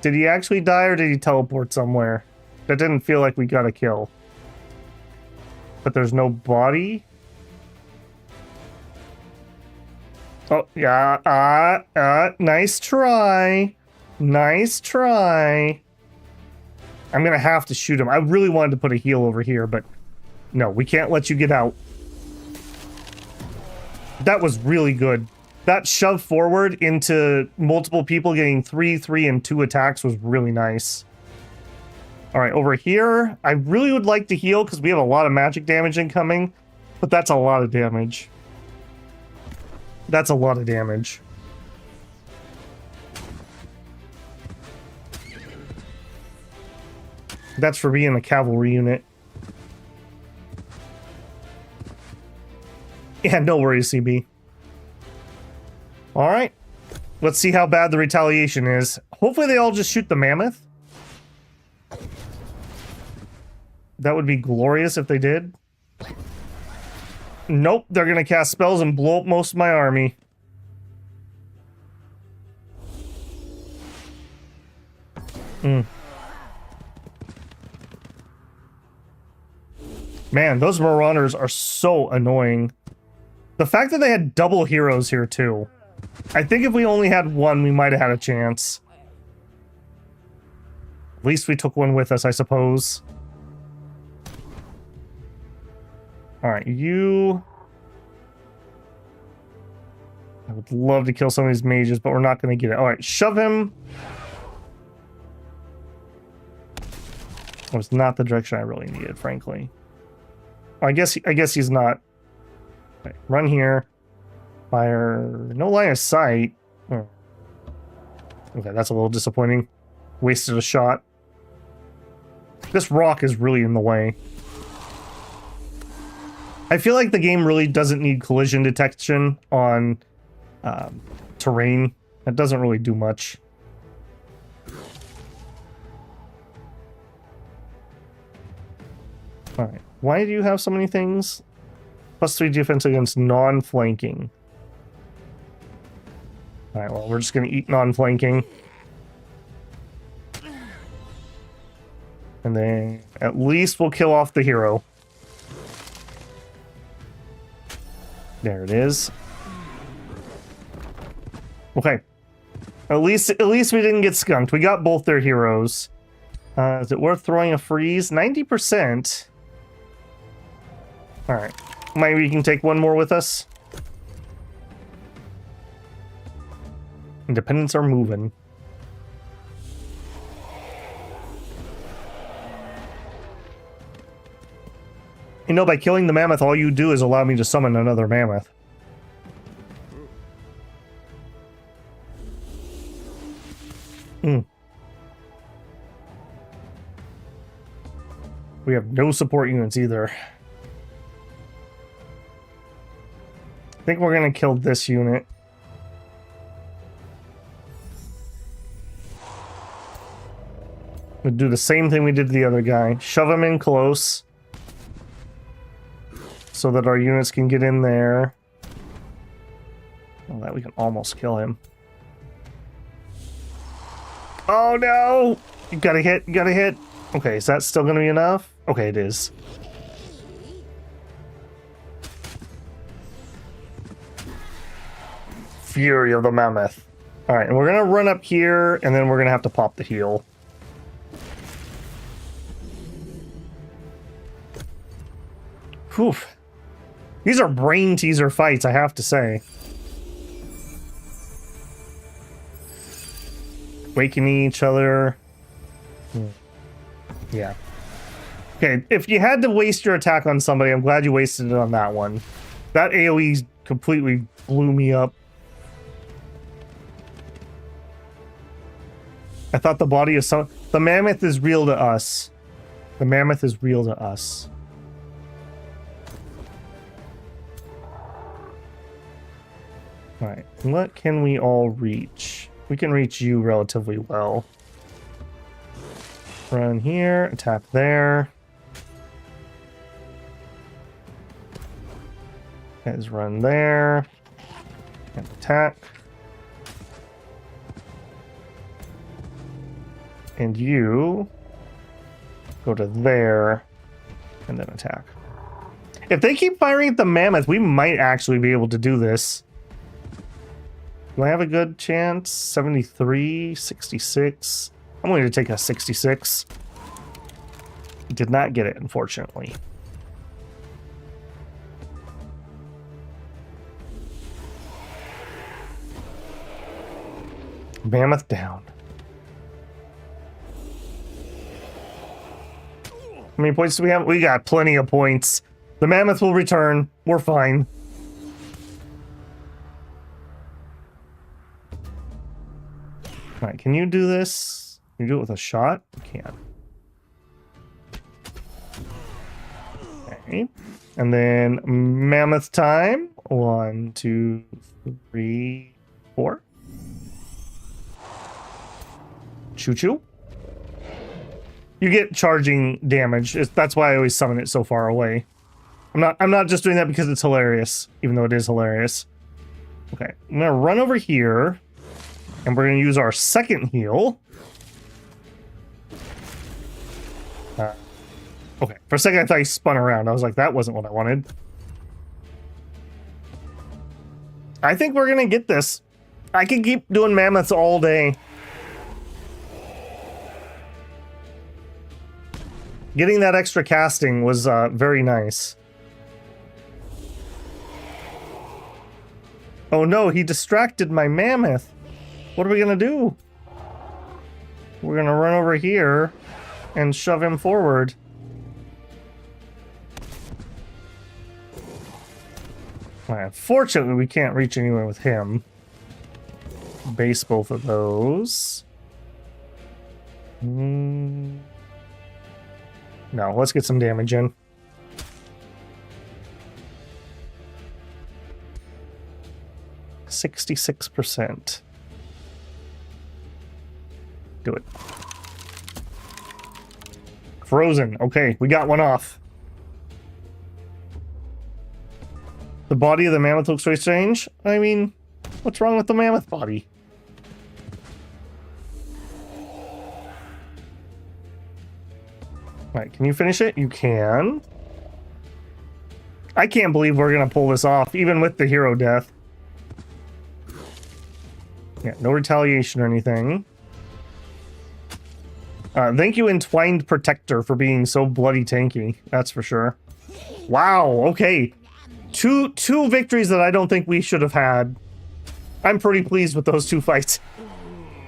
Did he actually die or did he teleport somewhere? That didn't feel like we got a kill. But there's no body? Oh, yeah, nice try. Nice try. I'm gonna have to shoot him. I really wanted to put a heal over here, but no, we can't let you get out. That was really good. That shove forward into multiple people getting 3, 3, and 2 attacks was really nice. All right, over here, I really would like to heal because we have a lot of magic damage incoming, but that's a lot of damage. That's a lot of damage. That's for being a cavalry unit. Yeah, no worries, CB. All right, let's see how bad the retaliation is. Hopefully they all just shoot the mammoth. That would be glorious if they did. Nope, they're gonna cast spells and blow up most of my army. Man, those Marauders are so annoying. The fact that they had double heroes here too. I think if we only had one, we might have had a chance. At least we took one with us, I suppose. Alright, you... I would love to kill some of these mages, but we're not going to get it. Alright, shove him. That was not the direction I really needed, frankly. I guess he's not. Okay, run here. Fire. No line of sight. Oh. Okay, that's a little disappointing. Wasted a shot. This rock is really in the way. I feel like the game really doesn't need collision detection on terrain. That doesn't really do much. Alright. Why do you have so many things? +3 defense against non-flanking. Alright, well, we're just gonna eat non-flanking. And then at least we'll kill off the hero. There it is. Okay. At least we didn't get skunked. We got both their heroes. Is it worth throwing a freeze? 90%. Alright. Maybe we can take one more with us. Independents are moving. You know, by killing the mammoth, all you do is allow me to summon another mammoth. We have no support units either. I think we're gonna kill this unit. We'll do the same thing we did to the other guy. Shove him in close so that our units can get in there. Well, that we can almost kill him. Oh no! You gotta hit, you gotta hit. Okay, is that still gonna be enough? Okay, it is. Fury of the mammoth. Alright, and we're gonna run up here, and then we're gonna have to pop the heal. Whew. These are brain teaser fights, I have to say. Awakening each other. Yeah. Okay, if you had to waste your attack on somebody, I'm glad you wasted it on that one. That AoE completely blew me up. I thought the body of some... The mammoth is real to us. The mammoth is real to us. Alright, what can we all reach? We can reach you relatively well. Run here, attack there. Guys, run there. And attack. And you go to there and then attack. If they keep firing at the mammoth, we might actually be able to do this. Do I have a good chance? 73, 66. I'm going to take a 66. Did not get it, unfortunately. Mammoth down. How many points do we have? We got plenty of points. The mammoth will return. We're fine. Alright, can you do this? Can you do it with a shot? You can. Okay. And then mammoth time. 1, 2, 3, 4. Choo-choo. You get charging damage. That's why I always summon it so far away. I'm not just doing that because it's hilarious, even though it is hilarious. Okay, I'm gonna run over here. And we're going to use our second heal. Okay, for a second I thought he spun around. I was like, that wasn't what I wanted. I think we're going to get this. I can keep doing mammoths all day. Getting that extra casting was very nice. Oh no, he distracted my mammoth. What are we gonna do? We're gonna run over here and shove him forward. Well, unfortunately, we can't reach anywhere with him. Base both of those. No, let's get some damage in. %. Do it. Frozen. Okay, we got one off. The body of the mammoth looks very strange. I mean, what's wrong with the mammoth body? Alright, can you finish it? You can. I can't believe we're gonna pull this off, even with the hero death. Yeah, no retaliation or anything. Thank you, Entwined Protector, for being so bloody tanky. That's for sure. Wow, okay. Two victories that I don't think we should have had. I'm pretty pleased with those two fights.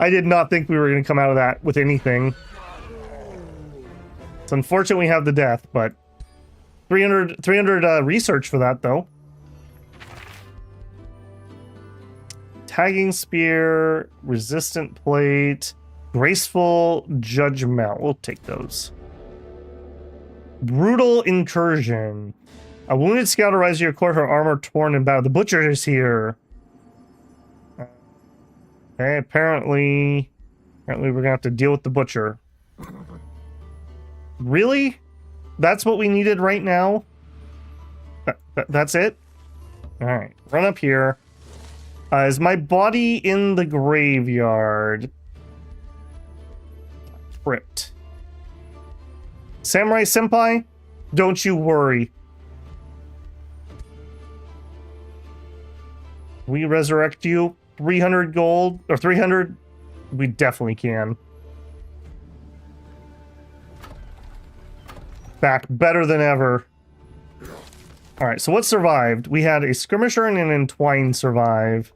I did not think we were going to come out of that with anything. It's unfortunate we have the death, but 300 research for that, though. Tagging Spear, Resistant Plate... Graceful Judgment. We'll take those. Brutal incursion. A wounded scout arrives to your court, her armor torn in battle. The butcher is here. Okay, apparently we're gonna have to deal with the butcher. Really? That's what we needed right now? That's it? Alright, run up here. Is my body in the graveyard? Crypt. Samurai Senpai, don't you worry. We resurrect you. 300 gold, or 300? We definitely can. Back better than ever. Alright, so what survived? We had a skirmisher and an entwine survive.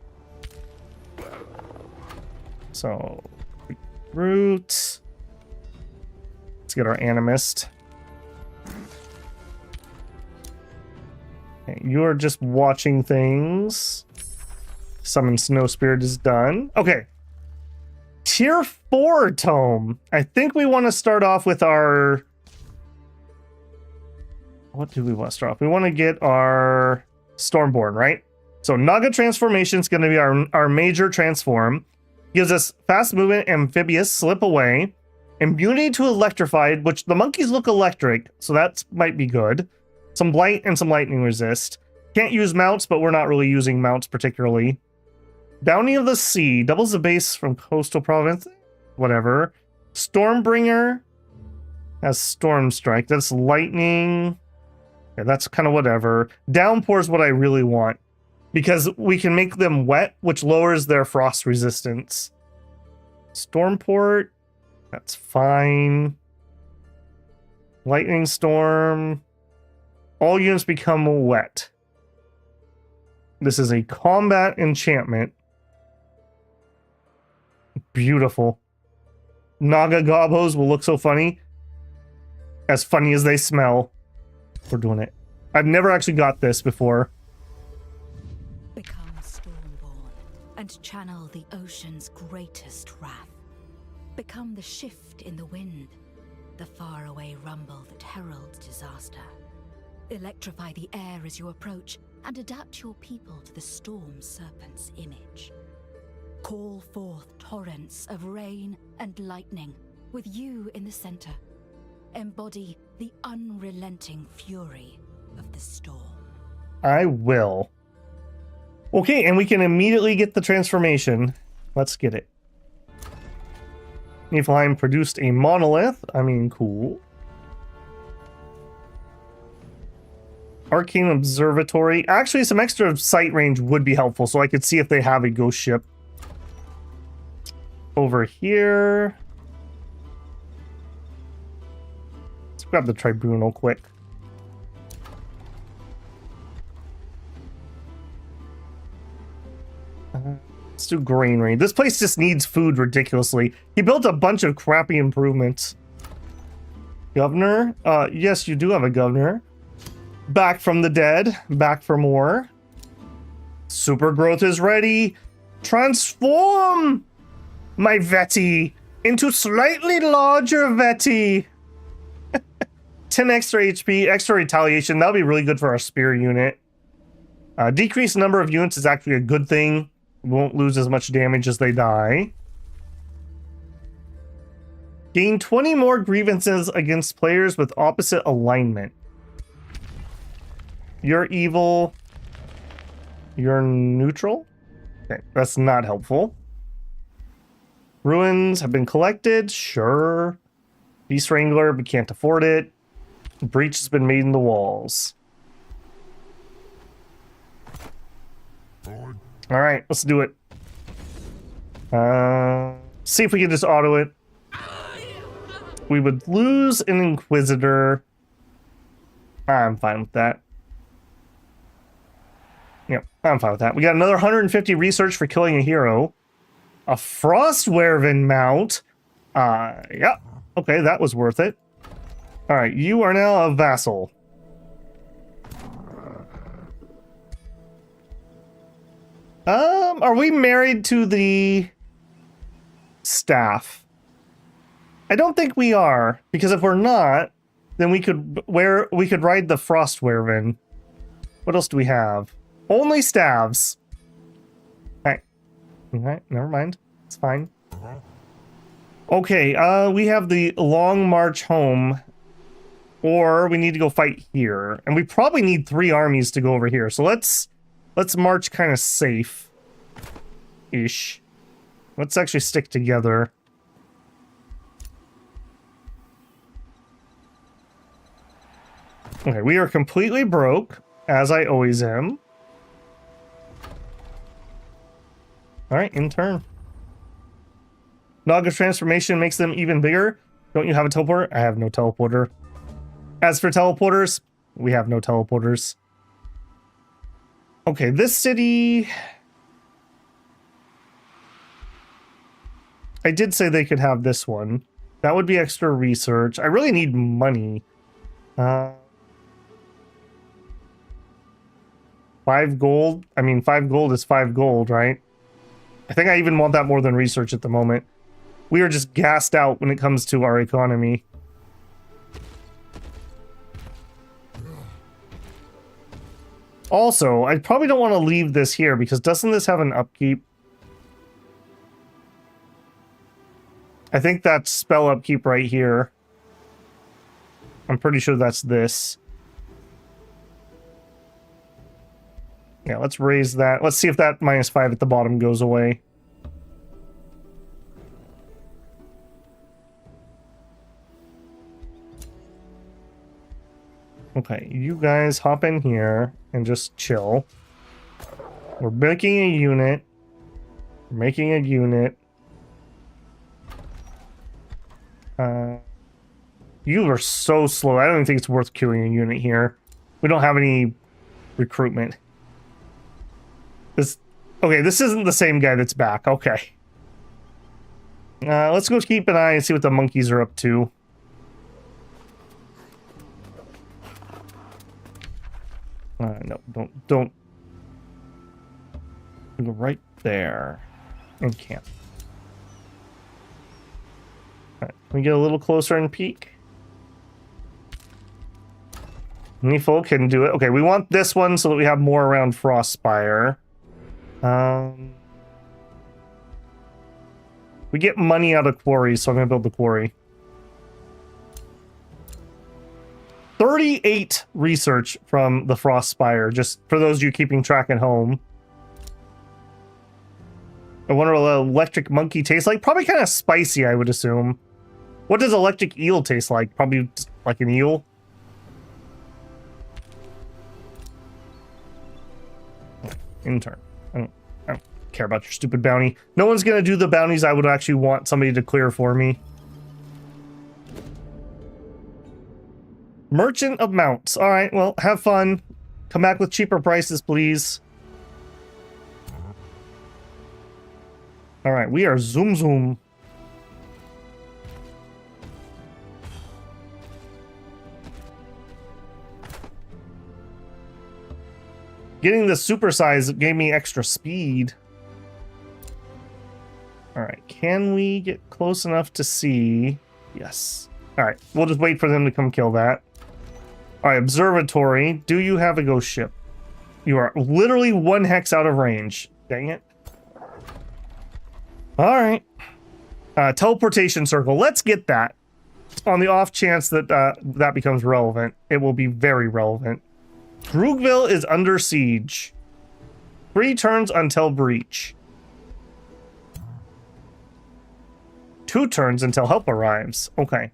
So, recruit. Let's get our animist. Okay, you're just watching things. Summon Snow Spirit is done. Okay. Tier 4 tome. I think we want to start off with our... What do we want to start off? We want to get our Stormborn, right? So Naga transformation is going to be our major transform. Gives us fast movement, amphibious, slip away, immunity to electrified, which the monkeys look electric, so that might be good. Some blight and some lightning resist. Can't use mounts, but we're not really using mounts particularly. Bounty of the Sea doubles the base from coastal province. Whatever. Stormbringer has Storm Strike. That's lightning. Yeah, that's kind of whatever. Downpour is what I really want, because we can make them wet, which lowers their frost resistance. Stormport, that's fine. Lightning Storm. All units become wet. This is a combat enchantment. Beautiful. Naga gobos will look so funny. As funny as they smell. We're doing it. I've never actually got this before. Become Stormborn and channel the ocean's greatest wrath. Become the shift in the wind, the faraway rumble that heralds disaster. Electrify the air as you approach and adapt your people to the storm serpent's image. Call forth torrents of rain and lightning with you in the center. Embody the unrelenting fury of the storm. I will. Okay, and we can immediately get the transformation. Let's get it. Niflheim produced a monolith. I mean, cool. Arcane Observatory. Actually, some extra sight range would be helpful, so I could see if they have a ghost ship. Over here. Let's grab the tribunal quick. Let's do granary. This place just needs food ridiculously. He built a bunch of crappy improvements. Governor? Yes, you do have a governor. Back from the dead. Back for more. Super growth is ready. Transform my Vaetti into slightly larger Vaetti. 10 extra HP, extra retaliation. That'll be really good for our spear unit. Decreased number of units is actually a good thing. We won't lose as much damage as they die. Gain 20 more grievances against players with opposite alignment. You're evil. You're neutral? Okay, that's not helpful. Ruins have been collected. Sure. Beast Wrangler, we can't afford it. Breach has been made in the walls. Alright, let's do it. See if we can just auto it. We would lose an Inquisitor. I'm fine with that. Yep, I'm fine with that. We got another 150 research for killing a hero. A Frostwerven mount. Yeah. Okay, that was worth it. Alright, you are now a vassal. Are we married to the staff? I don't think we are, because if we're not, then we could ride the frost werven. What else do we have? Only staves. Alright. Alright, never mind. It's fine. Okay, we have the long march home. Or we need to go fight here. And we probably need 3 armies to go over here. So let's march kind of safe-ish. Let's actually stick together. Okay, we are completely broke, as I always am. Alright, in turn. Naga's transformation makes them even bigger. Don't you have a teleporter? I have no teleporter. As for teleporters, we have no teleporters. Okay, this city... I did say they could have this one. That would be extra research. I really need money. 5 gold? I mean, 5 gold is 5 gold, right? I think I even want that more than research at the moment. We are just gassed out when it comes to our economy. Also, I probably don't want to leave this here because doesn't this have an upkeep? I think that's spell upkeep right here. I'm pretty sure that's this. Yeah, let's raise that. Let's see if that -5 at the bottom goes away. Okay, you guys hop in here and just chill. We're making a unit. We're making a unit. You are so slow. I don't even think it's worth queuing a unit here. We don't have any recruitment. Okay, this isn't the same guy that's back. Okay. Let's go keep an eye and see what the monkeys are up to. No, don't. Go right there and camp. All right, can we get a little closer and peek? Neeful can do it. Okay, we want this one so that we have more around Frostspire. We get money out of quarries, so I'm gonna build the quarry. 38 research from the Frostspire, just for those of you keeping track at home. I wonder what an electric monkey tastes like. Probably kind of spicy, I would assume. What does electric eel taste like? Probably like an eel. Intern. I don't care about your stupid bounty. No one's gonna do the bounties I would actually want somebody to clear for me. Merchant of Mounts. Alright, well, have fun. Come back with cheaper prices, please. Alright, we are zoom zoom. Getting the supersize gave me extra speed. Alright, can we get close enough to see? Yes. Alright, we'll just wait for them to come kill that. Alright, observatory. Do you have a ghost ship? You are literally 1 hex out of range. Dang it. Alright. Teleportation circle. Let's get that. On the off chance that that becomes relevant. It will be very relevant. Droogville is under siege. 3 turns until breach. 2 turns until help arrives. Okay.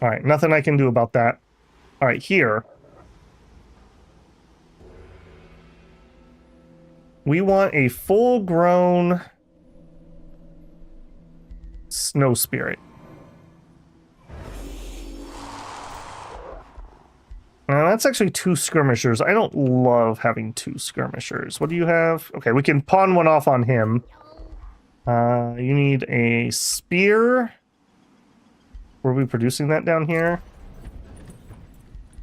Alright, nothing I can do about that. Alright, here. We want a full-grown snow spirit. Now, that's actually 2 skirmishers. I don't love having 2 skirmishers. What do you have? Okay, we can pawn one off on him. You need a spear. Were we producing that down here?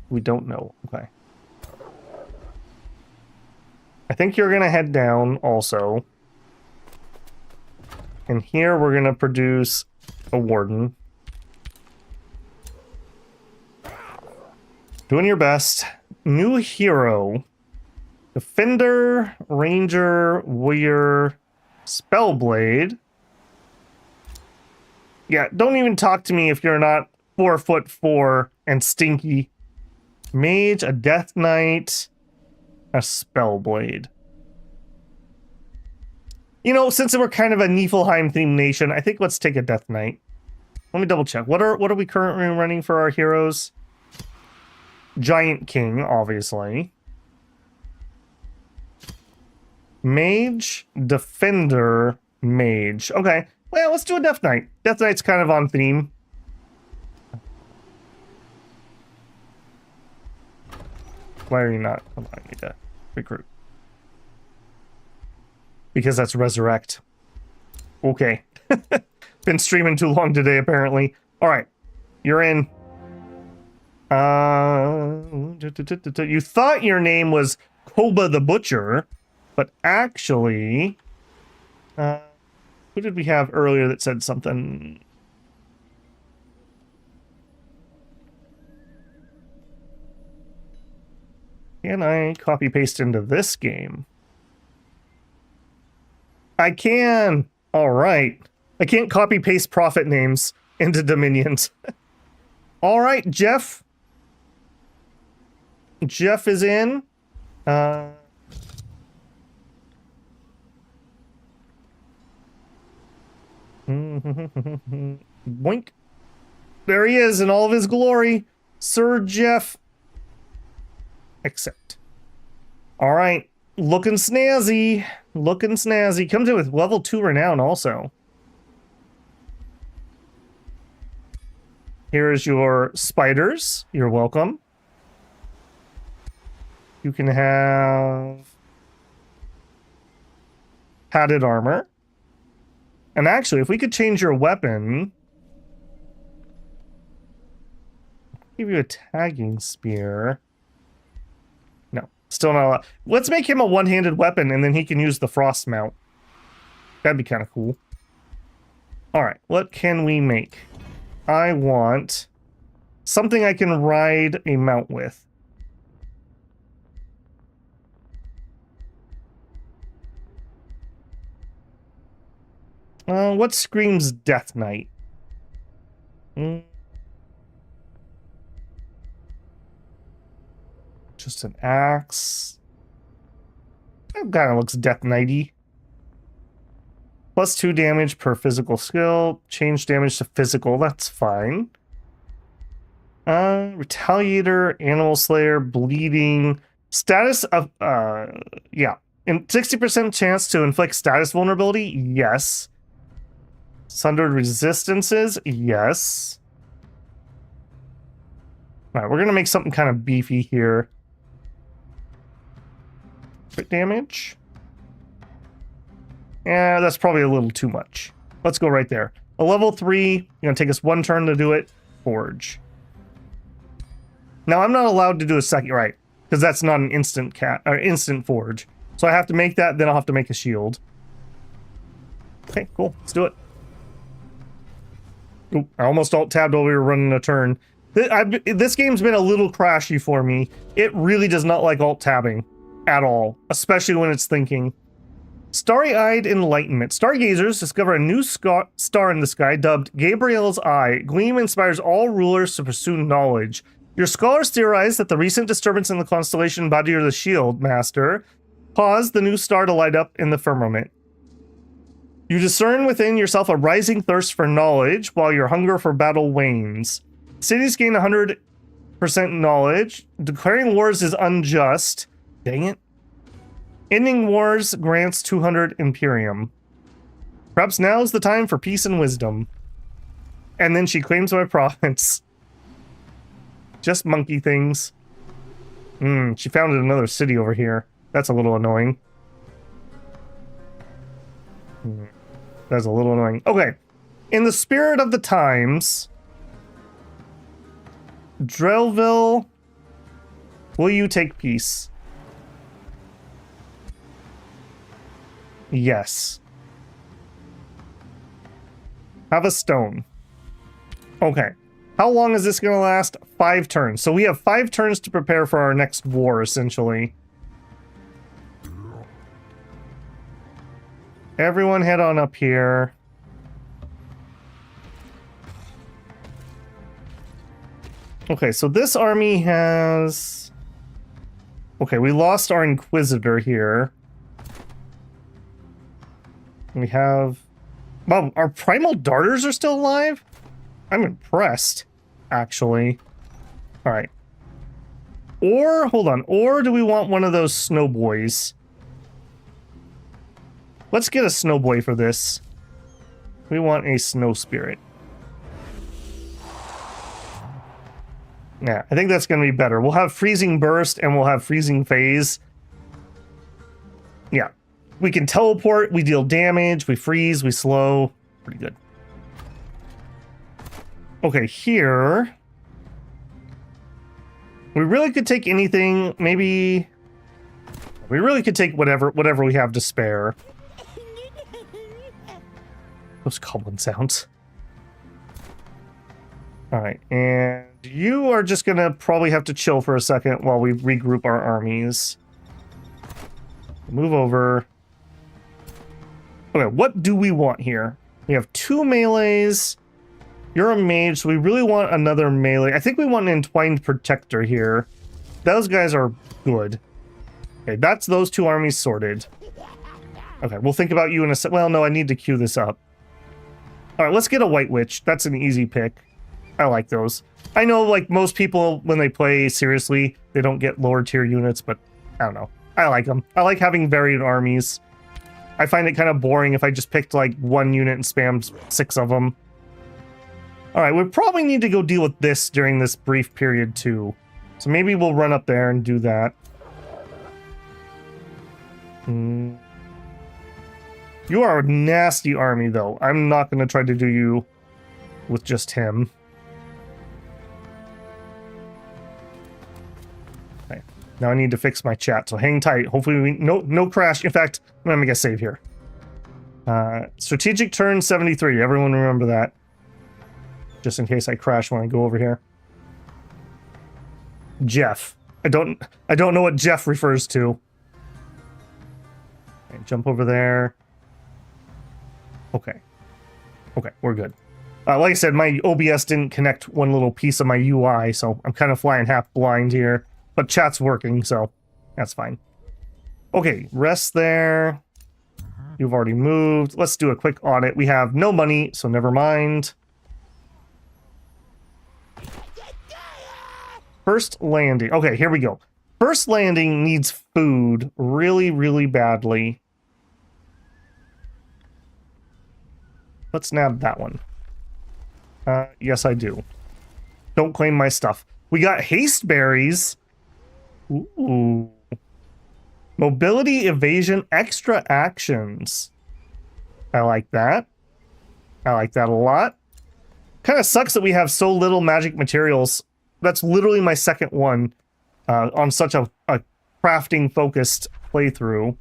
We don't know. Okay. I think you're going to head down also. And here we're going to produce a warden. Doing your best. New hero. Defender, ranger, warrior, spellblade. Yeah, don't even talk to me if you're not 4'4" and stinky. Mage, a death knight, a spellblade. You know, since we're kind of a Niflheim themed nation, I think let's take a death knight. Let me double check. What are we currently running for our heroes? Giant King, obviously. Mage, defender, mage. Okay, well, let's do a death knight. Death knight's kind of on theme. Why are you not allowing me to recruit? Because that's resurrect. Okay. Been streaming too long today, apparently. All right, you're in. You thought your name was Koba the Butcher, but actually, who did we have earlier that said something? Can I copy paste into this game? I can. All right. I can't copy paste prophet names into dominions. All right, Jeff. Jeff is in. Boink. There he is in all of his glory. Sir Jeff. Accept. All right. Looking snazzy. Looking snazzy. Comes in with level 2 renown also. Here's your spiders. You're welcome. You can have padded armor. And actually, if we could change your weapon, give you a tagging spear. No, still not allowed. Let's make him a one-handed weapon, and then he can use the frost mount. That'd be kind of cool. All right, what can we make? I want something I can ride a mount with. What screams Death Knight? Just an axe. That kind of looks Death Knighty. Plus 2 damage per physical skill. Change damage to physical. That's fine. Retaliator, Animal Slayer, Bleeding. Status of, yeah. 60% chance to inflict status vulnerability? Yes. Sundered resistances? Yes. Alright, we're gonna make something kind of beefy here. Crit damage? Yeah, that's probably a little too much. Let's go right there. A level 3, gonna take us 1 turn to do it. Forge. Now, I'm not allowed to do a second, right? Because that's not an instant instant forge. So I have to make that, then I'll have to make a shield. Okay, cool. Let's do it. Ooh, I almost alt-tabbed while we were running a turn. This game's been a little crashy for me. It really does not like alt-tabbing at all, especially when it's thinking. Starry-eyed enlightenment. Stargazers discover a new star in the sky dubbed Gabriel's Eye. Gleam inspires all rulers to pursue knowledge. Your scholars theorize that the recent disturbance in the constellation Badir the Shield Master caused the new star to light up in the firmament. You discern within yourself a rising thirst for knowledge while your hunger for battle wanes. Cities gain 100% knowledge. Declaring wars is unjust. Dang it. Ending wars grants 200 Imperium. Perhaps now is the time for peace and wisdom. And then she claims my province. Just monkey things. She founded another city over here. That's a little annoying. That's a little annoying. Okay. In the spirit of the times, Drellville, will you take peace? Yes. Have a stone. Okay. How long is this going to last? 5 turns. So we have 5 turns to prepare for our next war, essentially. Everyone head on up here. Okay, so this army has... Okay, we lost our Inquisitor here. We have... Wow, our primal darters are still alive? I'm impressed, actually. Alright. Or, hold on, or do we want one of those snow boys? Let's get a snow boy for this. We want a snow spirit. Yeah, I think that's going to be better. We'll have freezing burst and we'll have freezing phase. Yeah. We can teleport, we deal damage, we freeze, we slow. Pretty good. Okay, here. We really could take anything, maybe... We really could take whatever we have to spare. Those goblin sounds. Alright, and you are just gonna probably have to chill for a second while we regroup our armies. Move over. Okay, what do we want here? We have 2 melees. You're a mage, so we really want another melee. I think we want an entwined protector here. Those guys are good. Okay, that's those 2 armies sorted. Okay, we'll think about you in a sec. Well, no, I need to queue this up. Alright, let's get a White Witch. That's an easy pick. I like those. I know, like, most people, when they play seriously, they don't get lower tier units, but I don't know. I like them. I like having varied armies. I find it kind of boring if I just picked, like, 1 unit and spammed 6 of them. Alright, we probably need to go deal with this during this brief period, too. So maybe we'll run up there and do that. You are a nasty army, though. I'm not going to try to do you with just him. Okay. Now I need to fix my chat, so hang tight. Hopefully no crash. In fact, I'm going to make a save here. Strategic turn 73. Everyone remember that. Just in case I crash when I go over here. Jeff. I don't know what Jeff refers to. Okay, jump over there. Okay. Okay, we're good. Like I said, my OBS didn't connect one little piece of my UI, so I'm kind of flying half blind here. But chat's working, so that's fine. Okay, rest there. You've already moved. Let's do a quick audit. We have no money, so never mind. First landing. Okay, here we go. First landing needs food really, really badly. Let's nab that one. Yes, I do. Don't claim my stuff. We got haste berries. Ooh. Mobility, evasion, extra actions. I like that. I like that a lot. Kind of sucks that we have so little magic materials. That's literally my second one on such a crafting-focused playthrough.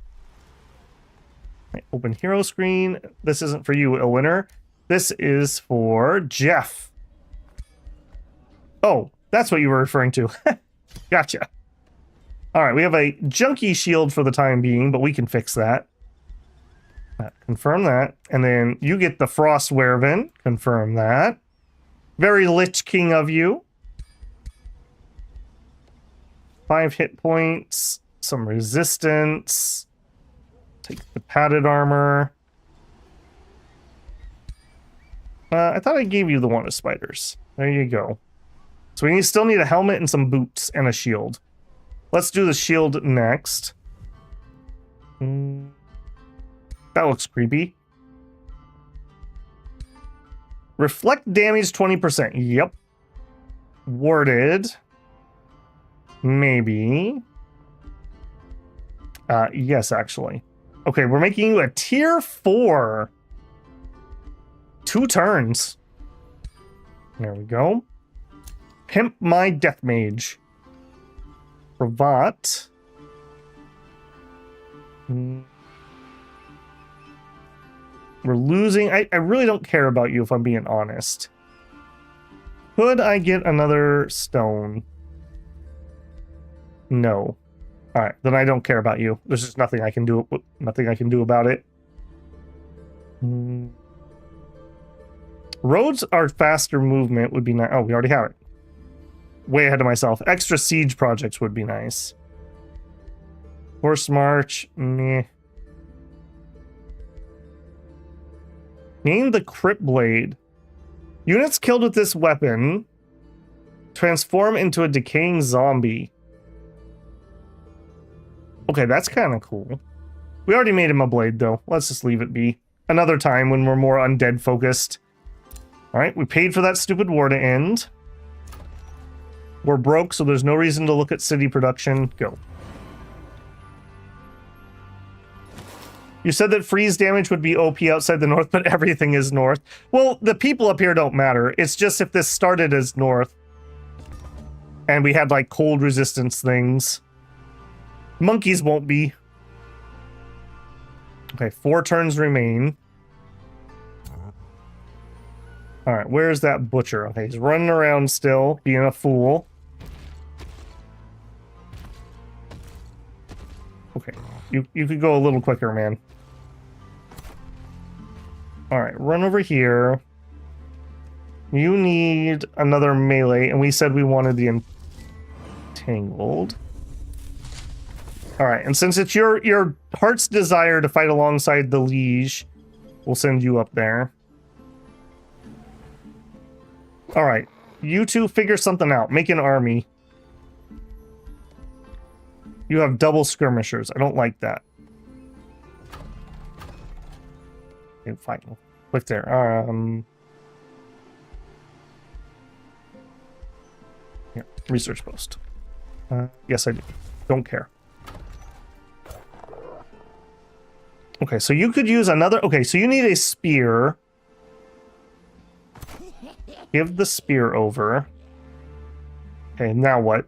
Open hero screen. This isn't for you, Illwinter. This is for Jeff. Oh, that's what you were referring to. Gotcha. Alright, we have a junkie shield for the time being, but we can fix that. Confirm that. And then you get the Frost Werven. Confirm that. Very Lich King of you. 5 hit points. Some resistance. Take the padded armor. I thought I gave you the one of spiders. There you go. So we still need a helmet and some boots and a shield. Let's do the shield next. That looks creepy. Reflect damage 20%. Yep. Warded. Maybe. Yes, actually. Okay, we're making you a tier 4. 2 turns. There we go. Pimp my death mage. Cravat. We're losing. I really don't care about you if I'm being honest. Could I get another stone? No. All right, then I don't care about you. There's just nothing I can do. Nothing I can do about it. Roads are faster movement would be nice. Oh, we already have it. Way ahead of myself. Extra siege projects would be nice. Horse march, meh. Name the Crypt Blade. Units killed with this weapon transform into a decaying zombie. Okay, that's kind of cool. We already made him a blade, though. Let's just leave it be. Another time when we're more undead focused. Alright, we paid for that stupid war to end. We're broke, so there's no reason to look at city production. Go. You said that freeze damage would be OP outside the north, but everything is north. Well, the people up here don't matter. It's just if this started as north and we had like cold resistance things. Monkeys won't be. Okay, 4 turns remain. Alright, where's that butcher? Okay, he's running around still, being a fool. Okay, you could go a little quicker, man. Alright, run over here. You need another melee, and we said we wanted the entangled. Alright, and since it's your heart's desire to fight alongside the liege, we'll send you up there. Alright, you two figure something out. Make an army. You have double skirmishers. I don't like that. Okay, fine. Click there. Yeah, research post. Yes, I do. Don't care. Okay, so you could use another... Okay, so you need a spear. Give the spear over. Okay, now what?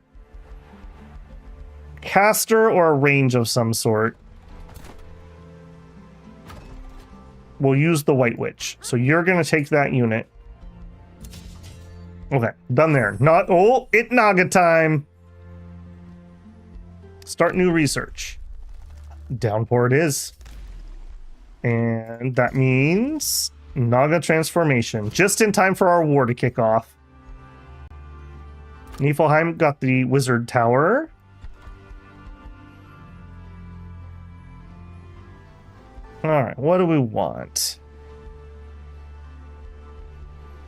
Caster or a range of some sort. We'll use the White Witch. So you're going to take that unit. Okay, done there. Not... Oh, it Naga time! Start new research. Downpour it is. And that means Naga transformation. Just in time for our war to kick off. Niflheim got the wizard tower. Alright, what do we want?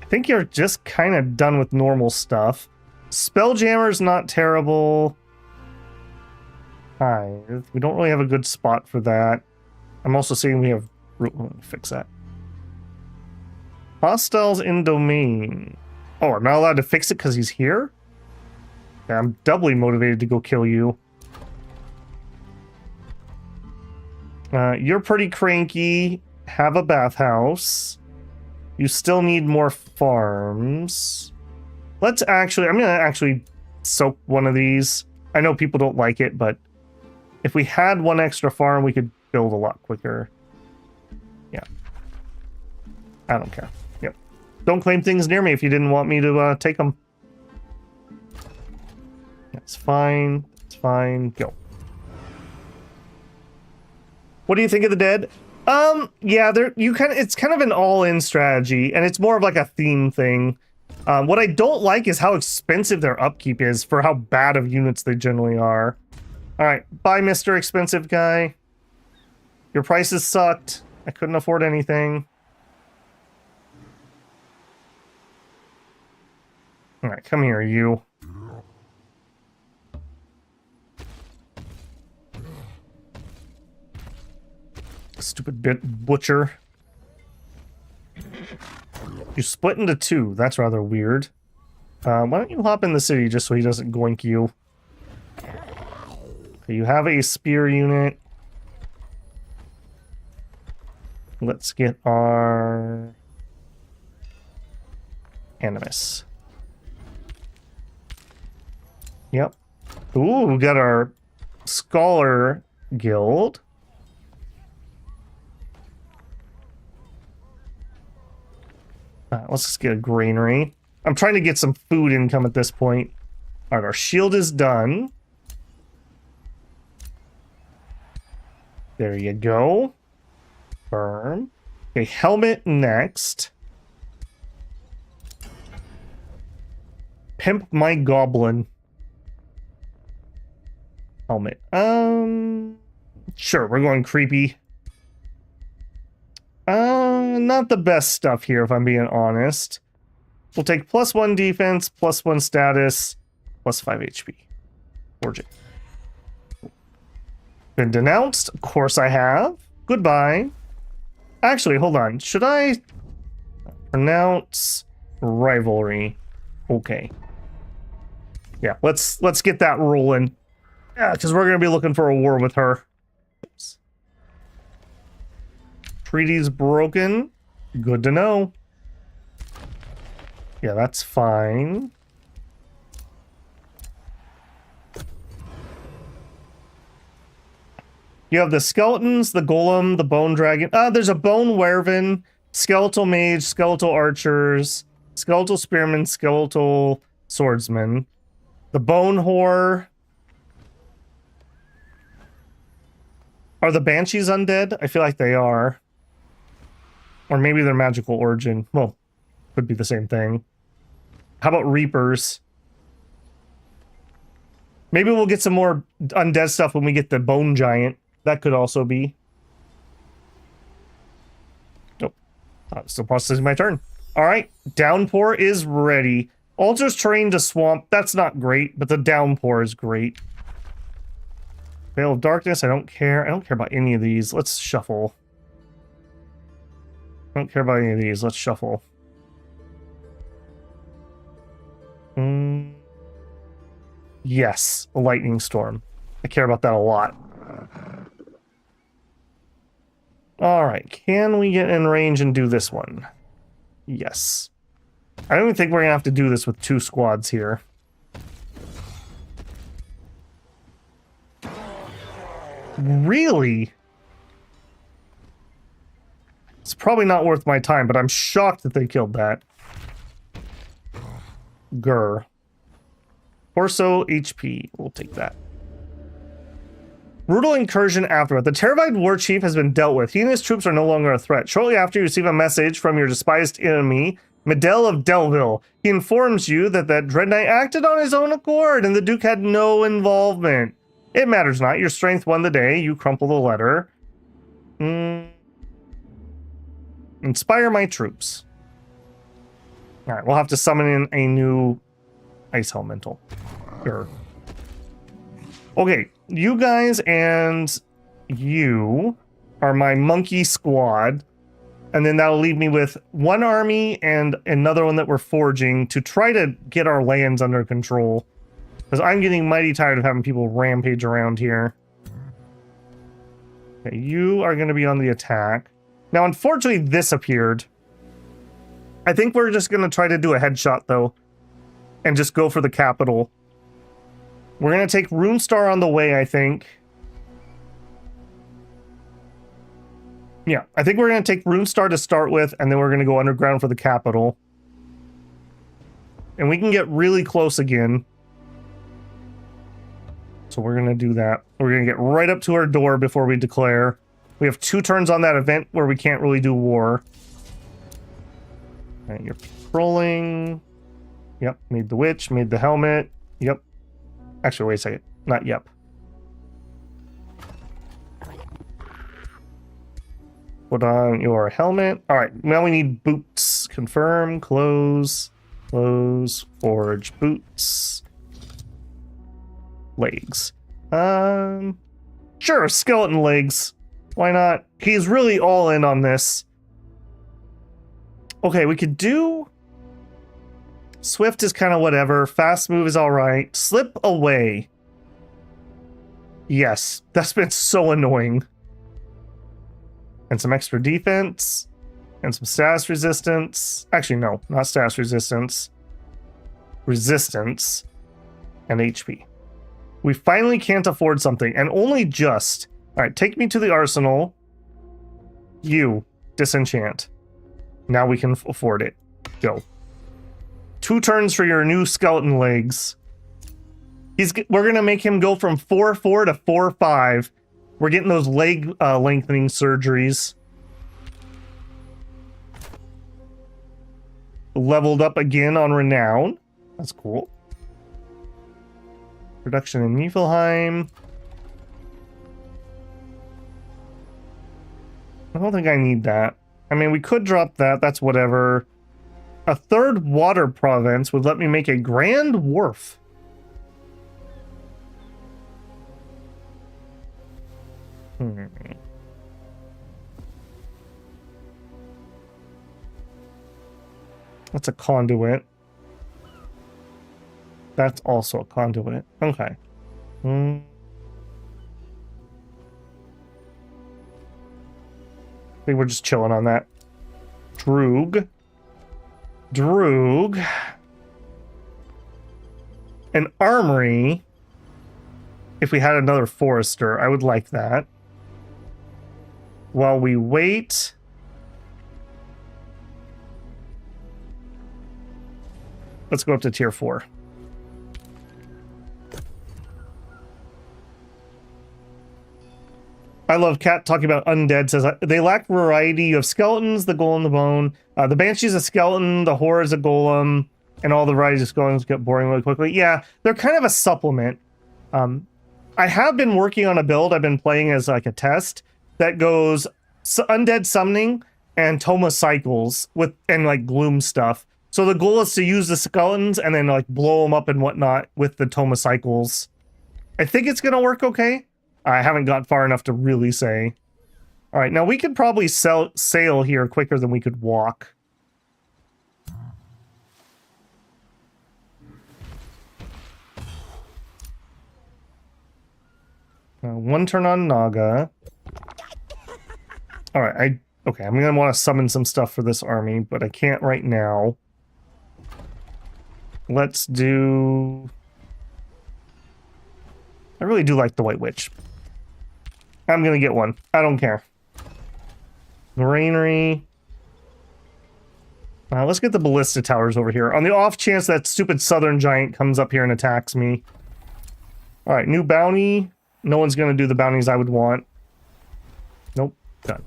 I think you're just kind of done with normal stuff. Spelljammer's not terrible. Hive. We don't really have a good spot for that. I'm also seeing we have... Fix that. Hostiles in domain. Oh, I'm not allowed to fix it because he's here? Yeah, I'm doubly motivated to go kill you. You're pretty cranky. Have a bathhouse. You still need more farms. Let's actually... I'm going to actually soak one of these. I know people don't like it, but if we had one extra farm, we could build a lot quicker. Yeah. I don't care. Yep. Don't claim things near me if you didn't want me to take them. That's fine. It's fine. Go. What do you think of the dead? Yeah, it's kind of an all-in strategy, and it's more of like a theme thing. What I don't like is how expensive their upkeep is for how bad of units they generally are. Alright, bye, Mr. Expensive Guy. Your prices sucked. I couldn't afford anything. Alright, come here, you. Stupid butcher. You split into 2. That's rather weird. Why don't you hop in the city just so he doesn't goink you? Okay, you have a spear unit. Let's get our Animus. Yep. Ooh, we got our Scholar Guild. Let's just get a granary. I'm trying to get some food income at this point. All right, our shield is done. There you go. Firm. Okay, helmet next. Pimp my goblin. Helmet. Sure, we're going creepy. Not the best stuff here, if I'm being honest. We'll take +1 defense, +1 status, +5 HP. Forging. Been denounced? Of course I have. Goodbye. Actually, hold on. Should I pronounce rivalry? Okay. Yeah, let's get that rolling. Yeah, because we're gonna be looking for a war with her. Oops. Treaty's broken. Good to know. Yeah, that's fine. You have the skeletons, the golem, the bone dragon. There's a bone werven, skeletal mage, skeletal archers, skeletal spearmen, skeletal swordsman. The bone whore. Are the banshees undead? I feel like they are. Or maybe they're magical origin. Well, could be the same thing. How about reapers? Maybe we'll get some more undead stuff when we get the bone giant. That could also be. Nope. Still processing my turn. Alright, downpour is ready. Alters terrain to swamp. That's not great, but the downpour is great. Veil of Darkness, I don't care. I don't care about any of these. Let's shuffle. I don't care about any of these. Let's shuffle. Yes, a lightning storm. I care about that a lot. Alright, can we get in range and do this one? Yes. I don't even think we're gonna have to do this with 2 squads here. Really? It's probably not worth my time, but I'm shocked that they killed that. Grr. Torso HP. We'll take that. Brutal incursion aftermath. The terrified war chief has been dealt with. He and his troops are no longer a threat. Shortly after, you receive a message from your despised enemy, Medell of Delville. He informs you that Dread Knight acted on his own accord and the Duke had no involvement. It matters not. Your strength won the day. You crumple the letter. Inspire my troops. Alright, we'll have to summon in a new ice elemental. Sure. Okay, you guys and you are my monkey squad. And then that'll leave me with 1 army and another one that we're forging to try to get our lands under control. Because I'm getting mighty tired of having people rampage around here. Okay, you are going to be on the attack. Now, unfortunately, this appeared. I think we're just going to try to do a headshot, though. And just go for the capital. We're going to take Runestar on the way, I think. Yeah, I think we're going to take Runestar to start with, and then we're going to go underground for the capital. And we can get really close again. So we're going to do that. We're going to get right up to our door before we declare. We have 2 turns on that event where we can't really do war. And you're patrolling. Yep, made the witch, made the helmet. Yep. Actually, wait a second. Not yep. Put on your helmet. All right, now we need boots. Confirm, close, forge, boots. Legs. Sure, skeleton legs. Why not? He's really all in on this. Okay, we could do... Swift is kind of whatever. Fast move is all right. Slip away. Yes, that's been so annoying. And some extra defense. And some status resistance. Actually, no, not status resistance. Resistance. And HP. We finally can't afford something, and only just. All right, take me to the arsenal. You, disenchant. Now we can afford it. Go. 2 turns for your new skeleton legs. We're gonna make him go from 4-4 to 4-5. We're getting those leg lengthening surgeries. Leveled up again on renown. That's cool. Production in Niflheim. I don't think I need that. I mean, we could drop that. That's whatever. A 3rd water province would let me make a grand wharf. That's a conduit. That's also a conduit. Okay. I think we're just chilling on that. Droog. An armory. If we had another forester, I would like that. While we wait... Let's go up to tier 4. I love Cat talking about undead. Says they lack variety. You have skeletons, the golem, the bone. The banshee's a skeleton, the horror is a golem, and all the varieties of skeletons get boring really quickly. Yeah, they're kind of a supplement. I have been working on a build I've been playing as like a test that goes undead summoning and Toma cycles with and like gloom stuff. So the goal is to use the skeletons and then like blow them up and whatnot with the Toma cycles. I think it's gonna work okay. I haven't got far enough to really say. All right, now we could probably sail here quicker than we could walk. One turn on Naga. All right, okay, I'm gonna want to summon some stuff for this army, but I can't right now. Let's do... I really do like the White Witch. I'm gonna get one. I don't care. Granary. Let's get the ballista towers over here. On the off chance that stupid southern giant comes up here and attacks me. Alright, new bounty. No one's gonna do the bounties I would want. Nope. Done.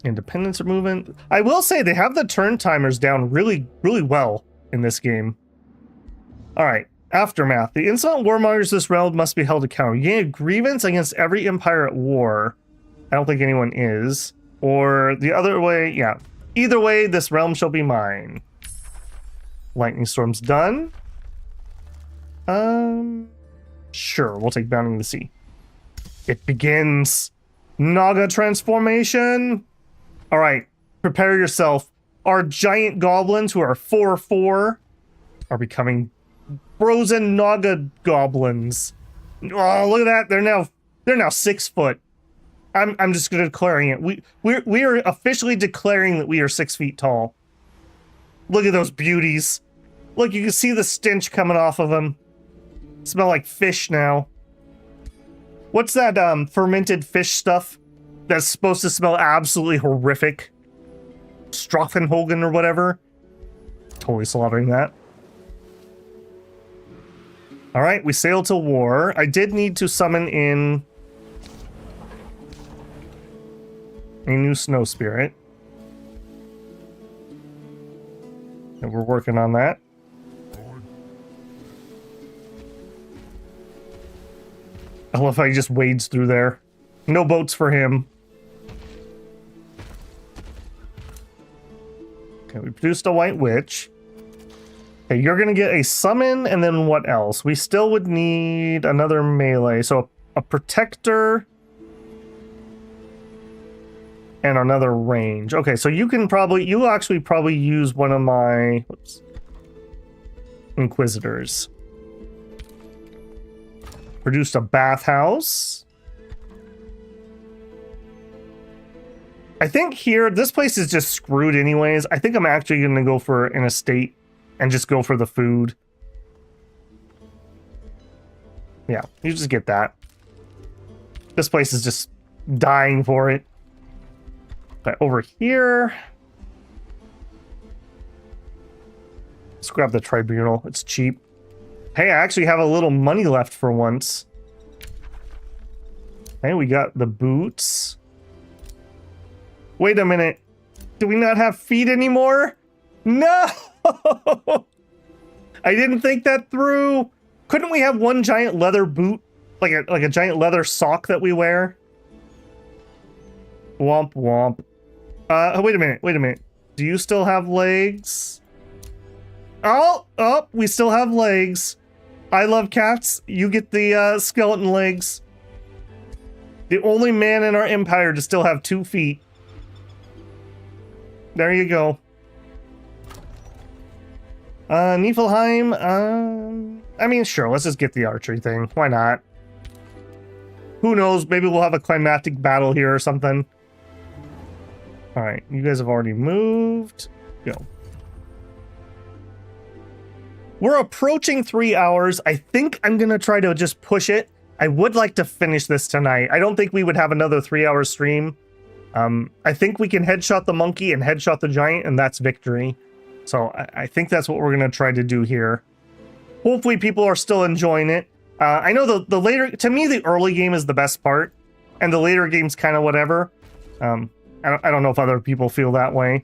Independence are moving. I will say they have the turn timers down really, really well in this game. Alright, Aftermath. The insolent warmongers of this realm must be held accountable. You gain a grievance against every empire at war. I don't think anyone is. Or the other way, yeah. Either way, this realm shall be mine. Lightning Storm's done. Sure, we'll take Bounding the Sea. It begins. Naga transformation. Alright, prepare yourself. Our giant goblins, who are 4/4, are becoming frozen Naga goblins. Oh, look at that! They're now 6 foot. I'm just declaring it. We are officially declaring that we are 6 feet tall. Look at those beauties. Look, you can see the stench coming off of them. Smell like fish now. What's that fermented fish stuff that's supposed to smell absolutely horrific? Strafenhogen or whatever. Totally slaughtering that. Alright, we sail to war. I did need to summon in a new snow spirit. And we're working on that. I love how he just wades through there. No boats for him. Okay, we produced a White Witch. Okay, you're gonna get a summon, and then what else? We still would need another melee. So a protector and another range. Okay, so you'll actually probably use one of my Inquisitors. Produced a bathhouse. I think here, this place is just screwed anyways. I think I'm actually going to go for an estate and just go for the food. Yeah, you just get that. This place is just dying for it. Okay, over here. Let's grab the tribunal. It's cheap. Hey, I actually have a little money left for once. Hey, we got the boots. Wait a minute. Do we not have feet anymore? No! I didn't think that through. Couldn't we have one giant leather boot? Like a giant leather sock that we wear? Womp womp. Wait a minute. Do you still have legs? Oh, we still have legs. I love cats. You get the skeleton legs. The only man in our empire to still have 2 feet. There you go. Niflheim, I mean, sure, let's just get the archery thing. Why not? Who knows, maybe we'll have a climactic battle here or something. Alright, you guys have already moved. Go. We're approaching 3 hours. I think I'm gonna try to just push it. I would like to finish this tonight. I don't think we would have another 3-hour stream. I think we can headshot the monkey and headshot the giant, and that's victory. So I think that's what we're going to try to do here. Hopefully people are still enjoying it. I know the later, to me, the early game is the best part, and the later game's kind of whatever. I don't know if other people feel that way.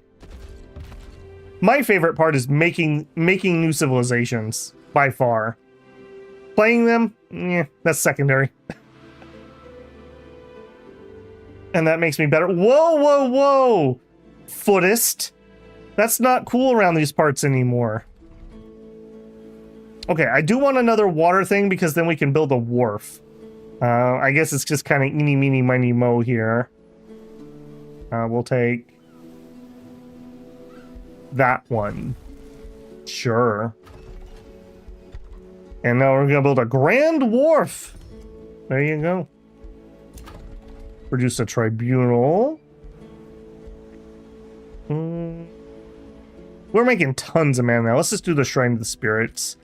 My favorite part is making new civilizations, by far. Playing them, that's secondary. And that makes me better. Whoa! Footist. That's not cool around these parts anymore. Okay, I do want another water thing because then we can build a wharf. I guess it's just kind of eeny, meeny, miny, mo here. We'll take that one. Sure. And now we're going to build a grand wharf. There you go. Produce a tribunal. We're making tons of mana now. Let's just do the Shrine of the Spirits.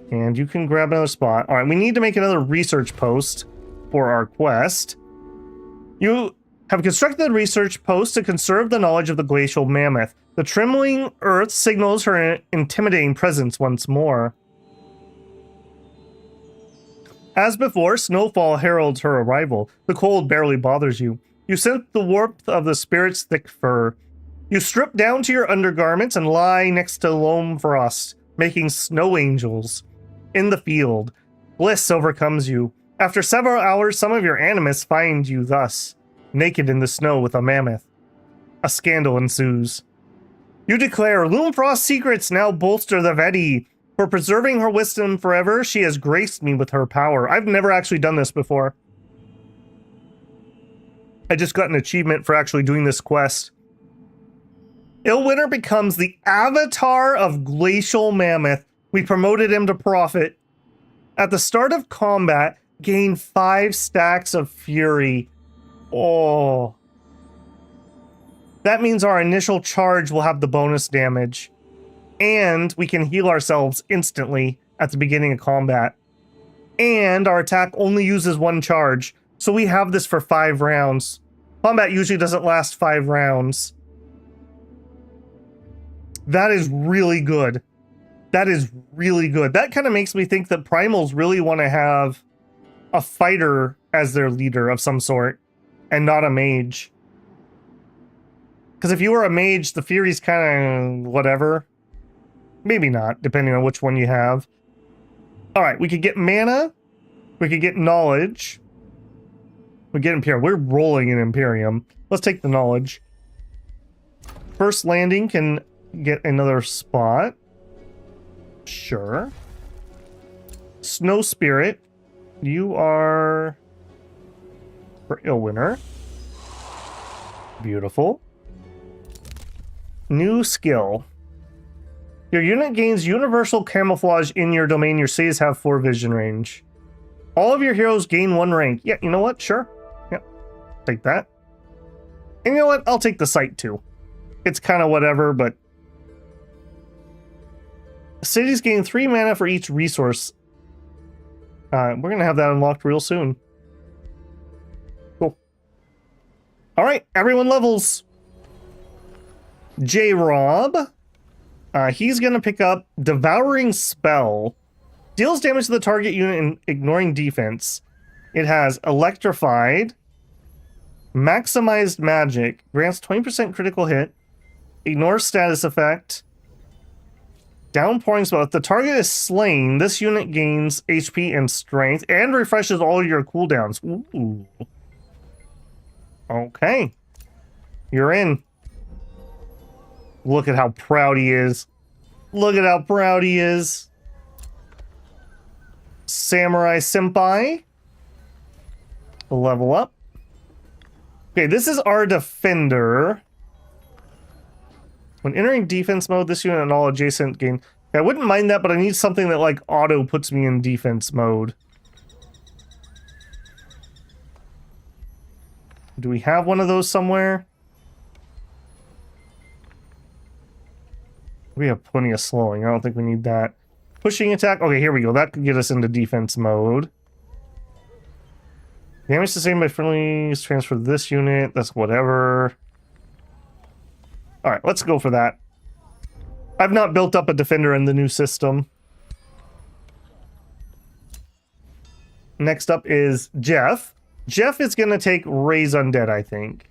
And you can grab another spot. All right, we need to make another research post for our quest. You have constructed a research post to conserve the knowledge of the glacial mammoth. The trembling earth signals her intimidating presence once more. As before, snowfall heralds her arrival. The cold barely bothers you. You scent the warmth of the spirit's thick fur. You strip down to your undergarments and lie next to loam frost, making snow angels. In the field, bliss overcomes you. After several hours, some of your animus find you thus, naked in the snow with a mammoth. A scandal ensues. You declare, Loomfrost's secrets now bolster the Vaetti. For preserving her wisdom forever, she has graced me with her power. I've never actually done this before. I just got an achievement for actually doing this quest. Illwinter becomes the avatar of Glacial Mammoth. We promoted him to prophet. At the start of combat, gain 5 stacks of fury. Oh. That means our initial charge will have the bonus damage. And we can heal ourselves instantly at the beginning of combat. And our attack only uses 1 charge. So we have this for 5 rounds. Combat usually doesn't last 5 rounds. That is really good. That is really good. That kind of makes me think that primals really want to have a fighter as their leader of some sort. And not a mage. Because if you were a mage, the fury's kind of whatever. Maybe not, depending on which one you have. Alright, we could get mana. We could get knowledge. We get Imperium. We're rolling in Imperium. Let's take the knowledge. First landing can get another spot. Sure. Snow Spirit. You are for Illwinter. Beautiful. New skill. Your unit gains universal camouflage in your domain. Your cities have 4 vision range. All of your heroes gain 1 rank. Yeah, you know what? Sure. Yep. Take that. And you know what? I'll take the sight too. It's kind of whatever, but... Cities gain 3 mana for each resource. We're going to have that unlocked real soon. Cool. All right, everyone levels. J-Rob. He's going to pick up Devouring Spell. Deals damage to the target unit in ignoring defense. It has Electrified. Maximized Magic. Grants 20% critical hit. Ignores status effect. Downpouring Spell. If the target is slain, this unit gains HP and strength and refreshes all your cooldowns. Ooh. Okay. You're in. Look at how proud he is. Look at how proud he is. Samurai Senpai. Level up. Okay, this is our defender. When entering defense mode, this unit and all adjacent gain... I wouldn't mind that, but I need something that, like, auto puts me in defense mode. Do we have one of those somewhere? We have plenty of slowing. I don't think we need that. Pushing attack. Okay, here we go. That could get us into defense mode. Damage sustained by friendlies transfer to this unit. That's whatever. Alright, let's go for that. I've not built up a defender in the new system. Next up is Jeff. Jeff is going to take Raise Undead, I think.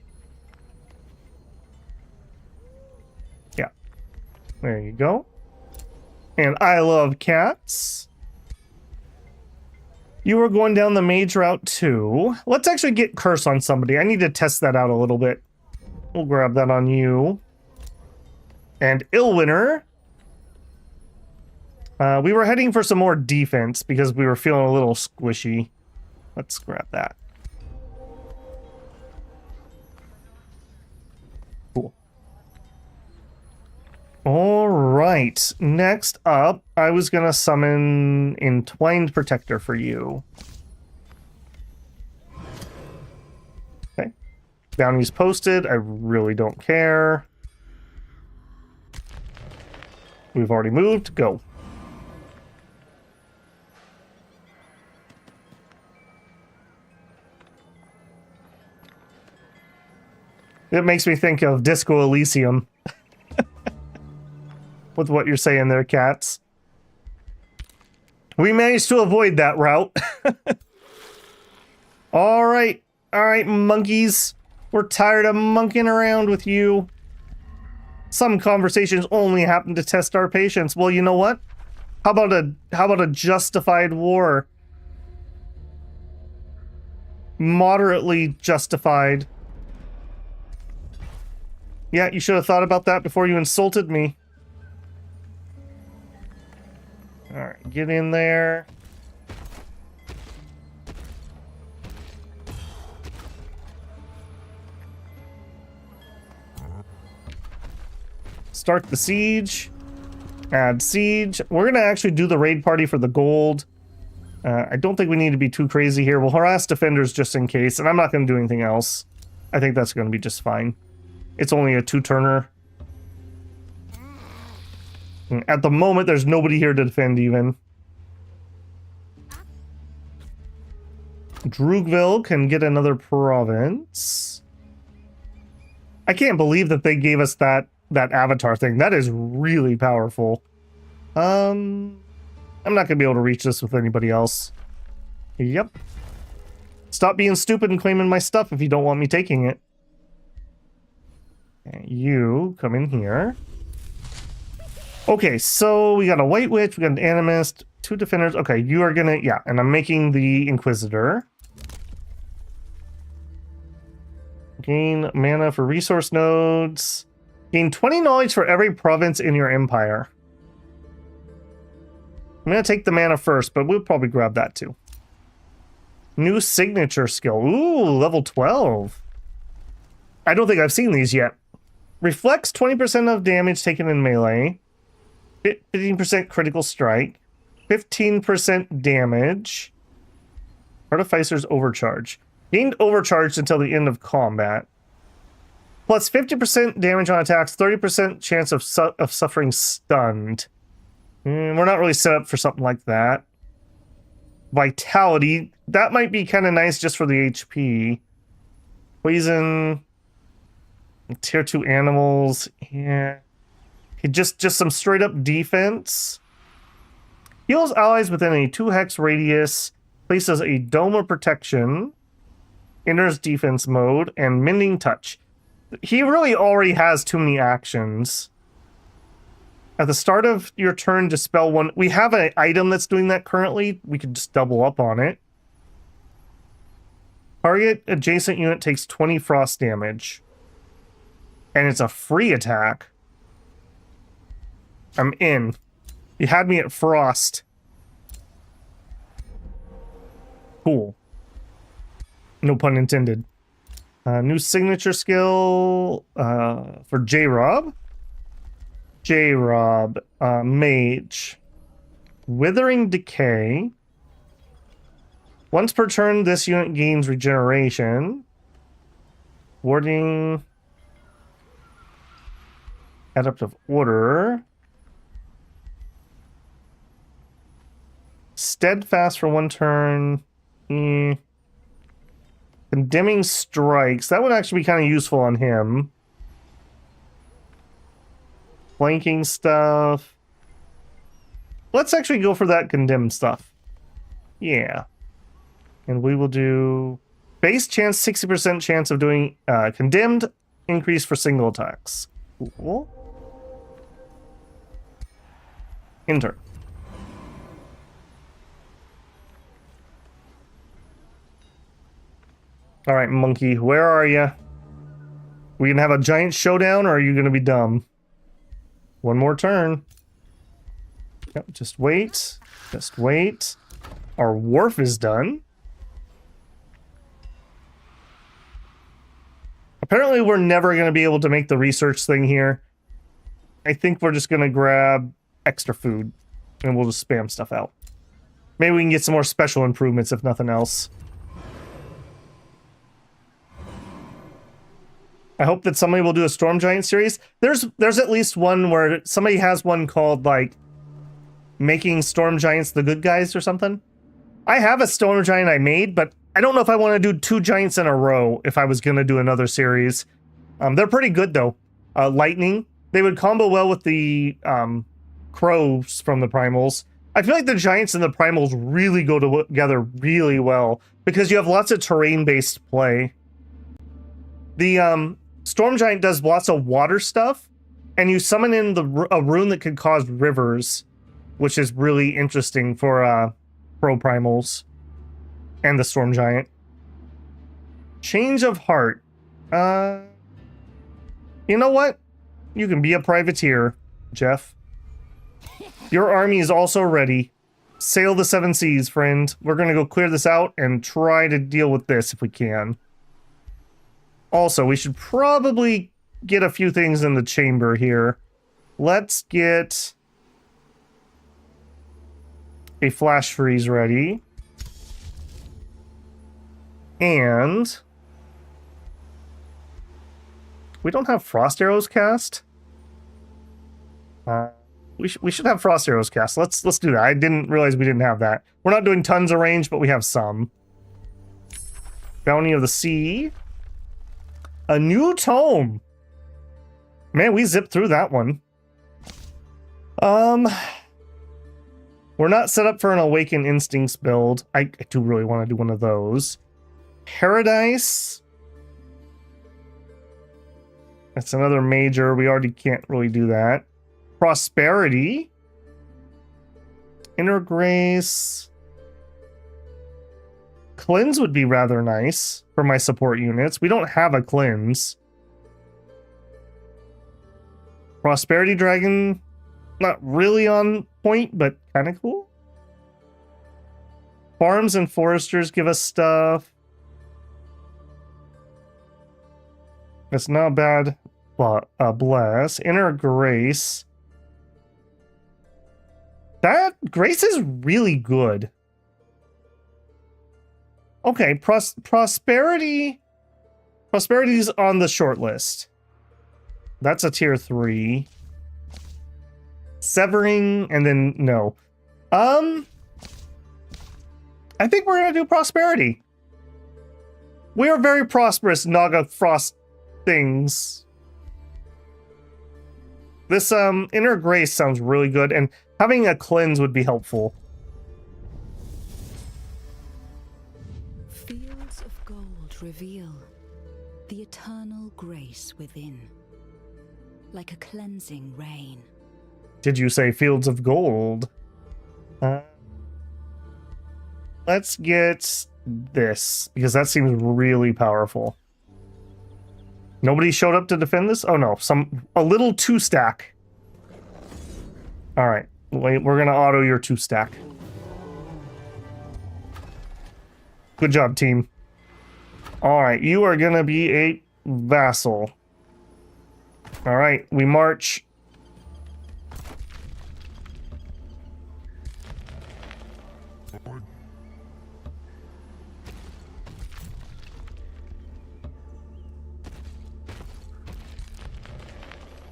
Yeah. There you go. And I love cats. You were going down the mage route too. Let's actually get Curse on somebody. I need to test that out a little bit. We'll grab that on you. And Illwinter. We were heading for some more defense because we were feeling a little squishy. Let's grab that. Cool. Alright. Next up, I was going to summon Entwined Protector for you. Okay. Bounties posted. I really don't care. We've already moved. Go. It makes me think of Disco Elysium. With what you're saying there, cats. We managed to avoid that route. Alright. Alright, monkeys. We're tired of monkeying around with you. Some conversations only happen to test our patience. Well, you know what? How about a justified war? Moderately justified. Yeah, you should have thought about that before you insulted me. Alright, get in there. Start the siege. Add siege. We're going to actually do the raid party for the gold. I don't think we need to be too crazy here. We'll harass defenders just in case, and I'm not going to do anything else. I think that's going to be just fine. It's only a two-turner. At the moment, there's nobody here to defend even. Droogville can get another province. I can't believe that they gave us that avatar thing. That is really powerful. I'm not gonna be able to reach this with anybody else. Yep. Stop being stupid and claiming my stuff if you don't want me taking it. Okay, you come in here. Okay, so we got a White Witch, we got an Animist, two defenders. Okay, you are gonna, yeah, and I'm making the Inquisitor. Gain mana for resource nodes. Gain 20 knowledge for every province in your empire. I'm gonna take the mana first, but we'll probably grab that too. New signature skill. Ooh, level 12. I don't think I've seen these yet. Reflects 20% of damage taken in melee. 15% critical strike. 15% damage. Artificer's overcharge. Gained overcharged until the end of combat. Plus 50% damage on attacks. 30% chance of suffering stunned. We're not really set up for something like that. Vitality. That might be kind of nice just for the HP. Poison. Tier 2 animals. Yeah. Just some straight up defense. Heals allies within a 2 hex radius. Places a dome of protection. Enters defense mode. And mending touch. He really already has too many actions. At the start of your turn, dispel one. We have an item that's doing that currently. We could just double up on it. Target adjacent unit takes 20 frost damage. And it's a free attack. I'm in. You had me at frost. Cool. No pun intended. New signature skill for J-Rob. J-Rob, Mage. Withering Decay. Once per turn, this unit gains regeneration. Warding. Adaptive Order. Steadfast for 1 turn. Condemning Strikes. That would actually be kind of useful on him. Flanking stuff. Let's actually go for that condemned stuff. Yeah. And we will do base chance, 60% chance of doing condemned, increase for single attacks. Cool. Enter. All right, monkey, where are you? We gonna have a giant showdown, or are you gonna be dumb? One more turn. Yep, just wait. Just wait. Our wharf is done. Apparently, we're never going to be able to make the research thing here. I think we're just going to grab extra food, and we'll just spam stuff out. Maybe we can get some more special improvements, if nothing else. I hope that somebody will do a Storm Giant series. There's at least one where somebody has one called, like, Making Storm Giants the Good Guys or something. I have a Storm Giant I made, but I don't know if I want to do 2 giants in a row if I was going to do another series. They're pretty good, though. Lightning. They would combo well with the crows from the primals. I feel like the giants and the primals really go together really well because you have lots of terrain-based play. The Storm Giant does lots of water stuff, and you summon in a rune that could cause rivers, which is really interesting for pro primals and the Storm Giant. Change of heart. You know what? You can be a privateer, Jeff. Your army is also ready. Sail the 7 seas, friend. We're gonna go clear this out and try to deal with this if we can. Also, we should probably get a few things in the chamber here. Let's get a flash freeze ready. And we don't have frost arrows cast. We should have frost arrows cast. Let's do that. I didn't realize we didn't have that. We're not doing tons of range, but we have some. Bounty of the Sea. A new tome. Man, we zipped through that one. We're not set up for an Awakened Instincts build. I do really want to do one of those. Paradise. That's another major. We already can't really do that. Prosperity. Inner Grace. Cleanse would be rather nice for my support units. We don't have a Cleanse. Prosperity Dragon. Not really on point, but kind of cool. Farms and Foresters give us stuff. It's not bad. Bless. Inner Grace. That Grace is really good. Okay, Prosperity. Prosperity's on the short list. That's a tier 3. Severing, and then no. I think we're gonna do Prosperity. We are very prosperous Naga Frost things. This inner grace sounds really good, and having a cleanse would be helpful. Fields of gold reveal the eternal grace within, like a cleansing rain. Did you say fields of gold? Let's get this, because that seems really powerful. Nobody showed up to defend this? Oh no, a little 2-stack. Alright, wait, we're gonna auto your 2-stack. Good job, team. Alright, you are gonna be a vassal. Alright, we march.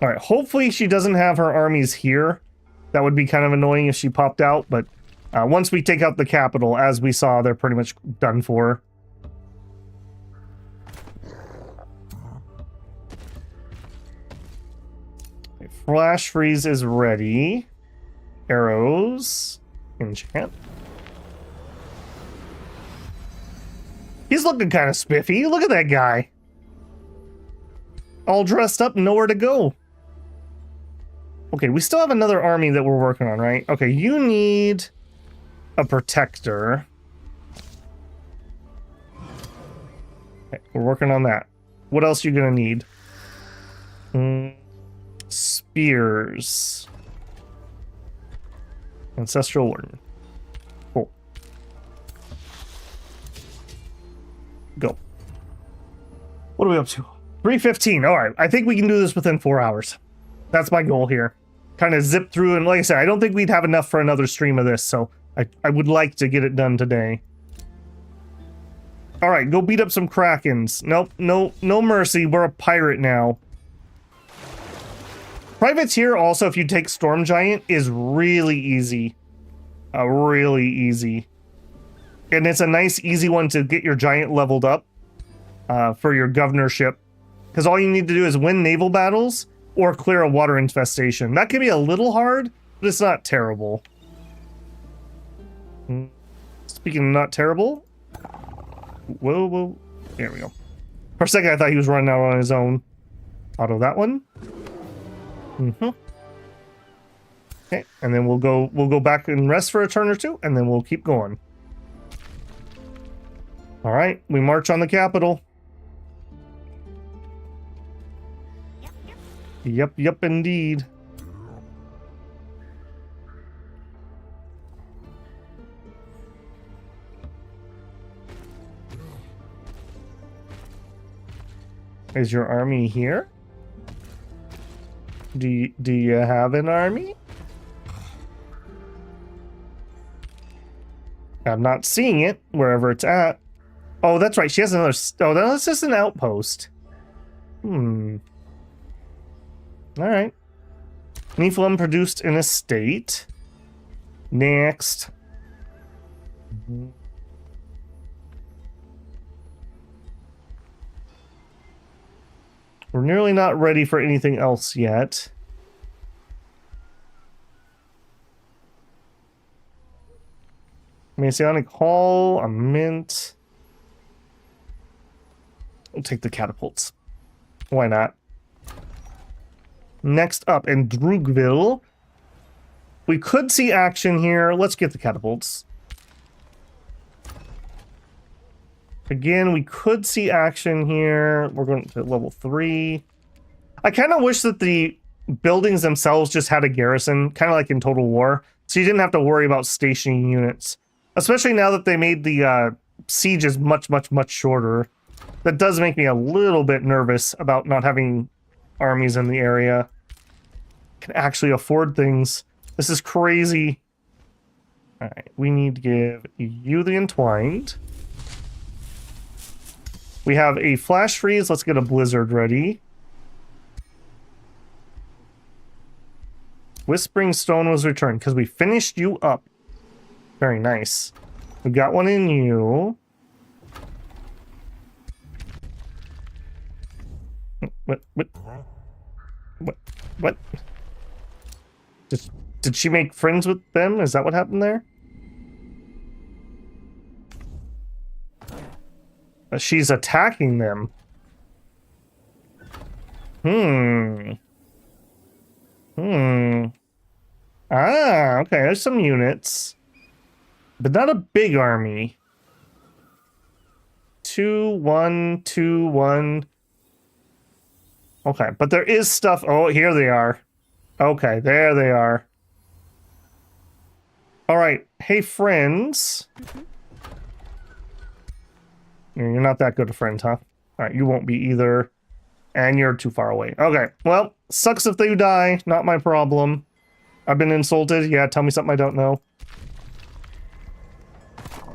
All right, hopefully she doesn't have her armies here. That would be kind of annoying if she popped out, but once we take out the capital, as we saw, they're pretty much done for. Okay, Flash Freeze is ready. Arrows. Enchant. He's looking kind of spiffy. Look at that guy. All dressed up, nowhere to go. Okay, we still have another army that we're working on, right? Okay, you need a protector. Okay, we're working on that. What else are you gonna need? Spears. Ancestral Warden. Cool. Go. What are we up to? 3:15. All right, I think we can do this within 4 hours. That's my goal here. Kind of zip through, and like I said, I don't think we'd have enough for another stream of this, so I would like to get it done today. All right, go beat up some Krakens. Nope, no mercy. We're a pirate now. Privateer also, if you take Storm Giant, is really easy. Really easy. And it's a nice, easy one to get your giant leveled up for your governorship. Because all you need to do is win naval battles or clear a water infestation. That can be a little hard, but it's not terrible. Speaking of not terrible. Whoa. There we go. For a second, I thought he was running out on his own. Auto that one. Okay, and then we'll go back and rest for a turn or two, and then we'll keep going. All right, we march on the capital. Yep, indeed. Is your army here? Do you have an army? I'm not seeing it wherever it's at. Oh, that's right. She has another. Oh, that's just an outpost. All right. Nephilim produced an estate. Next. We're nearly not ready for anything else yet. Messianic Hall, a mint. We'll take the catapults. Why not? Next up, in Drugville. We could see action here. Let's get the catapults. Again, we could see action here. We're going to level 3. I kind of wish that the buildings themselves just had a garrison, kind of like in Total War, so you didn't have to worry about stationing units. Especially now that they made the sieges much shorter. That does make me a little bit nervous about not having armies in the area. Can actually afford things. This is crazy. Alright, we need to give you the Entwined. We have a Flash Freeze. Let's get a Blizzard ready. Whispering Stone was returned because we finished you up. Very nice. We got one in you. What? Did she make friends with them? Is that what happened there? She's attacking them. Ah, okay, there's some units. But not a big army. 2, 1, 2, 1. Okay, but there is stuff. Oh, here they are. Okay, there they are. All right. Hey, friends. You're not that good a friend, huh? All right, you won't be either. And you're too far away. Okay, well, sucks if they die. Not my problem. I've been insulted. Yeah, tell me something I don't know.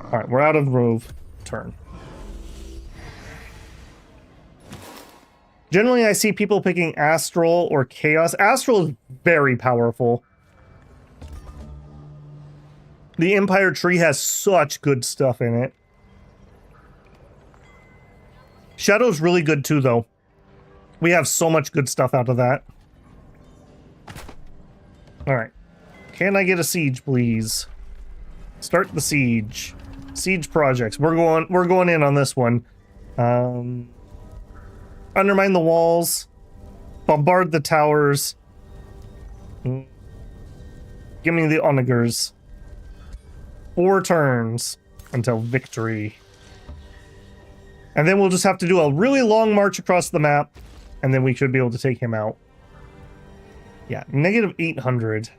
All right, we're out of move. Turn. Generally, I see people picking Astral or Chaos. Astral is very powerful. The Empire tree has such good stuff in it. Shadow's really good too, though. We have so much good stuff out of that. All right. Can I get a siege, please? Start the siege. Siege projects. We're going in on this one. Undermine the walls. Bombard the towers. Give me the onagers. 4 turns until victory. And then we'll just have to do a really long march across the map, and then we should be able to take him out. Yeah, negative 800.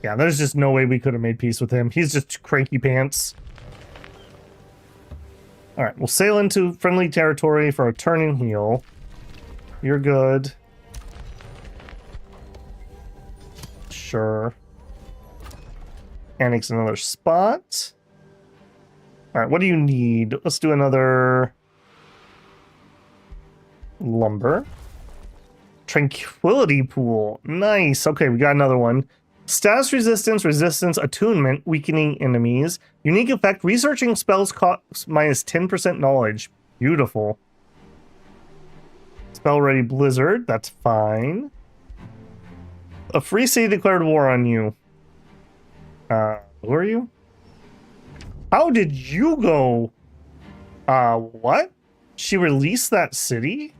Yeah, there's just no way we could have made peace with him. He's just cranky pants. Alright, we'll sail into friendly territory for a turn and heal. You're good. Sure. Annex another spot. Alright, what do you need? Let's do another lumber. Tranquility pool. Nice. Okay, we got another one. Status resistance, attunement, weakening enemies. Unique effect, researching spells costs minus 10% knowledge. Beautiful. Spell ready blizzard, that's fine. A free city declared war on you. Who are you? How did you go? What? She released that city?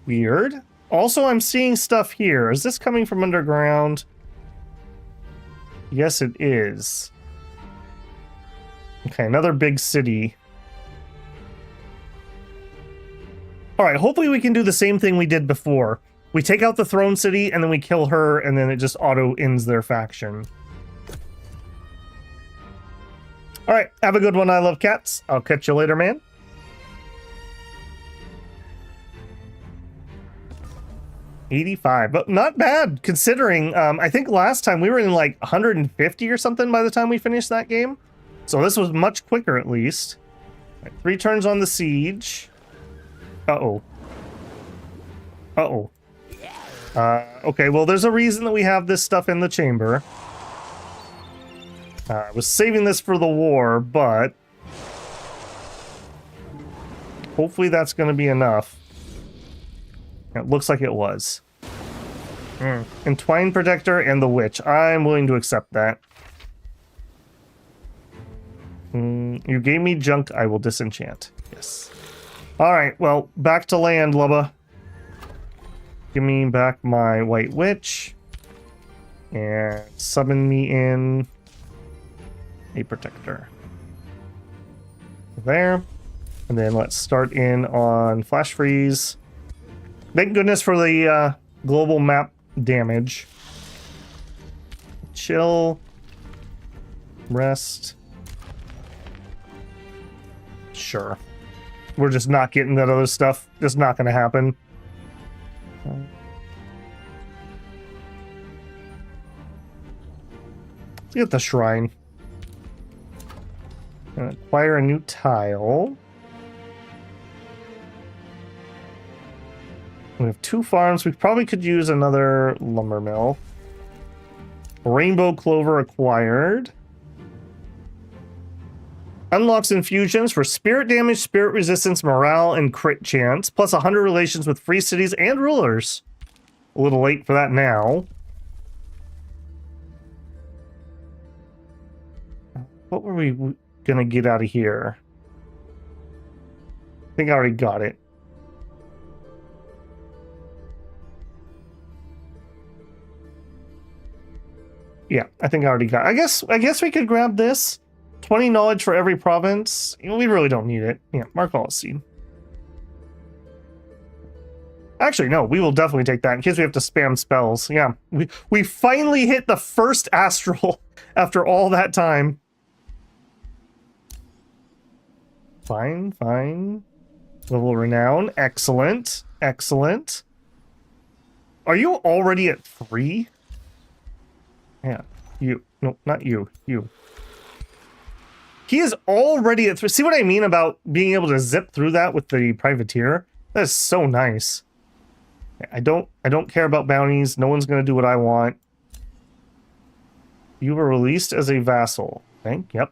Weird. Also, I'm seeing stuff here. Is this coming from underground? Yes, it is. Okay, another big city. Alright, hopefully we can do the same thing we did before. We take out the throne city, and then we kill her, and then it just auto-ends their faction. Alright, have a good one, I love cats. I'll catch you later, man. $85, but not bad considering. I think last time we were in like 150 or something by the time we finished that game. So this was much quicker at least. Right, 3 turns on the siege. Uh-oh. Uh-oh. Okay, well there's a reason that we have this stuff in the chamber. I was saving this for the war, but hopefully that's going to be enough. It looks like it was. Entwine Protector and the Witch. I'm willing to accept that. You gave me junk, I will disenchant. Yes. Alright, well, back to land, Lubba. Give me back my White Witch. And summon me in a Protector. There. And then let's start in on Flash Freeze. Thank goodness for the global map damage. Chill. Rest. Sure. We're just not getting that other stuff. Just not going to happen. Let's get the shrine. Acquire a new tile. We have 2 farms. We probably could use another lumber mill. Rainbow clover acquired. Unlocks infusions for spirit damage, spirit resistance, morale, and crit chance, plus 100 relations with free cities and rulers. A little late for that now. What were we gonna get out of here? I think I already got it. Yeah, I think I already got it. I guess we could grab this. 20 knowledge for every province. We really don't need it. Yeah, mark all seed. Actually, no, we will definitely take that in case we have to spam spells. Yeah, we finally hit the first astral after all that time. Fine, fine. Level renown. Excellent, excellent. Are you already at 3? Yeah, you. No, not you. You. He is already at 3. See what I mean about being able to zip through that with the privateer? That is so nice. I don't care about bounties. No one's gonna do what I want. You were released as a vassal. Okay, yep.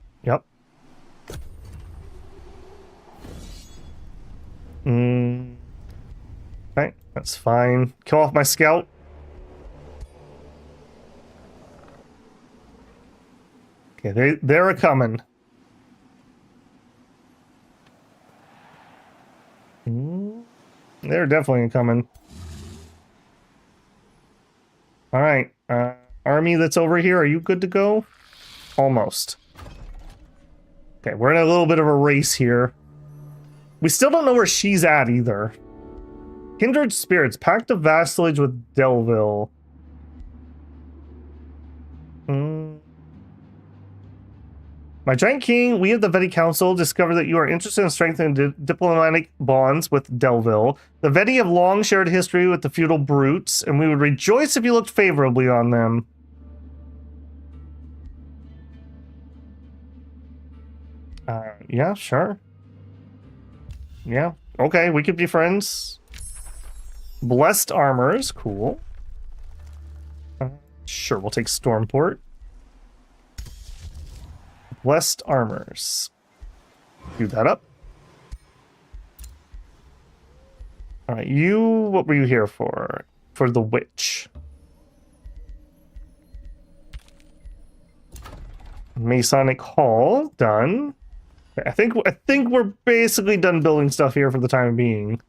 Okay, that's fine. Kill off my scout. Okay, they're a-coming. They're definitely coming. All right, army that's over here, are you good to go? Almost. Okay, we're in a little bit of a race here. We still don't know where she's at either. Kindred spirits, pact of vassalage with Delville. My giant king, we of the Vaetti Council discover that you are interested in strengthening diplomatic bonds with Delville. The Vaetti have long shared history with the feudal brutes, and we would rejoice if you looked favorably on them. Yeah, sure. Yeah, okay, we could be friends. Blessed armors, cool. Sure, we'll take Stormport. Blessed armors. Do that up. Alright, what were you here for? For the witch. Masonic Hall, done. I think we're basically done building stuff here for the time being.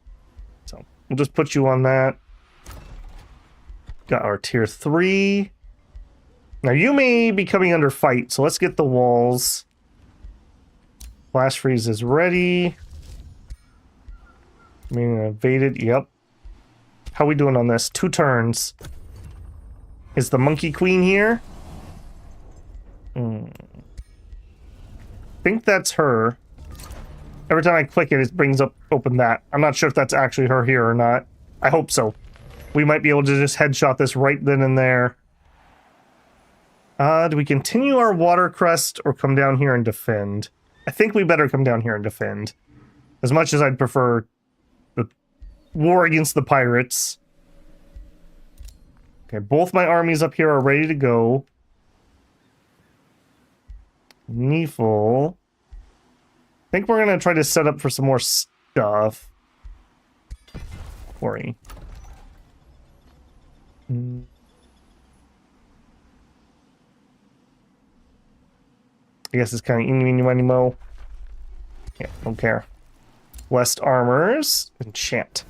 So we'll just put you on that. Got our tier 3. Now you may be coming under fight, so let's get the walls. Blast freeze is ready. I mean, evaded, yep. How we doing on this? 2 turns. Is the monkey queen here? I think that's her. Every time I click it, it brings up open that. I'm not sure if that's actually her here or not. I hope so. We might be able to just headshot this right then and there. Do we continue our water crest or come down here and defend? I think we better come down here and defend. As much as I'd prefer the war against the pirates. Okay, both my armies up here are ready to go. Neefle. I think we're gonna try to set up for some more stuff. Worry. I guess it's kind of eeny, meeny, miny, mo. Yeah, don't care. West armors. Enchant.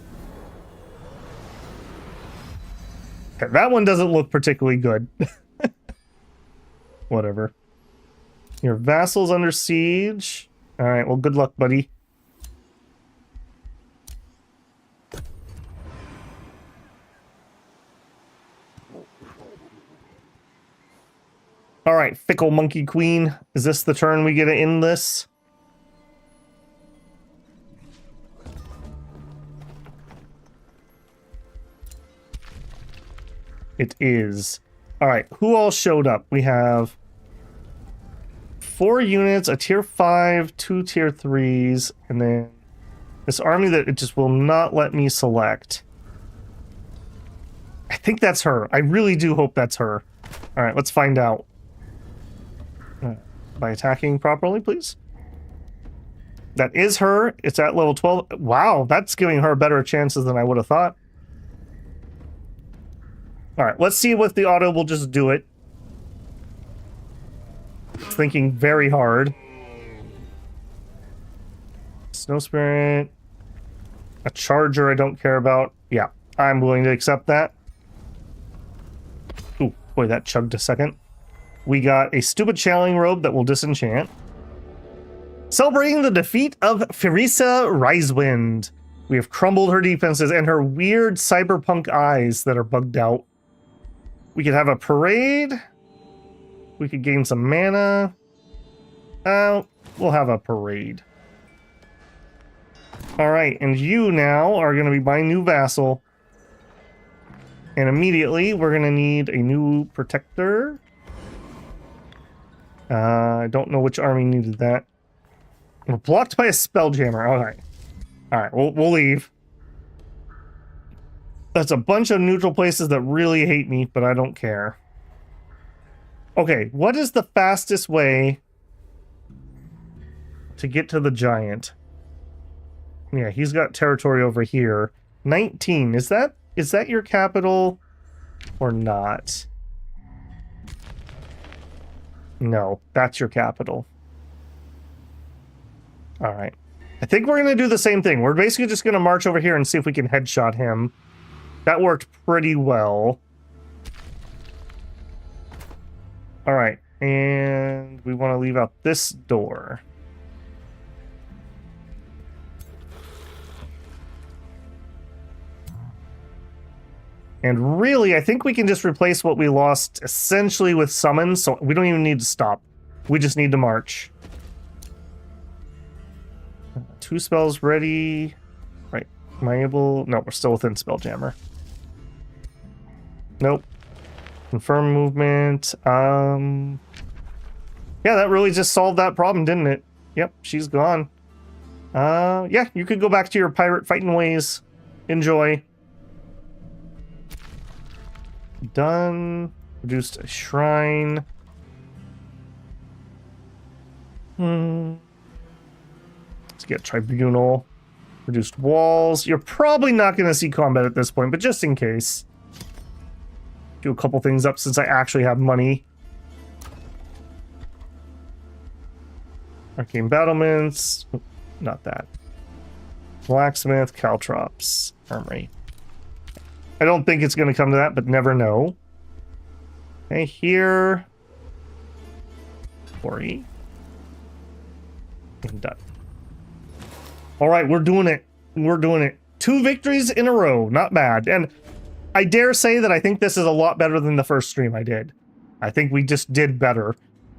Okay, that one doesn't look particularly good. Whatever. Your vassal's under siege. Alright, well, good luck, buddy. Alright, fickle monkey queen. Is this the turn we get to end this? It is. Alright, who all showed up? We have 4 units, a tier 5, 2 tier 3s, and then this army that it just will not let me select. I think that's her. I really do hope that's her. Alright, let's find out. By attacking properly, please. That is her. It's at level 12. Wow, that's giving her better chances than I would have thought. All right, let's see if the auto will just do it. It's thinking very hard. Snow Spirit. A Charger I don't care about. Yeah, I'm willing to accept that. Ooh, boy, that chugged a second. We got a stupid channeling robe that will disenchant. Celebrating the defeat of Firisa Risewind. We have crumbled her defenses and her weird cyberpunk eyes that are bugged out. We could have a parade. We could gain some mana. We'll have a parade. All right, and you now are going to be my new vassal. And immediately, we're going to need a new protector. I don't know which army needed that. We're blocked by a spelljammer. All right. All right, we'll leave. That's a bunch of neutral places that really hate me, but I don't care. Okay, what is the fastest way to get to the giant? Yeah, he's got territory over here. 19. Is that your capital or not? No, that's your capital. All right. I think we're going to do the same thing. We're basically just going to march over here and see if we can headshot him. That worked pretty well. All right. And we want to leave out this door. And really, I think we can just replace what we lost essentially with summons, so we don't even need to stop. We just need to march. 2 spells ready. Right. Am I able? No, we're still within Spelljammer. Nope. Confirm movement. Yeah, that really just solved that problem, didn't it? Yep, she's gone. Yeah, you could go back to your pirate fighting ways. Enjoy. Done. Produced a shrine. Let's get tribunal. Reduced walls. You're probably not going to see combat at this point, but just in case. Do a couple things up since I actually have money. Arcane battlements. Not that. Blacksmith, caltrops, armory. I don't think it's going to come to that, but never know. Okay, here. Quarry. And done. All right, we're doing it. We're doing it. 2 victories in a row. Not bad. And I dare say that I think this is a lot better than the first stream I did. I think we just did better.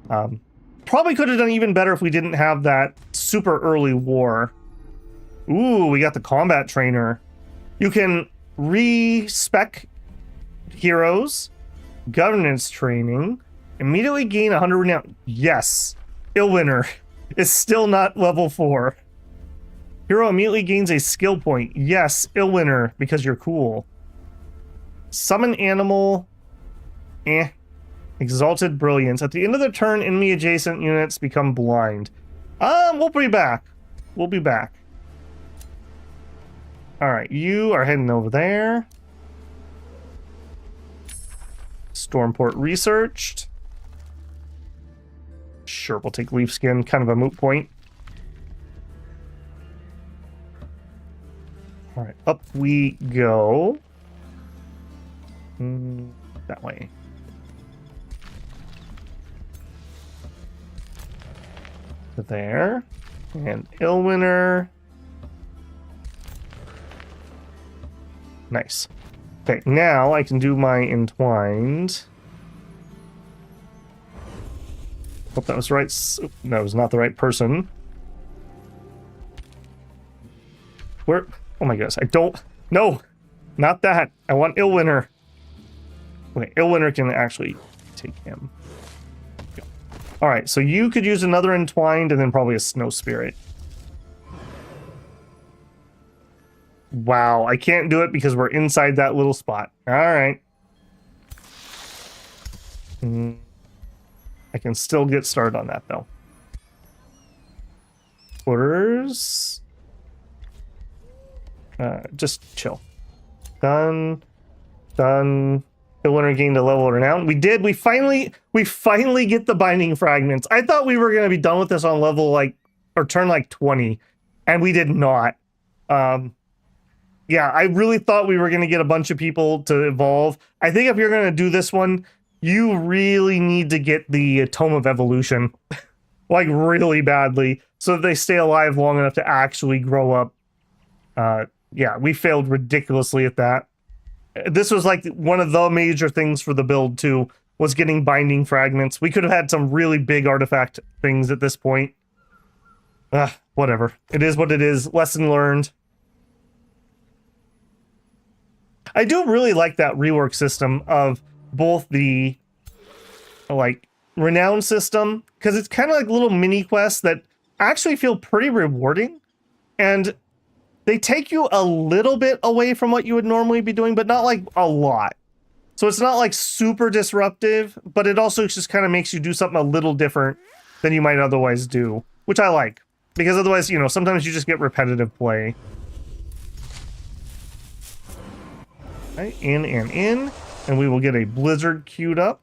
Probably could have done even better if we didn't have that super early war. Ooh, we got the combat trainer. You can respec heroes, governance training, immediately gain 100 renown. Yes, Illwinter is still not level 4. Hero immediately gains a skill point. Yes, Illwinter, because you're cool. Summon animal. Exalted brilliance. At the end of the turn, enemy adjacent units become blind. We'll be back. We'll be back. Alright, you are heading over there. Stormport researched. Sure, we'll take leaf skin. Kind of a moot point. Alright, up we go. That way. There. And Illwinter. Nice. Okay, now I can do my entwined. Hope that was right. No, it was not the right person. Where? Oh my goodness, I don't. No! Not that. I want Illwinter. Okay, Illwinter can actually take him. Alright, so you could use another entwined and then probably a snow spirit. Wow, I can't do it because we're inside that little spot. Alright. I can still get started on that, though. Orders. Just chill. Done. Illwinter gained a level renown. We did. We finally get the binding fragments. I thought we were going to be done with this on level turn 20, and we did not. Yeah, I really thought we were going to get a bunch of people to evolve. I think if you're going to do this one, you really need to get the Tome of Evolution, like really badly, so that they stay alive long enough to actually grow up. Yeah, we failed ridiculously at that. This was like one of the major things for the build too, was getting binding fragments. We could have had some really big artifact things at this point. Whatever. It is what it is. Lesson learned. I do really like that rework system of both the renown system, because it's kind of like little mini quests that actually feel pretty rewarding, and they take you a little bit away from what you would normally be doing, but not like a lot. So it's not like super disruptive, but it also just kind of makes you do something a little different than you might otherwise do, which I like, because otherwise, you know, sometimes you just get repetitive play. Right, in, and we will get a blizzard queued up.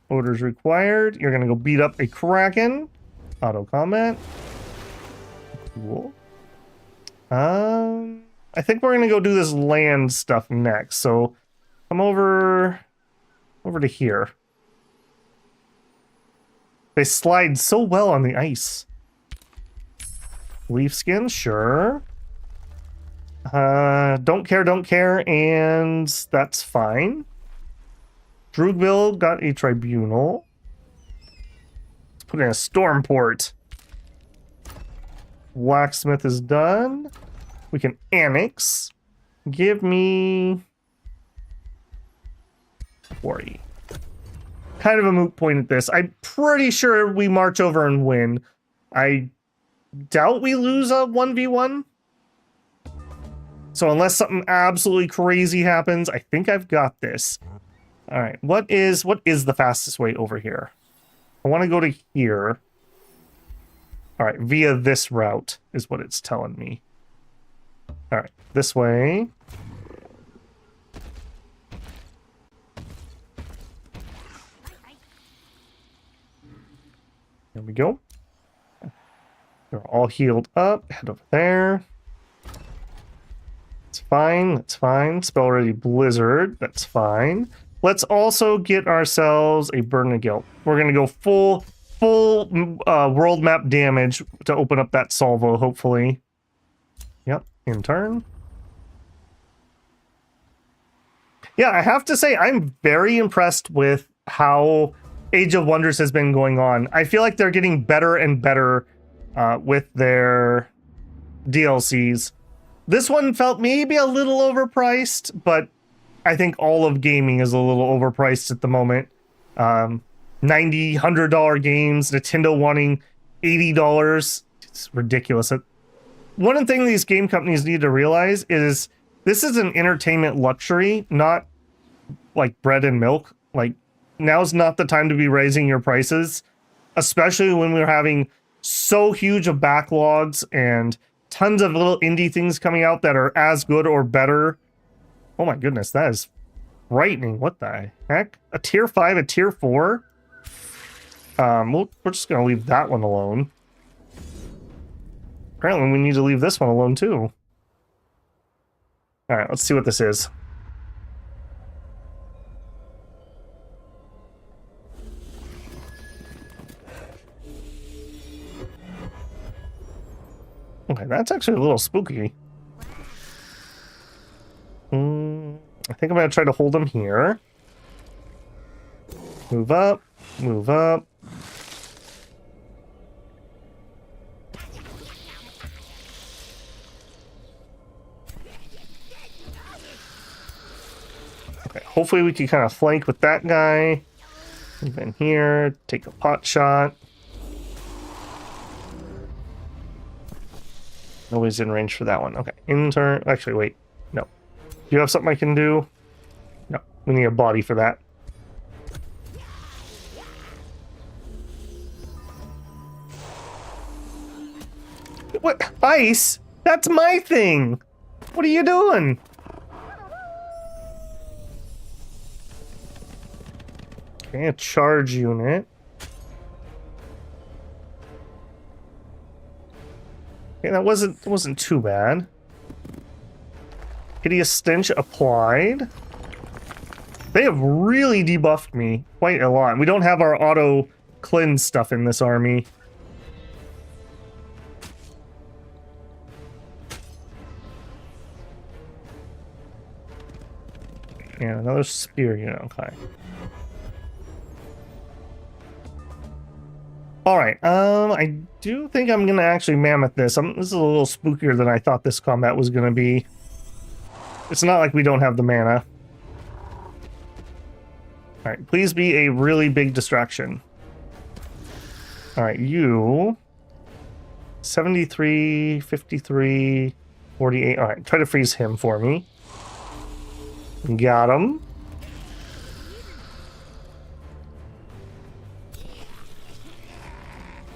Orders required. You're gonna go beat up a kraken. Auto combat. Cool. I think we're gonna go do this land stuff next. So come over to here. They slide so well on the ice. Leaf skin, sure. Don't care, and that's fine. Droogville got a tribunal. Let's put in a storm port. Blacksmith is done. We can annex. Give me 40. Kind of a moot point at this. I'm pretty sure we march over and win. I doubt we lose a 1v1. So unless something absolutely crazy happens, I think I've got this. All right, what is the fastest way over here? I want to go to here. All right, via this route is what it's telling me. All right, this way. There we go. They're all healed up. Head over there. That's fine. That's fine. Spell ready blizzard. That's fine. Let's also get ourselves a burden of guilt. We're gonna go full world map damage to open up that salvo. Hopefully. Yep. In turn. Yeah, I have to say I'm very impressed with how Age of Wonders has been going on. I feel like they're getting better and better with their DLCs. This one felt maybe a little overpriced, but I think all of gaming is a little overpriced at the moment. $90, $100 games, Nintendo wanting $80. It's ridiculous. One thing these game companies need to realize is this is an entertainment luxury, not like bread and milk. Like, now's not the time to be raising your prices, especially when we're having so huge of backlogs and tons of little indie things coming out that are as good or better. Oh my goodness, that is frightening. What the heck? A tier 5, a tier 4? We're just gonna leave that one alone. Apparently we need to leave this one alone too. Alright, let's see what this is. Okay, that's actually a little spooky. I think I'm going to try to hold him here. Move up, move up. Okay, hopefully we can kind of flank with that guy. Move in here, take a pot shot. Nobody's in range for that one. Okay, in turn. Actually, wait. No. Do you have something I can do? No. We need a body for that. What? Ice? That's my thing! What are you doing? Okay, a charge unit. Okay, that wasn't too bad. Hideous stench applied. They have really debuffed me quite a lot. We don't have our auto cleanse stuff in this army. Yeah, another spear unit. Okay. Alright, I do think I'm gonna actually mammoth this. This is a little spookier than I thought this combat was gonna be. It's not like we don't have the mana. Alright, please be a really big distraction. Alright, you... 73, 53, 48... Alright, try to freeze him for me. Got him.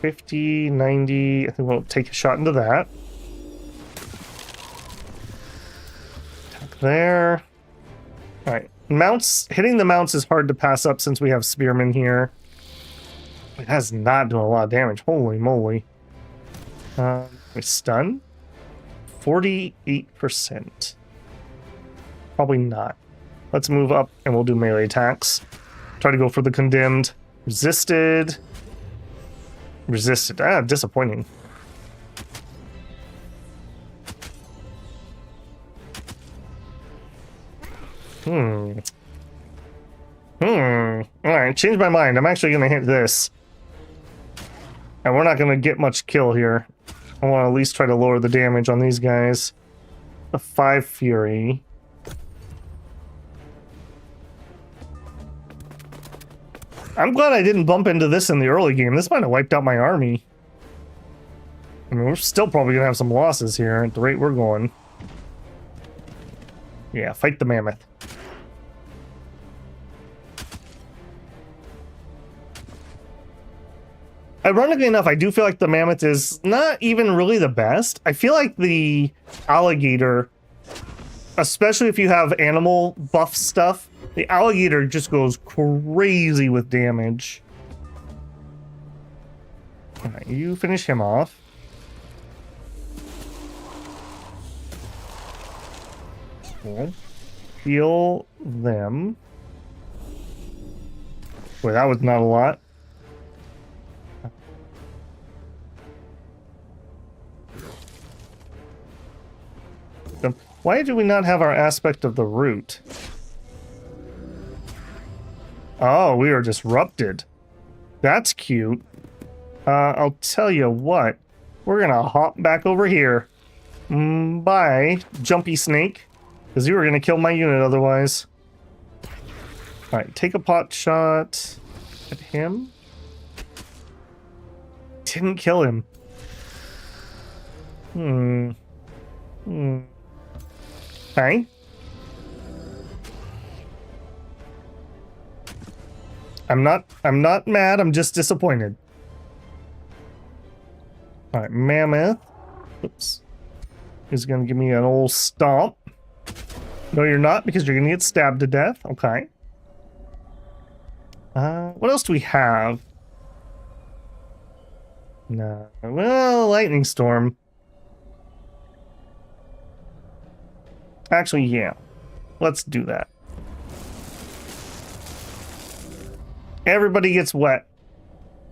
$50, $90... I think we'll take a shot into that. Attack there. Alright. Mounts, hitting the mounts is hard to pass up since we have spearmen here. It has not done a lot of damage. Holy moly. We stun? 48%. Probably not. Let's move up and we'll do melee attacks. Try to go for the condemned. Resisted. Resisted. Ah, disappointing. Alright, change my mind. I'm actually gonna hit this. And we're not gonna get much kill here. I want to at least try to lower the damage on these guys. A 5 Fury. I'm glad I didn't bump into this in the early game. This might have wiped out my army. I mean, we're still probably gonna have some losses here at the rate we're going. Yeah, fight the mammoth. Ironically enough, I do feel like the mammoth is not even really the best. I feel like the alligator, especially if you have animal buff stuff, the alligator just goes crazy with damage. Alright, you finish him off. Cool. Heal them. Boy, that was not a lot. Why do we not have our aspect of the root? Oh, we are disrupted. That's cute. I'll tell you what. We're gonna hop back over here. Bye, jumpy snake. Because you were gonna kill my unit otherwise. Alright, take a pot shot at him. Didn't kill him. Okay. I'm not mad, I'm just disappointed. Alright, mammoth. Oops. He's gonna give me an old stomp. No, you're not, because you're gonna get stabbed to death. Okay. What else do we have? No. Well, lightning storm. Actually, yeah. Let's do that. Everybody gets wet.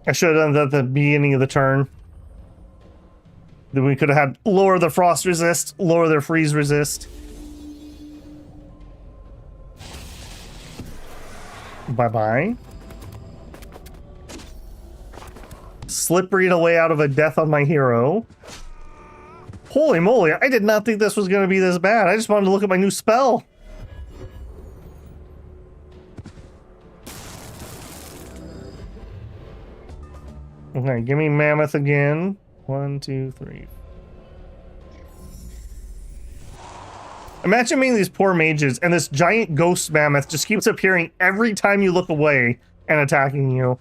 I should have done that at the beginning of the turn. Then we could have had lower the frost resist, lower their freeze resist. Bye-bye. Slippering away out of a death on my hero. Holy moly, I did not think this was going to be this bad. I just wanted to look at my new spell. Okay, give me mammoth again. 1, 2, 3. Imagine being these poor mages and this giant ghost mammoth just keeps appearing every time you look away and attacking you.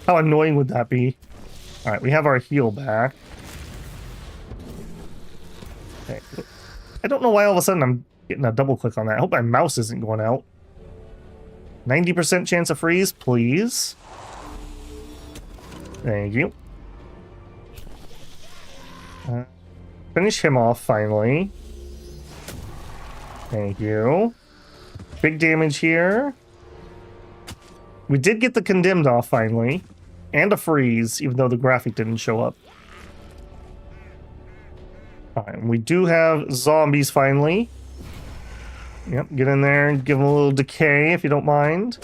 How annoying would that be? Alright, we have our heal back. Okay. I don't know why all of a sudden I'm getting a double click on that. I hope my mouse isn't going out. 90% chance of freeze, please. Thank you. Finish him off finally. Thank you. Big damage here. We did get the condemned off finally. And a freeze, even though the graphic didn't show up. Fine. We do have zombies finally. Yep, get in there and give them a little decay if you don't mind.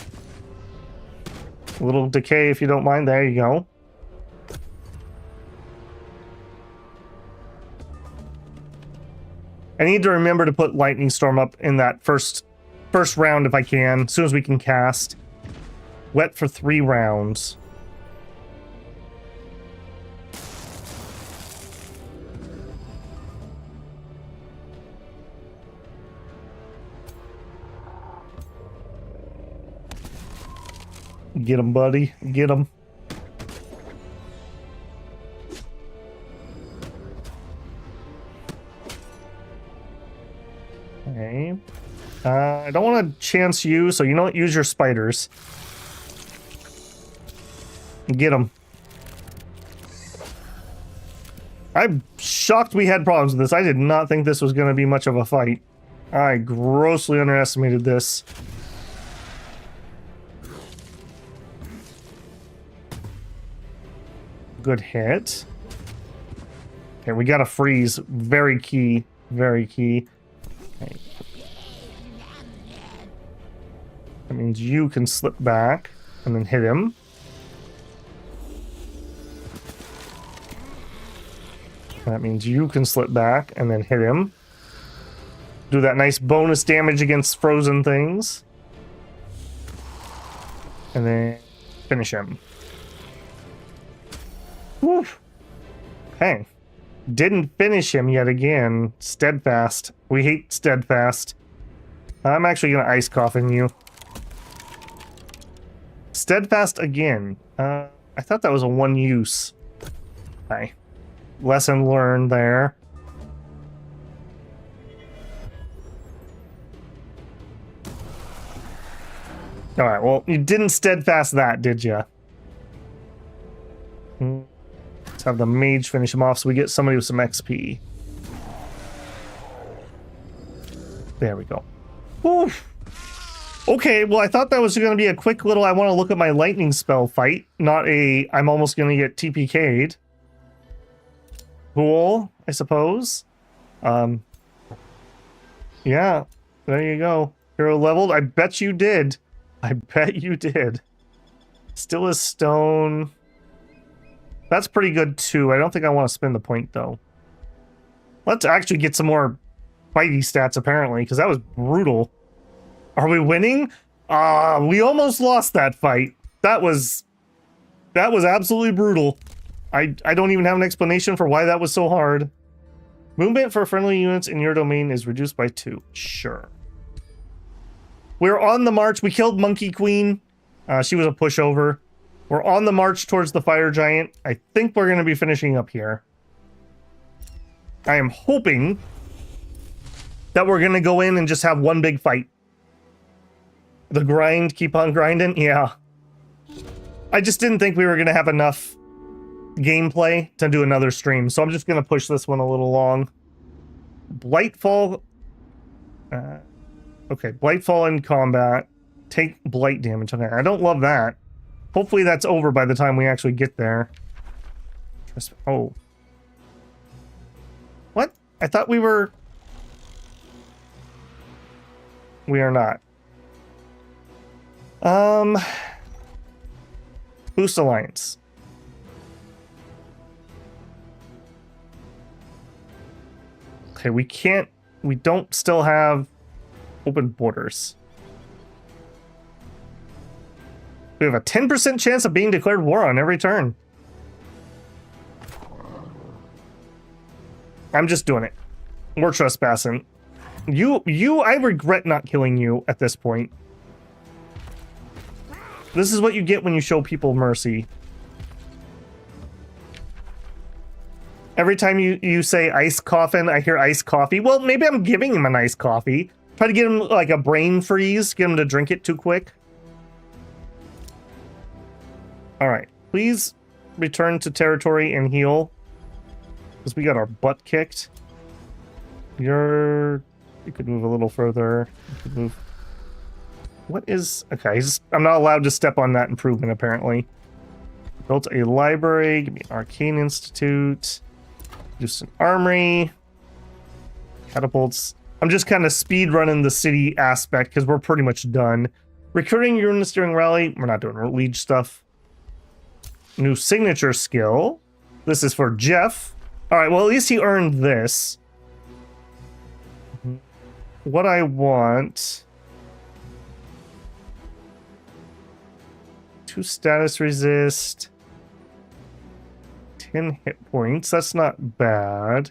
A little decay if you don't mind. There you go. I need to remember to put Lightning Storm up in that first round if I can, as soon as we can cast. Wet for 3 rounds. Get him, buddy. Get him. Okay. I don't want to chance you, so you don't use your spiders. Get him. I'm shocked we had problems with this. I did not think this was going to be much of a fight. I grossly underestimated this. Good hit. Okay, we got a freeze. Very key. Very key. Okay. That means you can slip back and then hit him. That means you can slip back and then hit him. Do that nice bonus damage against frozen things. And then finish him. Woo. Okay. Didn't finish him yet again. Steadfast. We hate Steadfast. I'm actually going to ice coffin you. Steadfast again. I thought that was a one use. Okay. Lesson learned there. Alright, well, you didn't steadfast that, did you? Let's have the mage finish him off so we get somebody with some XP. There we go. Oof. Okay, well, I thought that was going to be a quick little I want to look at my lightning spell fight, not a I'm almost going to get TPK'd. Cool, I suppose. Yeah, there you go. Hero leveled. I bet you did. I bet you did. Still is stone. That's pretty good too. I don't think I want to spend the point though. Let's actually get some more fighty stats apparently, because that was brutal. Are we winning? We almost lost that fight. That was absolutely brutal. I don't even have an explanation for why that was so hard. Movement for friendly units in your domain is reduced by 2. Sure. We're on the march. We killed Monkey Queen. She was a pushover. We're on the march towards the fire giant. I think we're going to be finishing up here. I am hoping that we're going to go in and just have one big fight. The grind, keep on grinding? Yeah. I just didn't think we were going to have enough gameplay to do another stream, so I'm just going to push this one a little long. Blightfall. Okay, Blightfall in combat. Take blight damage. Okay, I don't love that. Hopefully that's over by the time we actually get there. Oh. What? I thought we were... We are not. Boost Alliance. Okay, we can't... We don't still have open borders. We have a 10% chance of being declared war on every turn. I'm just doing it. We're trespassing. I regret not killing you at this point. This is what you get when you show people mercy. Every time you say ice coffin, I hear iced coffee. Well, maybe I'm giving him an iced coffee. Try to get him like a brain freeze, get him to drink it too quick. All right, please return to territory and heal, because we got our butt kicked. You could move a little further. You could move. What is... Okay, I'm not allowed to step on that improvement, apparently. Built a library. Give me an arcane institute. Just an armory. Catapults. I'm just kind of speed running the city aspect because we're pretty much done. Recruiting units during rally. We're not doing liege stuff. New signature skill. This is for Jeff. All right, well, at least he earned this. What I want... 2 status resist. 10 hit points. That's not bad.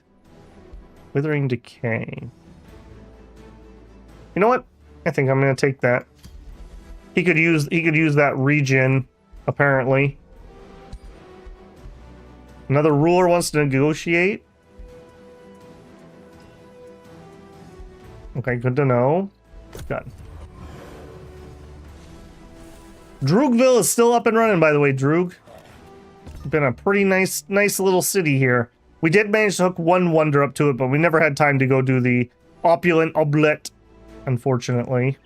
Withering Decay. You know what? I think I'm going to take that. He could use that regen, apparently. Another ruler wants to negotiate. Okay, good to know. Done. Droogville is still up and running, by the way, Droog. Been a pretty nice little city here. We did manage to hook one wonder up to it, but we never had time to go do the opulent oblette, unfortunately.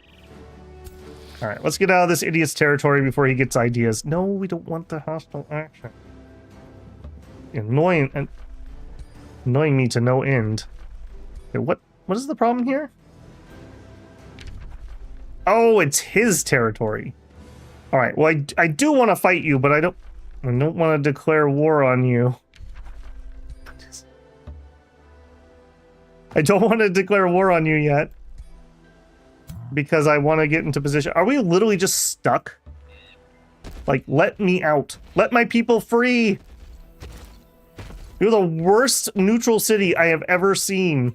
All right, let's get out of this idiot's territory before he gets ideas. No, we don't want the hostile action. Annoying me to no end. Okay, what is the problem here? Oh, it's his territory. All right. Well, I do want to fight you, but I don't want to declare war on you. I don't want to declare war on you yet because I want to get into position. Are we literally just stuck? Like, let me out. Let my people free. You're the worst neutral city I have ever seen.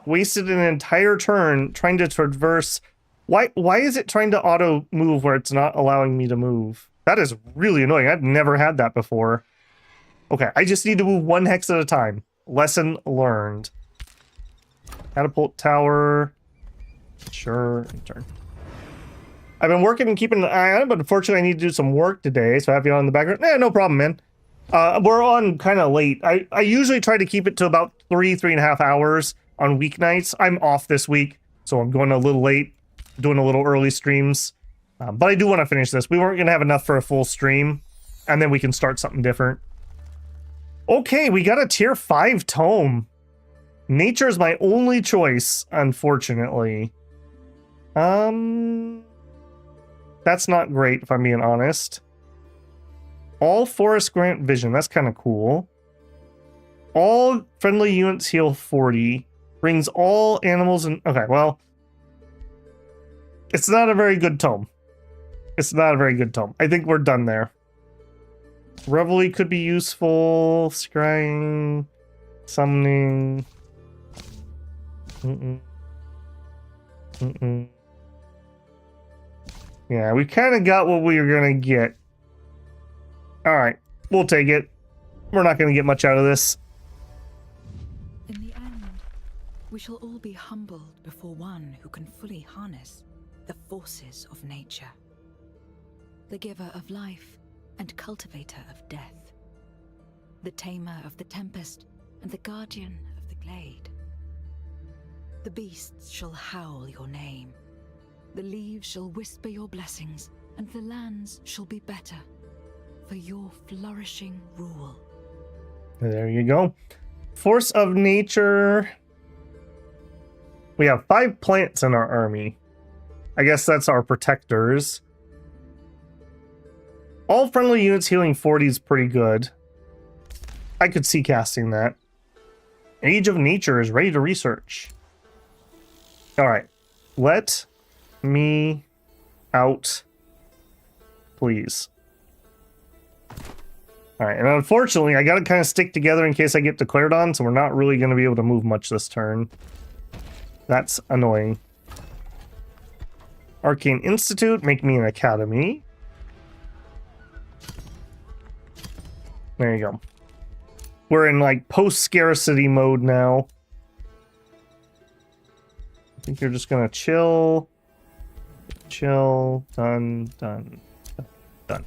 Wasted an entire turn trying to traverse. Why is it trying to auto move where it's not allowing me to move? That is really annoying. I've never had that before. Okay, I just need to move 1 hex at a time. Lesson learned. Catapult tower. Sure, turn. I've been working and keeping an eye on it, but unfortunately I need to do some work today, so I have you on in the background. No problem, man. We're on kind of late. I usually try to keep it to about 3.5 hours on weeknights. I'm off this week, so I'm going a little late, doing a little early streams. But I do want to finish this. We weren't going to have enough for a full stream, and then we can start something different. Okay, we got a tier 5 tome. Nature is my only choice, unfortunately. That's not great, if I'm being honest. All forests grant vision. That's kind of cool. All friendly units heal 40. Brings all animals in... Okay, well... It's not a very good tome. It's not a very good tome. I think we're done there. Reveille could be useful. Scrying. Summoning. Yeah, we kind of got what we were going to get. Alright, we'll take it. We're not going to get much out of this. In the end, we shall all be humbled before one who can fully harness the forces of nature. The giver of life and cultivator of death. The tamer of the tempest and the guardian of the glade. The beasts shall howl your name. The leaves shall whisper your blessings, and the lands shall be better for your flourishing rule. There you go. Force of nature. We have 5 plants in our army. I guess that's our protectors. All friendly units healing 40 is pretty good. I could see casting that. Age of Nature is ready to research. Alright. Let me out, please. Alright, and unfortunately, I gotta kind of stick together in case I get declared on, so we're not really going to be able to move much this turn. That's annoying. Arcane Institute, make me an academy. There you go. We're in like post-scarcity mode now. I think you're just gonna chill. Chill. Done. Done. Done.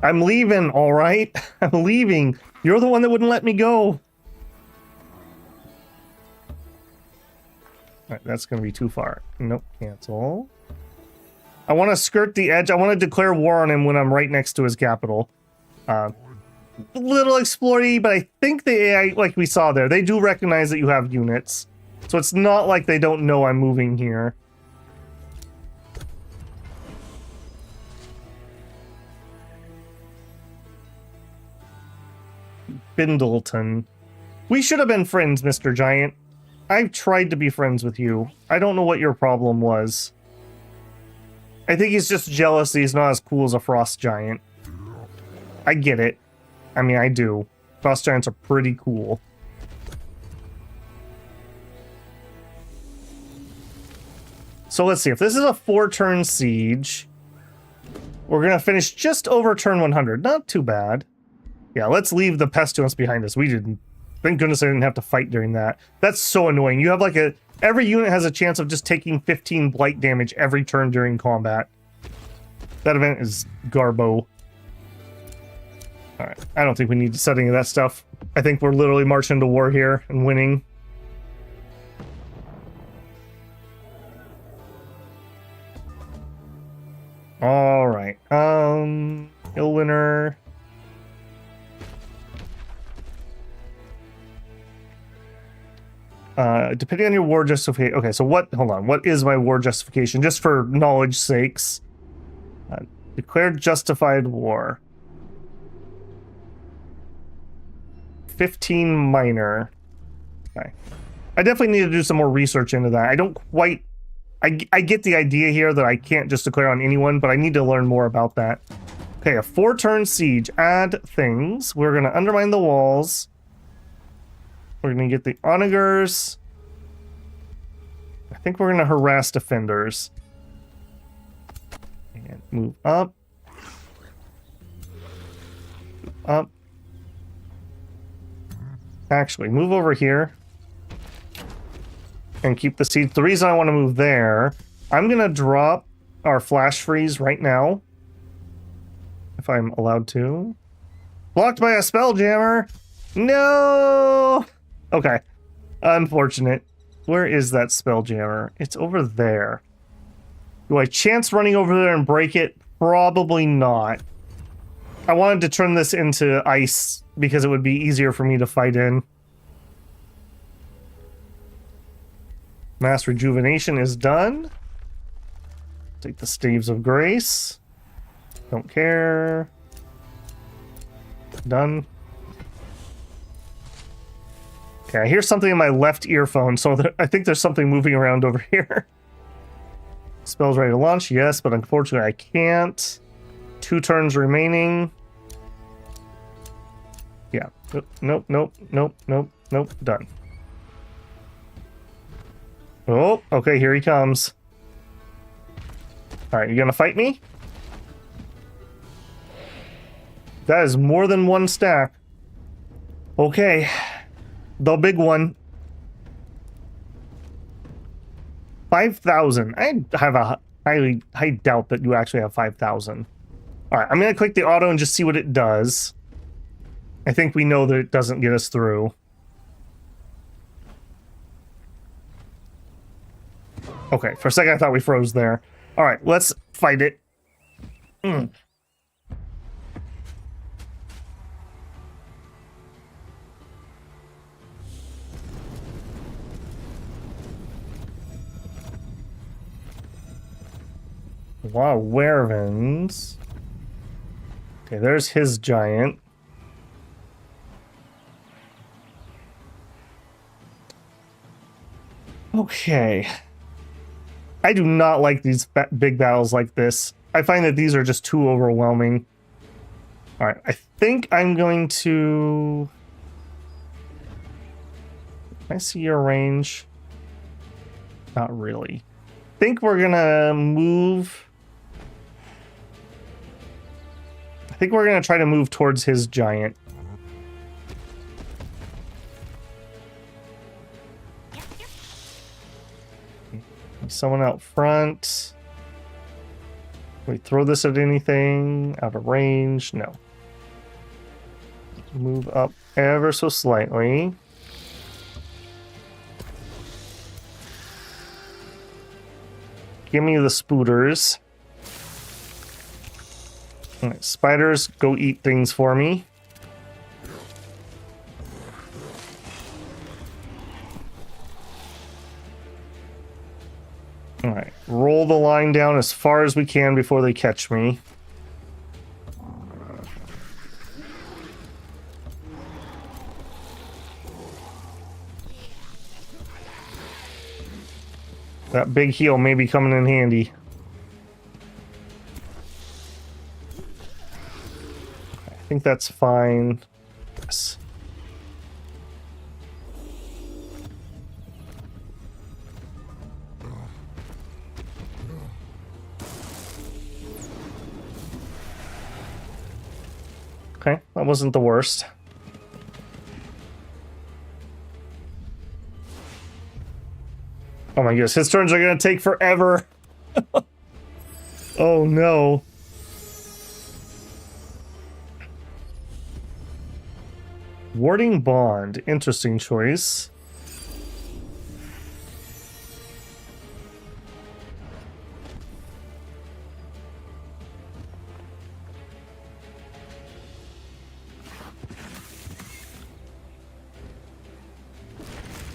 I'm leaving, all right? I'm leaving. You're the one that wouldn't let me go. All right, that's going to be too far. Nope, cancel. I want to skirt the edge. I want to declare war on him when I'm right next to his capital. Little explory, but I think the AI, like we saw there, they do recognize that you have units. So it's not like they don't know I'm moving here. Bindleton. We should have been friends, Mr. Giant. I've tried to be friends with you. I don't know what your problem was. I think he's just jealous that he's not as cool as a frost giant. I get it. I mean, I do. Frost giants are pretty cool. So let's see. If this is a 4-turn siege, we're going to finish just over turn 100. Not too bad. Yeah, let's leave the pestilence behind us. We didn't. Thank goodness I didn't have to fight during that. That's so annoying. You have like a... Every unit has a chance of just taking 15 blight damage every turn during combat. That event is garbo. Alright, I don't think we need to set any of that stuff. I think we're literally marching to war here and winning. Alright, Illwinter... depending on your war justification... Okay, so what... Hold on. What is my war justification? Just for knowledge sakes. Declared justified war. 15 minor. Okay. I definitely need to do some more research into that. I don't quite... I get the idea here that I can't just declare on anyone, but I need to learn more about that. Okay, a 4-turn siege. Add things. We're going to undermine the walls. We're going to get the onagers. I think we're going to harass defenders. And move up. Move up. Actually, move over here. And keep the siege. The reason I want to move there, I'm going to drop our flash freeze right now. If I'm allowed to. Blocked by a spelljammer. No! Okay. Unfortunate. Where is that spelljammer? It's over there. Do I chance running over there and break it? Probably not. I wanted to turn this into ice because it would be easier for me to fight in. Mass rejuvenation is done. Take the Staves of Grace. Don't care. Done. Okay, I hear something in my left earphone, so I think there's something moving around over here. Spell's ready to launch, yes, but unfortunately I can't. 2 turns remaining. Yeah. Nope, nope, nope, nope, nope. Done. Oh, okay, here he comes. Alright, you gonna fight me? That is more than 1 stack. Okay. The big one. 5,000. I have a I doubt that you actually have 5,000. Alright, I'm gonna click the auto and just see what it does. I think we know that it doesn't get us through. Okay, for a second I thought we froze there. Alright, let's fight it. Wow, werevens. Okay, there's his giant. Okay. I do not like these big battles like this. I find that these are just too overwhelming. Alright, I think I'm going to... Can I see your range? Not really. I think we're gonna move think we're going to try to move towards his giant. Someone out front. Can we throw this at anything? Out of range? No. Move up ever so slightly. Give me the spooters. All right, spiders, go eat things for me. All right, roll the line down as far as we can before they catch me. That big heal may be coming in handy. I think that's fine. Yes. Okay, that wasn't the worst. Oh my goodness, his turns are gonna take forever. Oh no. Warding Bond, interesting choice.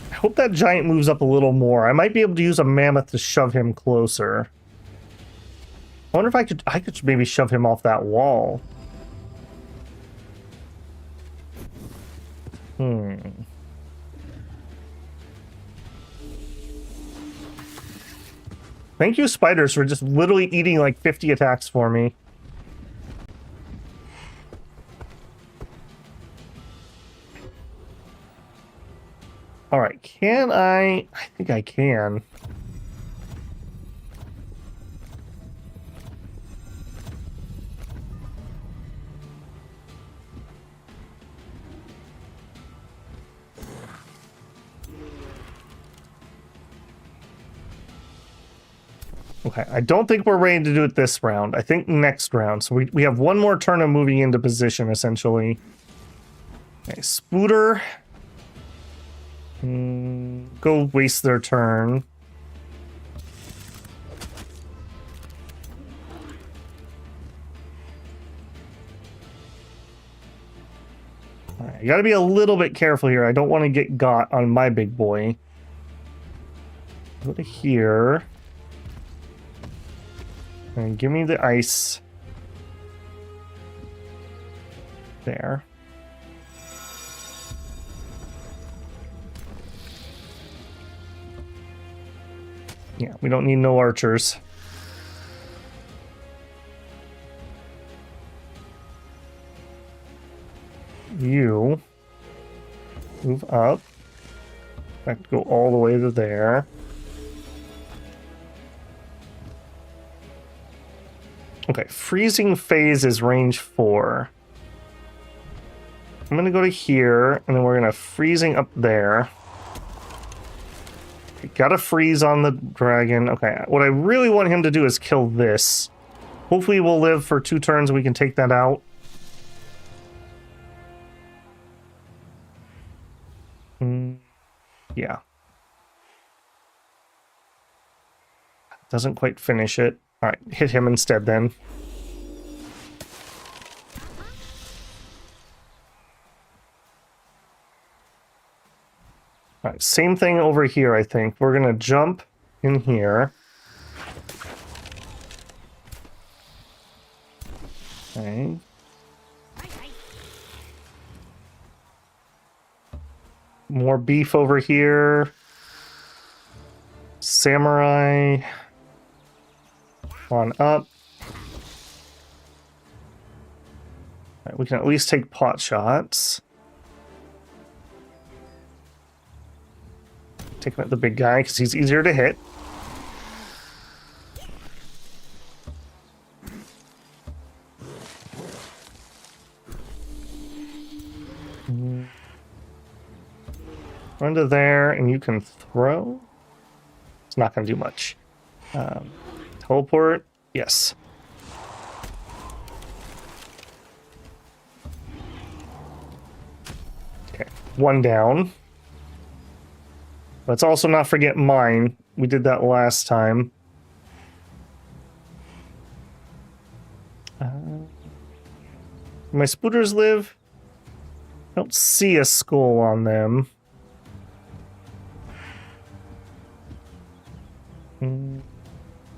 I hope that giant moves up a little more. I might be able to use a mammoth to shove him closer. I wonder if I could maybe shove him off that wall. Thank you, spiders, for just literally eating like 50 attacks for me. All right, can I think I can. Okay, I don't think we're ready to do it this round. I think next round. So we have one more turn of moving into position, essentially. Okay, Spooter. Go waste their turn. All right, you gotta be a little bit careful here. I don't want to get got on my big boy. Go to here. And give me the ice. There. Yeah, we don't need no archers. You move up. I have to go all the way to there. Okay, freezing phase is range 4. I'm gonna go to here, and then we're gonna freezing up there. Okay, gotta freeze on the dragon. Okay, what I really want him to do is kill this. Hopefully we'll live for 2 turns and we can take that out. Yeah. Doesn't quite finish it. Alright, hit him instead then. Alright, same thing over here, I think. We're gonna jump in here. Okay. More beef over here. Samurai. On up. Right, we can at least take pot shots. Take him at the big guy because he's easier to hit. Run to there, and you can throw. It's not going to do much. Teleport. Yes. Okay. One down. Let's also not forget mine. We did that last time. My spooters live. I don't see a skull on them.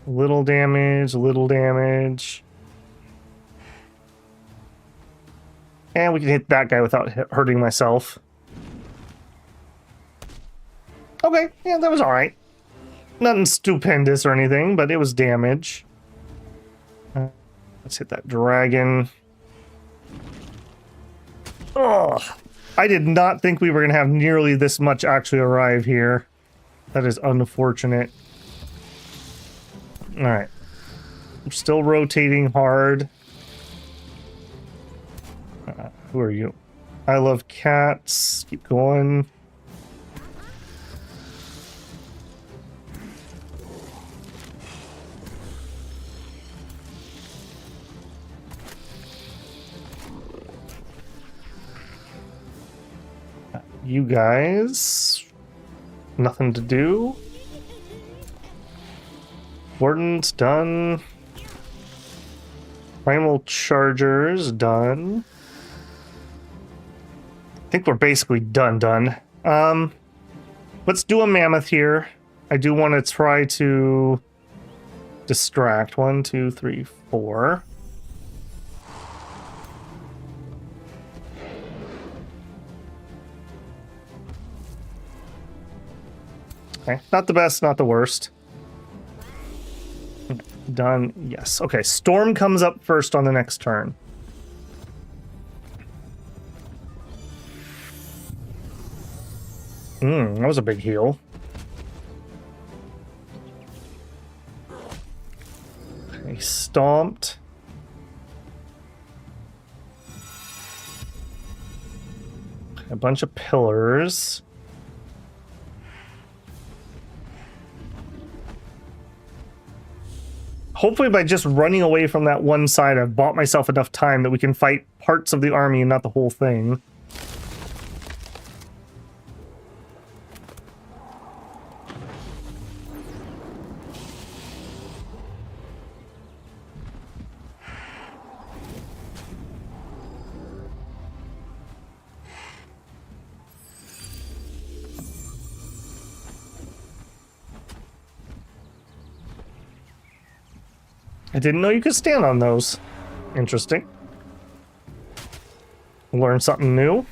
Little damage, little damage. And we can hit that guy without hurting myself. Okay, yeah, that was alright. Nothing stupendous or anything, but it was damage. Let's hit that dragon. Ugh. I did not think we were going to have nearly this much actually arrive here. That is unfortunate. Alright. I'm still rotating hard. Who are you? I love cats. Keep going. You guys, nothing to do. Warden's done. Primal chargers done. I think we're basically done. Let's do a mammoth here. I do want to try to distract. 1, 2, 3, 4. Okay, not the best, not the worst. Done, yes. Okay, Storm comes up first on the next turn. That was a big heal. Okay, stomped. A bunch of pillars. Hopefully by just running away from that one side, I've bought myself enough time that we can fight parts of the army and not the whole thing. I didn't know you could stand on those. Interesting. Learn something new.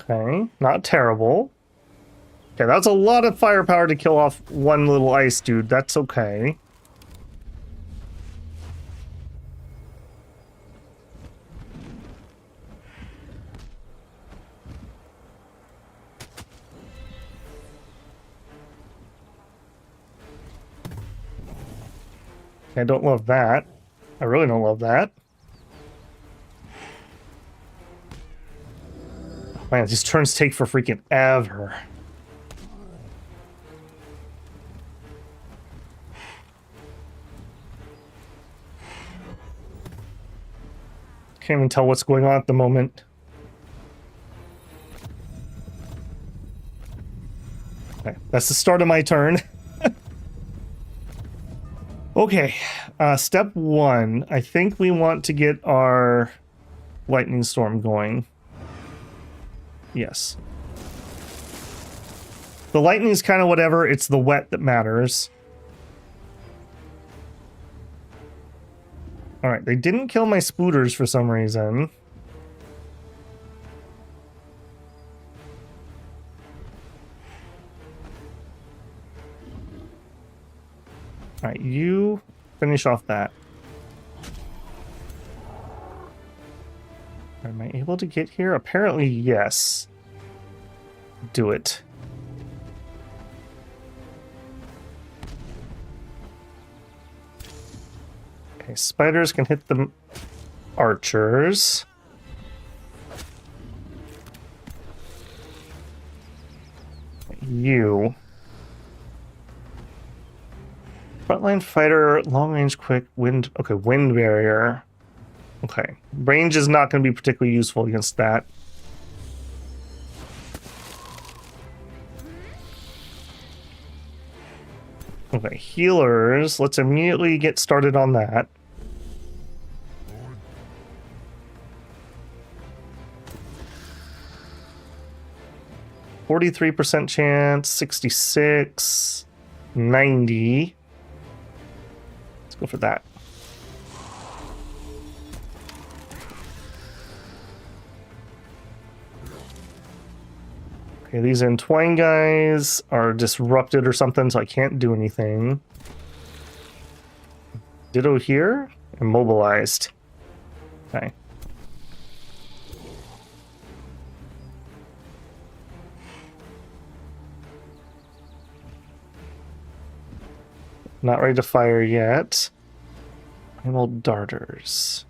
Okay, not terrible. Okay, that's a lot of firepower to kill off one little ice dude. That's okay. I don't love that. I really don't love that. Man, these turns take for freaking ever. Can't even tell what's going on at the moment. Okay, that's the start of my turn. Okay, step 1. I think we want to get our lightning storm going. Yes. The lightning's kind of whatever, it's the wet that matters. Alright, they didn't kill my spooters for some reason. Alright, you finish off that. Am I able to get here? Apparently, yes. Do it. Okay, spiders can hit the archers. You. Frontline fighter, long range, quick, wind. Okay, wind barrier. Okay, range is not going to be particularly useful against that. Okay, healers. Let's immediately get started on that. %43% chance, 66, 90. Let's go for that. Okay, these entwine guys are disrupted or something, so I can't do anything. Ditto here. Immobilized. Okay. Not ready to fire yet. Primal darters.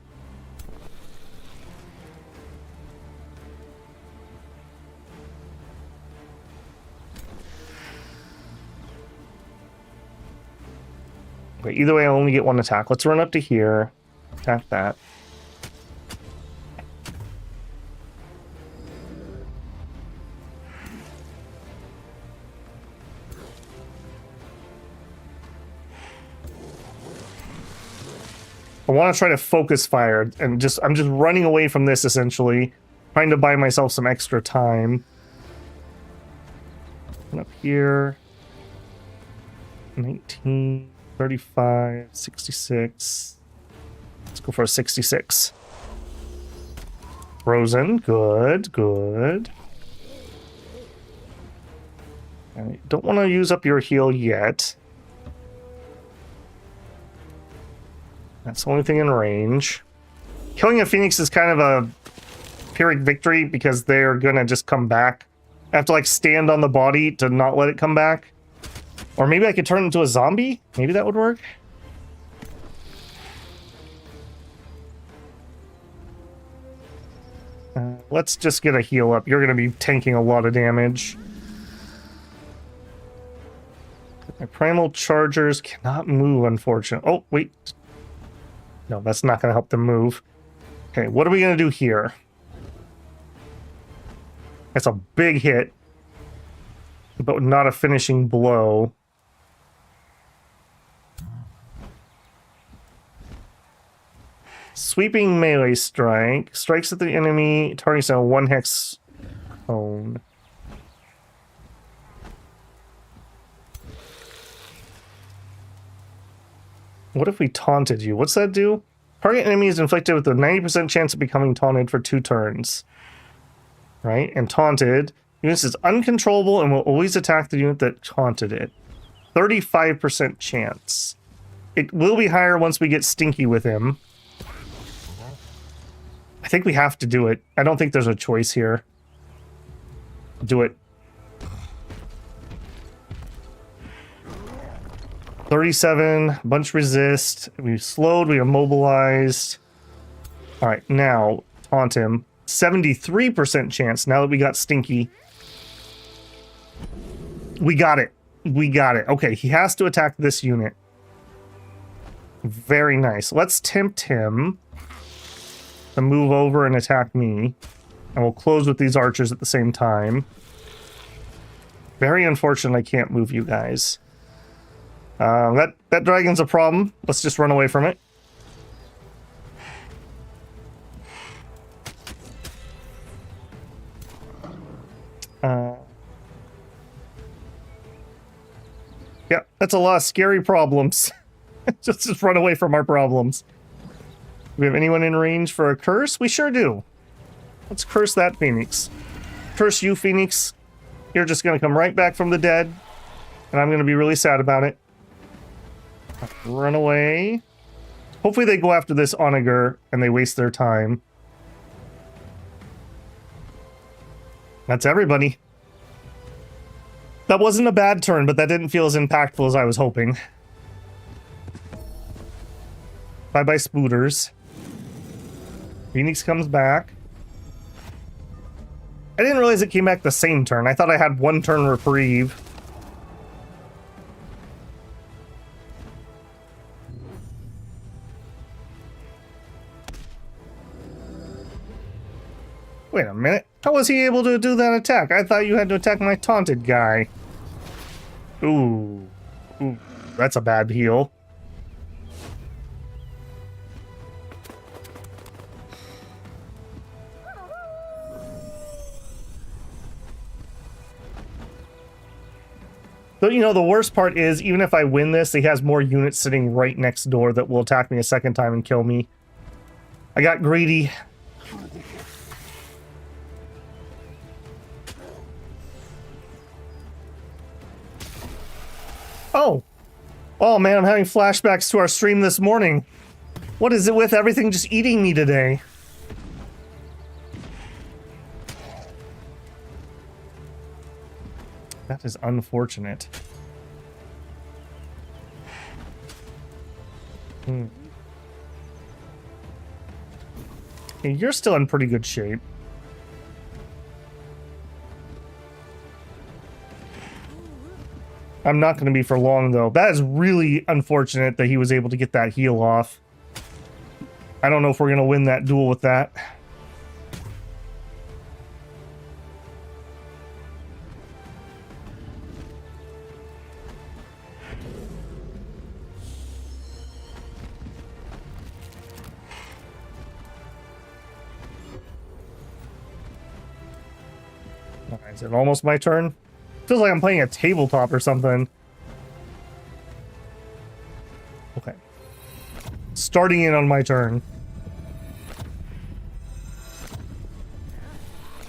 Okay, either way, I only get one attack. Let's run up to here. Attack that. I want to try to focus fire and I'm just running away from this essentially, trying to buy myself some extra time. And up here. 19, 35, 66. Let's go for a 66. Frozen, good, good. I don't want to use up your heal yet. That's the only thing in range. Killing a phoenix is kind of a Pyrrhic victory because they're gonna just come back. I have to like stand on the body to not let it come back. Or maybe I could turn it into a zombie? Maybe that would work. Let's just get a heal up. You're gonna be tanking a lot of damage. My primal chargers cannot move, unfortunately. Oh, wait. No, that's not going to help them move. Okay, what are we going to do here? That's a big hit, but not a finishing blow. Sweeping melee strike. Strikes at the enemy, targets a 1 hex cone. What if we taunted you? What's that do? Target enemy is inflicted with a 90% chance of becoming taunted for 2 turns. Right? And taunted. Unit is uncontrollable and will always attack the unit that taunted it. 35% chance. It will be higher once we get stinky with him. I think we have to do it. I don't think there's a choice here. Do it. 37, bunch resist. We slowed, we immobilized. All right, now taunt him. 73% chance now that we got stinky. We got it. We got it. Okay, he has to attack this unit. Very nice. Let's tempt him to move over and attack me. And we'll close with these archers at the same time. Very unfortunate I can't move you guys. That dragon's a problem. Let's just run away from it. Yeah, that's a lot of scary problems. just run away from our problems. Do we have anyone in range for a curse? We sure do. Let's curse that Phoenix. Curse you, Phoenix. You're just going to come right back from the dead. And I'm going to be really sad about it. Run away. Hopefully they go after this onager and they waste their time. That's everybody. That wasn't a bad turn, but that didn't feel as impactful as I was hoping. Bye-bye, Spooters. Phoenix comes back. I didn't realize it came back the same turn. I thought I had one turn reprieve. Wait a minute. How was he able to do that attack? I thought you had to attack my taunted guy. Ooh. Ooh, that's a bad heal. So, you know, the worst part is, even if I win this, he has more units sitting right next door that will attack me a second time and kill me. I got greedy. Oh. Oh, man, I'm having flashbacks to our stream this morning. What is it with everything just eating me today? That is unfortunate. Hey, you're still in pretty good shape. I'm not going to be for long, though. That is really unfortunate that he was able to get that heal off. I don't know if we're going to win that duel with that. Is it almost my turn? Feels like I'm playing a tabletop or something. Okay. Starting in on my turn.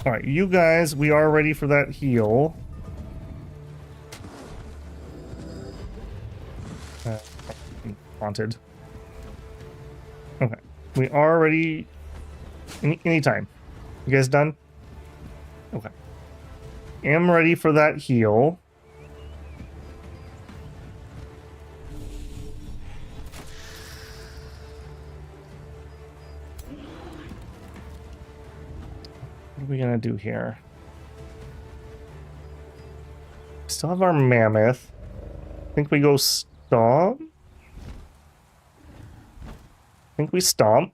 Alright, you guys, we are ready for that heal. Haunted. Okay. We are ready anytime. You guys done? Okay. Am ready for that heal. What are we gonna do here? Still have our mammoth. I think we go stomp. I think we stomp.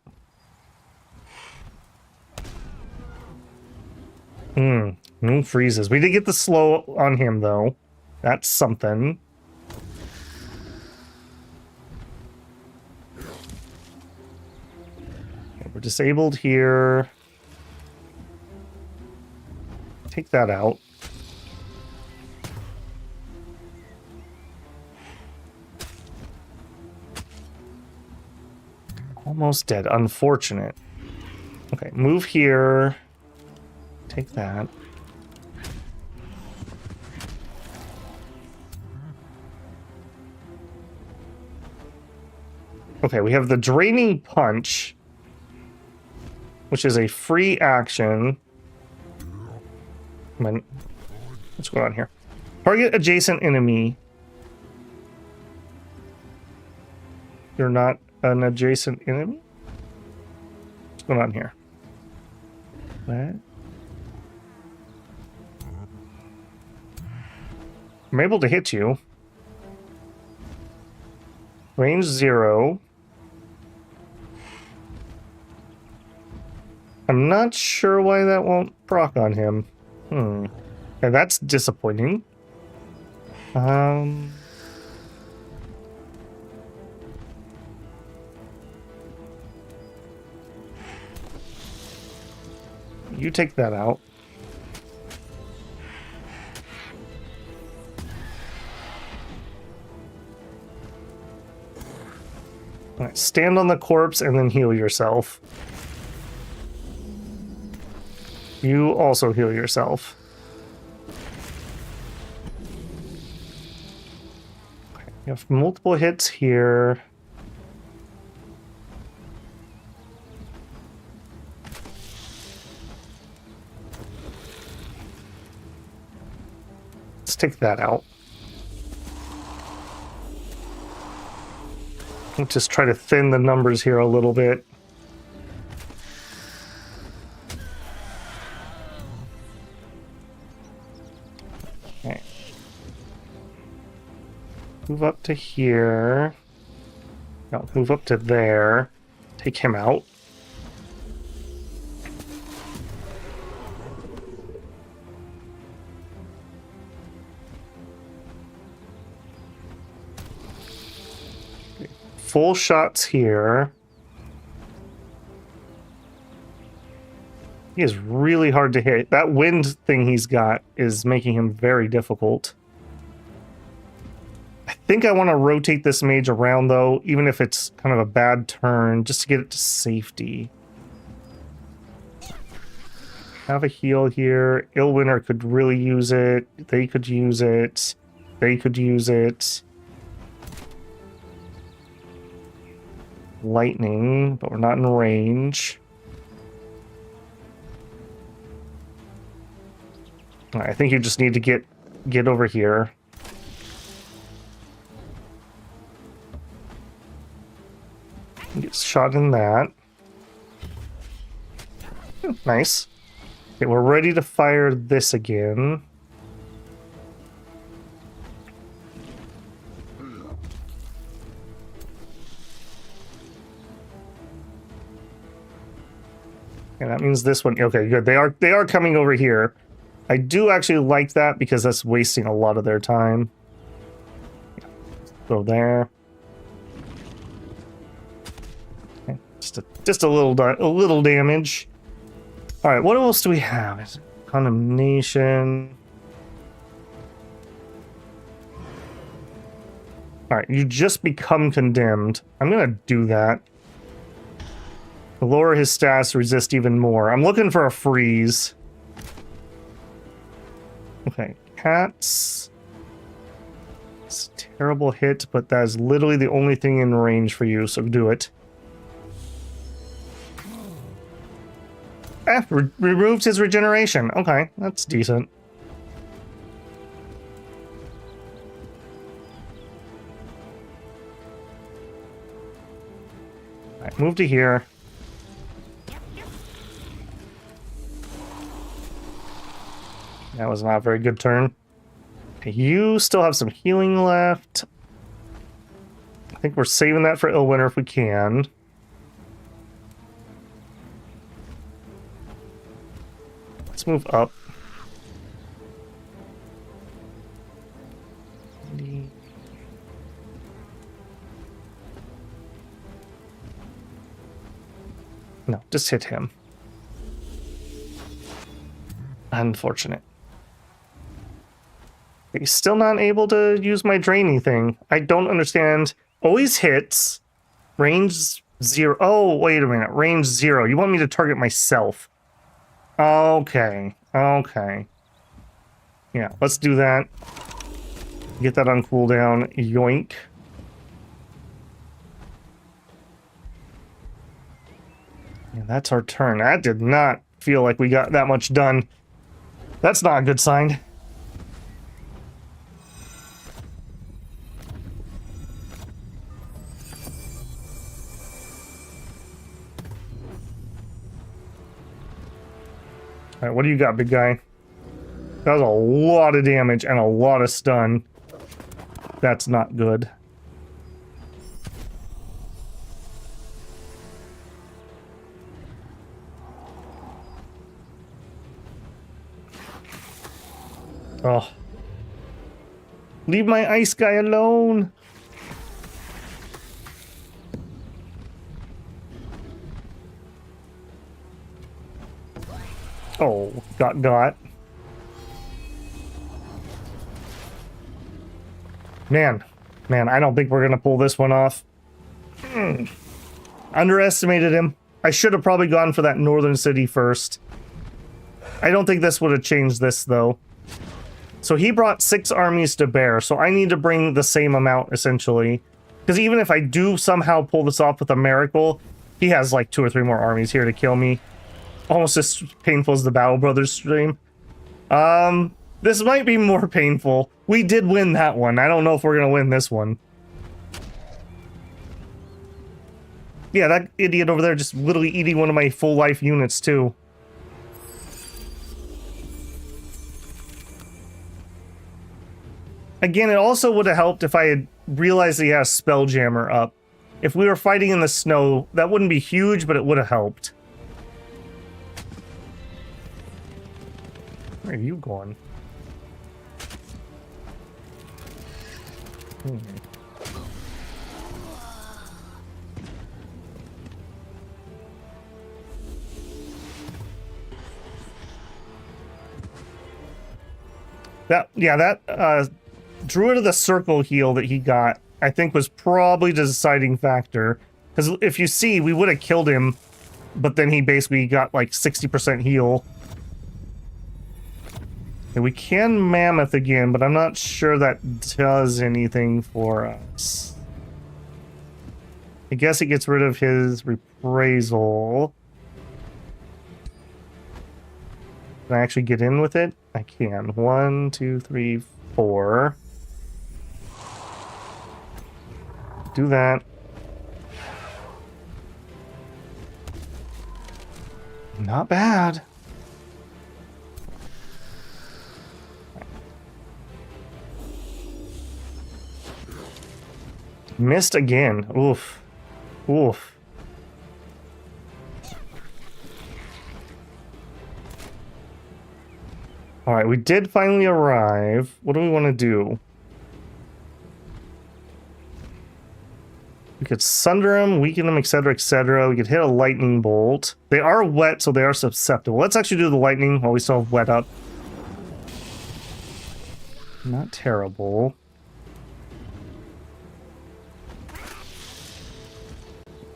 No freezes. We did get the slow on him, though. That's something. Okay, we're disabled here. Take that out. Almost dead. Unfortunate. Okay, move here. Take that. Okay, we have the Draining Punch, which is a free action. What's going on here? Target adjacent enemy. You're not an adjacent enemy? What's going on here? What? I'm able to hit you. Range 0. I'm not sure why that won't proc on him. And that's disappointing. You take that out. All right, stand on the corpse and then heal yourself. You also heal yourself. Okay, you have multiple hits here. take that out. Let's just try to thin the numbers here a little bit. Okay. Move up to here. No, move up to there. Take him out. Full shots here. He is really hard to hit. That wind thing he's got is making him very difficult. I think I want to rotate this mage around, though, even if it's kind of a bad turn, just to get it to safety. Have a heal here. Illwinter could really use it. They could use it. They could use it. Lightning, but we're not in range. I think you just need to get over here. Get shot in that. Nice. Okay, we're ready to fire this again. And that means this one. Okay, good. They are coming over here. I do actually like that because that's wasting a lot of their time. Go there. Okay, just a little damage. All right, what else do we have? Is it condemnation? All right, you just become condemned. I'm gonna do that. Lower his stats, resist even more. I'm looking for a freeze. Okay, cats. It's a terrible hit, but that is literally the only thing in range for you, so do it. Removes his regeneration. Okay, that's decent. Alright, move to here. That was not a very good turn. Okay, you still have some healing left. I think we're saving that for Illwinter if we can. Let's move up. No, just hit him. Unfortunate. He's still not able to use my draining thing. I don't understand. Always hits. Range 0. Oh, wait a minute. Range 0. You want me to target myself. Okay. Okay. Yeah, let's do that. Get that on cooldown. Yoink. Yeah, that's our turn. That did not feel like we got that much done. That's not a good sign. Alright, what do you got, big guy? That was a lot of damage and a lot of stun. That's not good. Oh. Leave my ice guy alone. Oh, got. Man, I don't think we're gonna pull this one off. Underestimated him. I should have probably gone for that northern city first. I don't think this would have changed this, though. So he brought 6 armies to bear, so I need to bring the same amount, essentially. Because even if I do somehow pull this off with a miracle, he has like 2 or 3 more armies here to kill me. Almost as painful as the Battle Brothers stream. This might be more painful. We did win that one. I don't know if we're gonna win this one. Yeah, that idiot over there just literally eating one of my full life units too. Again, it also would have helped if I had realized he has Spelljammer up. If we were fighting in the snow, that wouldn't be huge, but it would have helped. Where are you going? That Druid of the Circle heal that he got, I think, was probably the deciding factor. Because if you see, we would have killed him, but then he basically got like 60% heal. And we can mammoth again, but I'm not sure that does anything for us. I guess it gets rid of his reprisal. Can I actually get in with it? I can. 1, 2, 3, 4. Do that. Not bad. Missed again. Oof. Oof. Alright, we did finally arrive. What do we want to do? We could sunder them, weaken them, etc., etc. We could hit a lightning bolt. They are wet, so they are susceptible. Let's actually do the lightning while we still have wet up. Not terrible.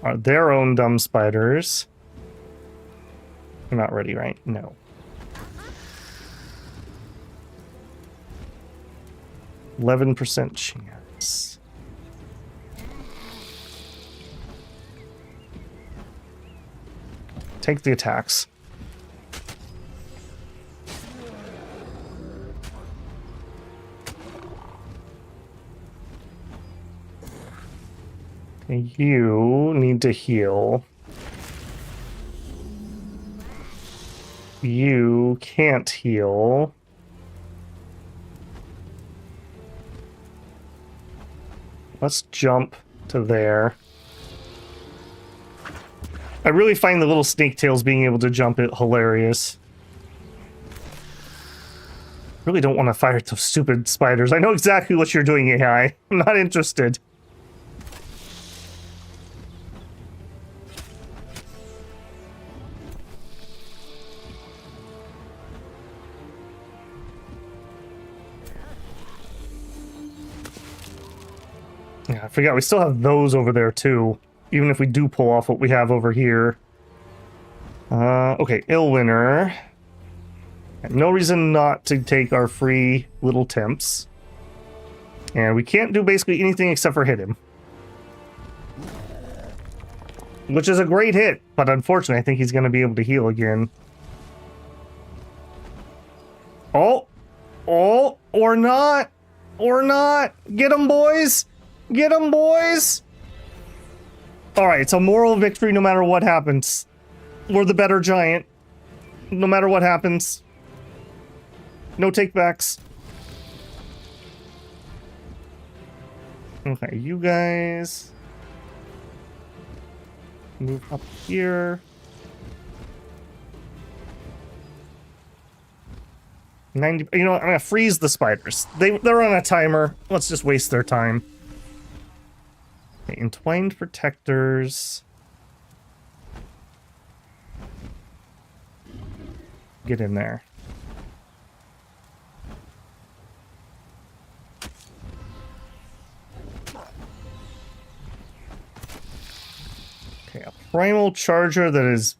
Are their own dumb spiders. We're not ready, right? No. %chance. Take the attacks. You need to heal. You can't heal. Let's jump to there. I really find the little snake tails being able to jump it hilarious. Really don't want to fire at those stupid spiders. I know exactly what you're doing, AI. I'm not interested. Yeah, I forgot we still have those over there too. Even if we do pull off what we have over here. Okay, Illwinter. No reason not to take our free little temps. And we can't do basically anything except for hit him. Which is a great hit, but unfortunately I think he's going to be able to heal again. Oh! Oh! Or not! Or not! Get him, boys! Get him, boys! Alright, it's a moral victory no matter what happens. We're the better giant. No matter what happens. No takebacks. Okay, you guys... move up here. 90... You know what? I'm gonna freeze the spiders. They're on a timer. Let's just waste their time. Okay, entwined protectors. Get in there. Okay, a primal charger that is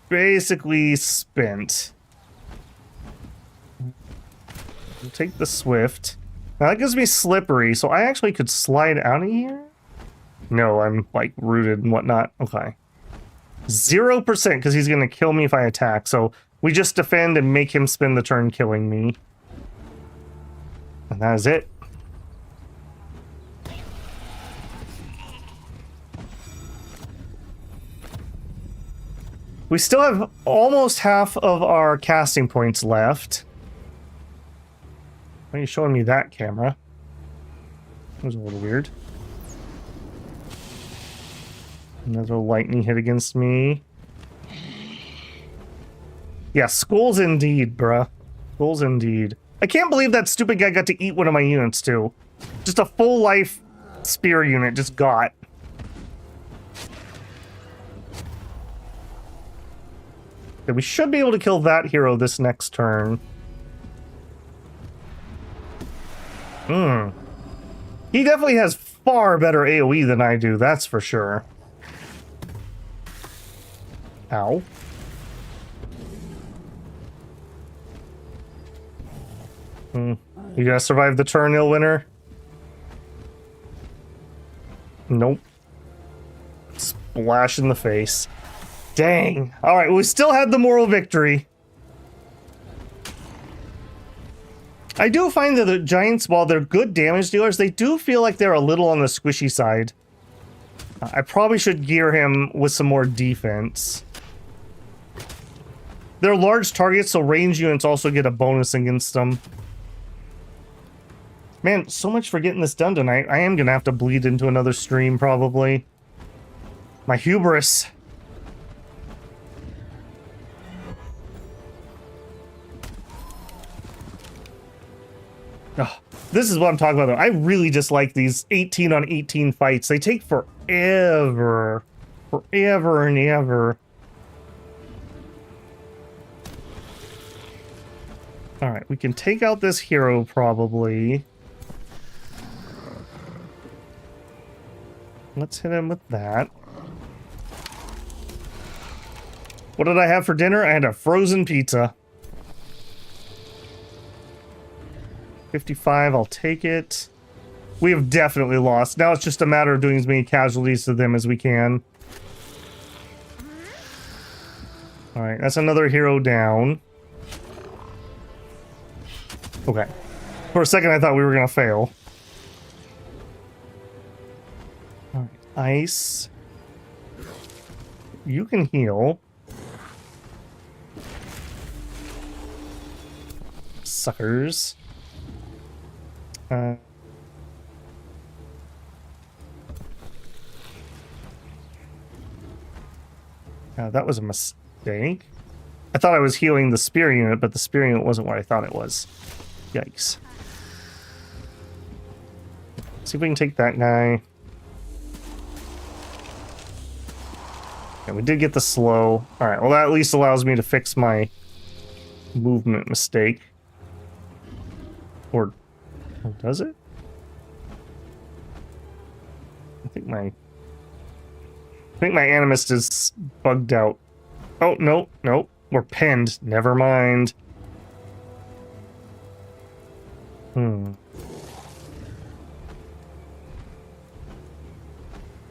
basically spent. We'll take the swift. Now that gives me slippery, so I actually could slide out of here? No, I'm like rooted and whatnot. Okay. 0% because he's going to kill me if I attack. So we just defend and make him spend the turn killing me. that is it. We still have almost half of our casting points left. Why are you showing me that camera? That was a little weird. Another lightning hit against me. Yeah, skulls indeed, bruh. Skulls indeed. I can't believe that stupid guy got to eat one of my units, too. Just a full life spear unit just got. Okay, we should be able to kill that hero this next turn. He definitely has far better AoE than I do, that's for sure. Ow. You gotta survive the turn, Illwinter? Nope. Splash in the face. Dang. Alright, we still had the moral victory. I do find that the giants, while they're good damage dealers, they do feel like they're a little on the squishy side. I probably should gear him with some more defense. They're large targets, so range units also get a bonus against them. Man, so much for getting this done tonight. I am gonna have to bleed into another stream, probably. My hubris. Oh, this is what I'm talking about, though. I really dislike these 18 on 18 fights. They take forever. Forever and ever. Alright, we can take out this hero, probably. Let's hit him with that. What did I have for dinner? I had a frozen pizza. 55, I'll take it. We have definitely lost. Now it's just a matter of doing as many casualties to them as we can. Alright, that's another hero down. Okay. For a second I thought we were gonna fail. Alright, ice. You can heal. Suckers. That was a mistake. I thought I was healing the spear unit, but the spear unit wasn't what I thought it was. Yikes. See if we can take that guy. Yeah, we did get the slow. Alright, well that at least allows me to fix my movement mistake. Or does it? I think my animist is bugged out. Oh, no, no. We're pinned. Never mind.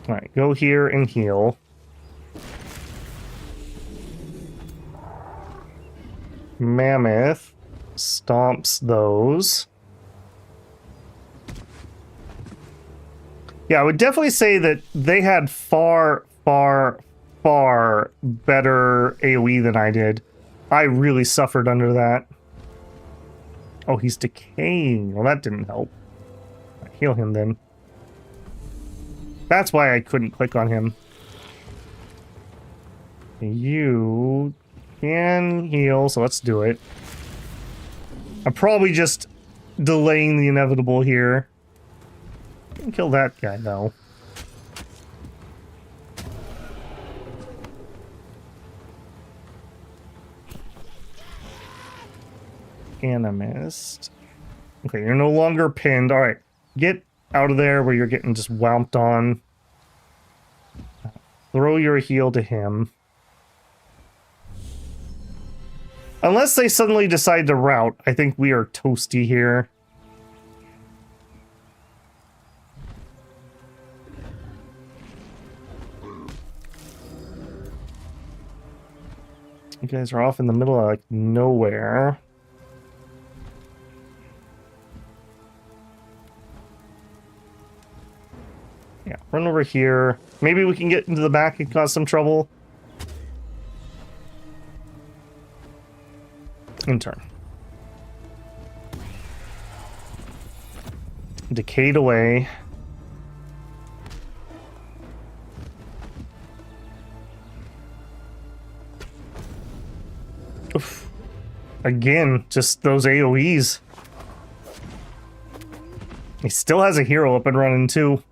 Alright, go here and heal. Mammoth stomps those. Yeah, I would definitely say that they had far, far, far better AoE than I did. I really suffered under that. Oh, he's decaying. Well, that didn't help. Heal him then. That's why I couldn't click on him. You can heal, so let's do it. I'm probably just delaying the inevitable here. Kill that guy, though. Animist. Okay, you're no longer pinned. Alright, get out of there where you're getting just whomped on. Throw your heal to him. Unless they suddenly decide to rout, I think we are toasty here. You guys are off in the middle of, like, nowhere. run over here. Maybe we can get into the back and cause some trouble. And turn. Decayed away. Oof. Again, just those AoEs. He still has a hero up and running too.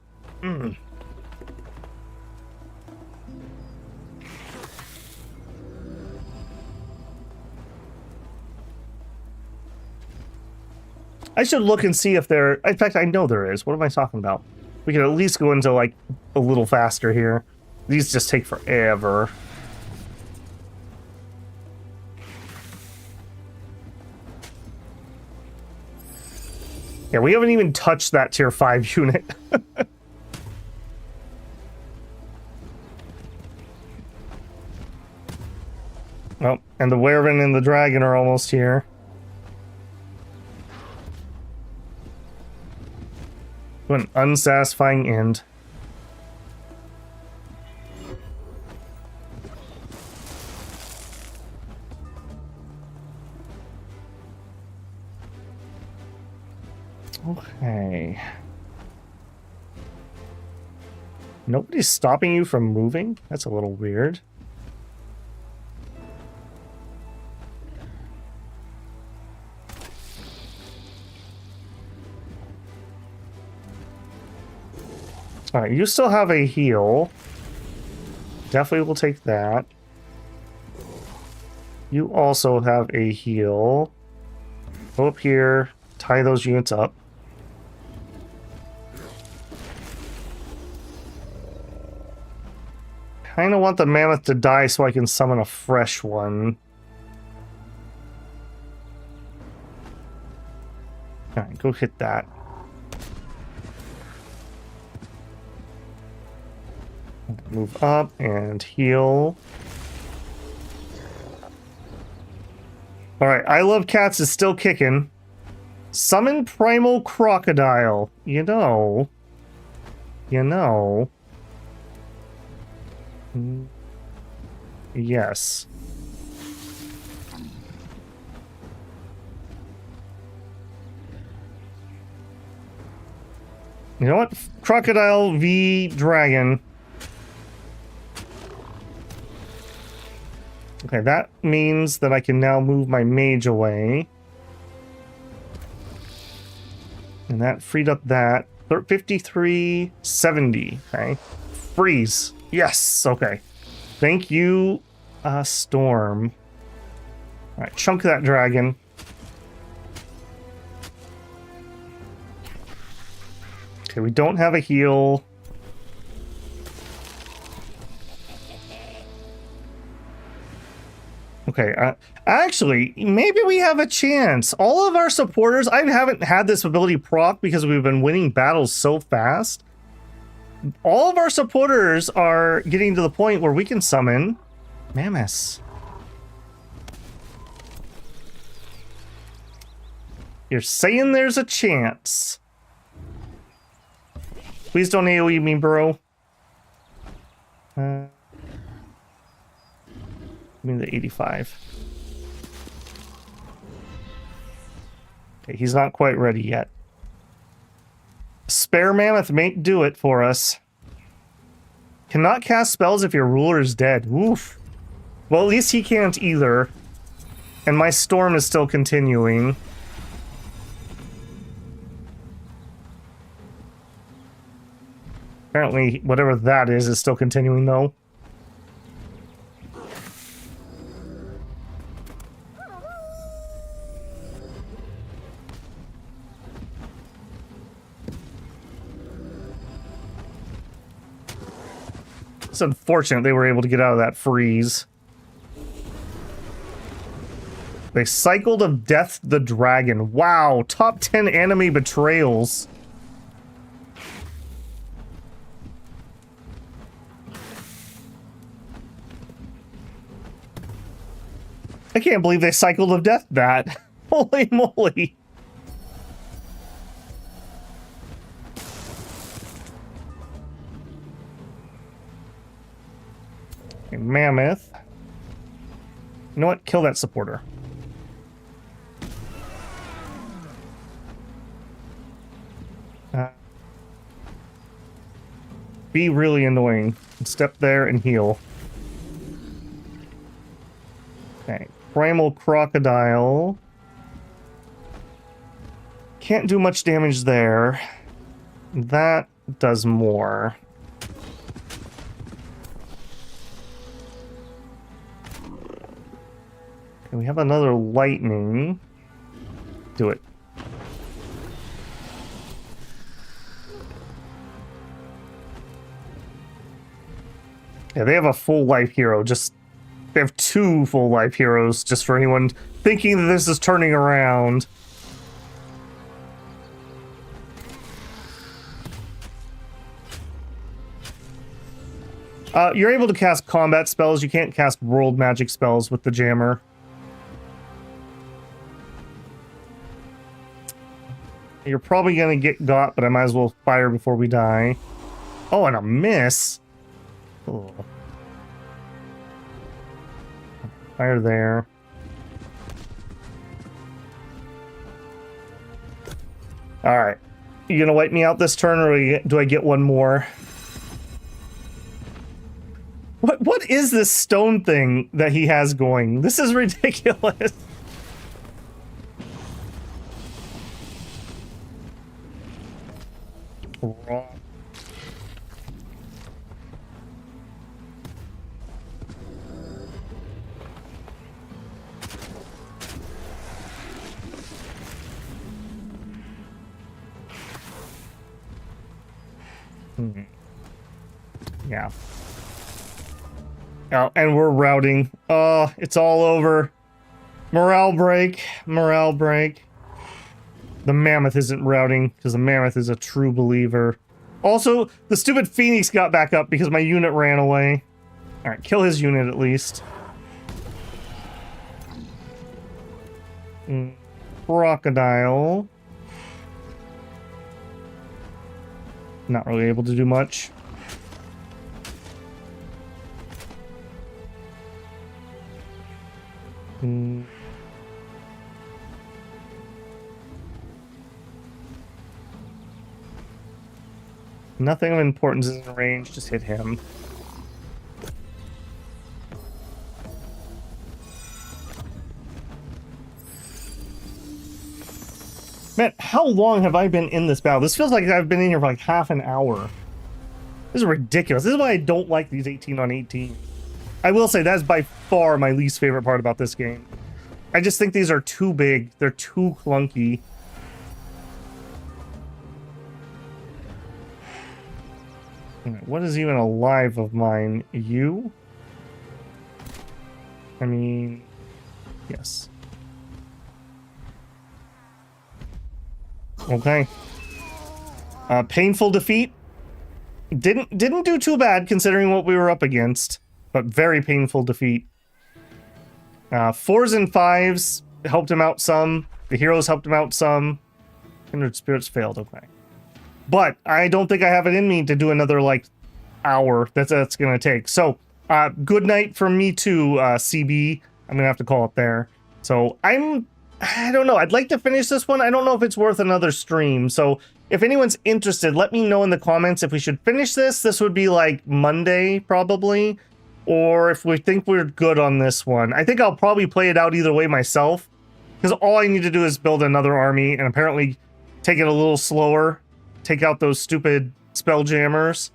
I should look and see if there... In fact, I know there is. What am I talking about? We can at least go into, like, a little faster here. These just take forever. Yeah, we haven't even touched that tier 5 unit. Oh, and the Werevin and the Dragon are almost here. To an unsatisfying end. Okay. Nobody's stopping you from moving? That's a little weird. Alright, you still have a heal. Definitely will take that. You also have a heal. Go up here, tie those units up. Kinda want the mammoth to die so I can summon a fresh one. Alright, go hit that. Move up and heal. Alright, I Love Cats is still kicking. Summon Primal Crocodile. You know. Yes. You know what? Crocodile v Dragon. Okay, that means that I can now move my mage away. And that freed up that. 5370. Okay. Freeze. Yes. Okay. Thank you, Storm. Alright, chunk that dragon. Okay, we don't have a heal. Okay, actually, maybe we have a chance. All of our supporters, I haven't had this ability proc because we've been winning battles so fast. All of our supporters are getting to the point where we can summon mammoths. You're saying there's a chance. Please don't AoE me, bro. I mean the 85. Okay, he's not quite ready yet. Spare mammoth may do it for us. Cannot cast spells if your ruler is dead. Oof. Well, at least he can't either. And my storm is still continuing. Apparently, whatever that is still continuing, though. It's unfortunate they were able to get out of that freeze. They cycled of Death the Dragon. Wow, top 10 enemy betrayals. I can't believe they cycled of Death that. Holy moly. A mammoth. You know what? Kill that supporter. Be really annoying. Step there and heal. Okay. Primal crocodile. Can't do much damage there. That does more. Okay, we have another lightning. Do it. Yeah, they have a full life hero. They have 2 full life heroes, just for anyone thinking that this is turning around. You're able to cast combat spells. You can't cast world magic spells with the jammer. You're probably gonna get got, but I might as well fire before we die. Oh, and a miss. Oh. Fire there. Alright. You gonna wipe me out this turn, or do I get one more? What is this stone thing that he has going? This is ridiculous. Wrong. Yeah. Oh, and we're routing. Oh, it's all over. Morale break. Morale break. The mammoth isn't routing because the mammoth is a true believer. Also, the stupid phoenix got back up because my unit ran away. Alright, kill his unit at least. Crocodile. Not really able to do much. Nothing of importance is in range, just hit him. Man, how long have I been in this battle? This feels like I've been in here for like half an hour. This is ridiculous. This is why I don't like these 18 on 18. I will say that is by far my least favorite part about this game. I just think these are too big. They're too clunky. What is even alive of mine? You? I mean, yes. Okay. Painful defeat. Didn't do too bad considering what we were up against, but very painful defeat. 4s and 5s helped him out some. The heroes helped him out some. Kindred spirits failed. Okay. But I don't think I have it in me to do another, like, hour that's going to take. So, good night from me too, CB. I'm going to have to call it there. So, I don't know. I'd like to finish this one. I don't know if it's worth another stream. So, if anyone's interested, let me know in the comments if we should finish this. This would be, like, Monday, probably. Or if we think we're good on this one. I think I'll probably play it out either way myself. Because all I need to do is build another army and apparently take it a little slower. Take out those stupid spell jammers.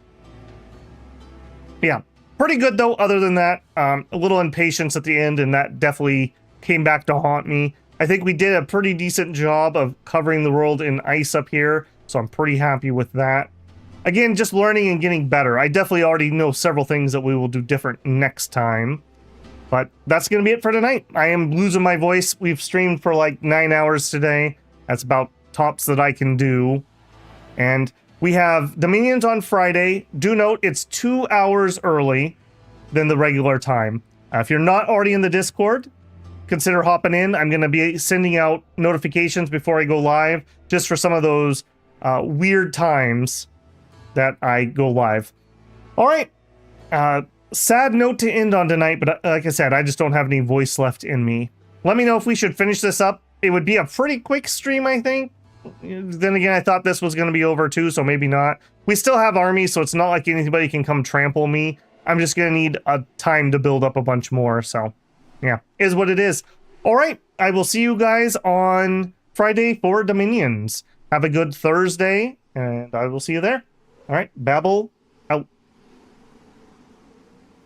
Yeah, pretty good though, other than that. A little impatience at the end, and that definitely came back to haunt me. I think we did a pretty decent job of covering the world in ice up here, so I'm pretty happy with that. Again, just learning and getting better. I definitely already know several things that we will do different next time. But that's going to be it for tonight. I am losing my voice. We've streamed for like 9 hours today. That's about tops that I can do. And we have Dominions on Friday. Do note, it's 2 hours early than the regular time. If you're not already in the Discord, consider hopping in. I'm going to be sending out notifications before I go live, just for some of those weird times that I go live. All right. sad note to end on tonight, but like I said, I just don't have any voice left in me. Let me know if we should finish this up. It would be a pretty quick stream, I think. Then again, I thought this was going to be over too, so maybe not. We still have armies, so it's not like anybody can come trample me. I'm just going to need a time to build up a bunch more, so yeah, is what it is. All right, I will see you guys on Friday for Dominions. Have a good Thursday, and I will see you there. All right, Babel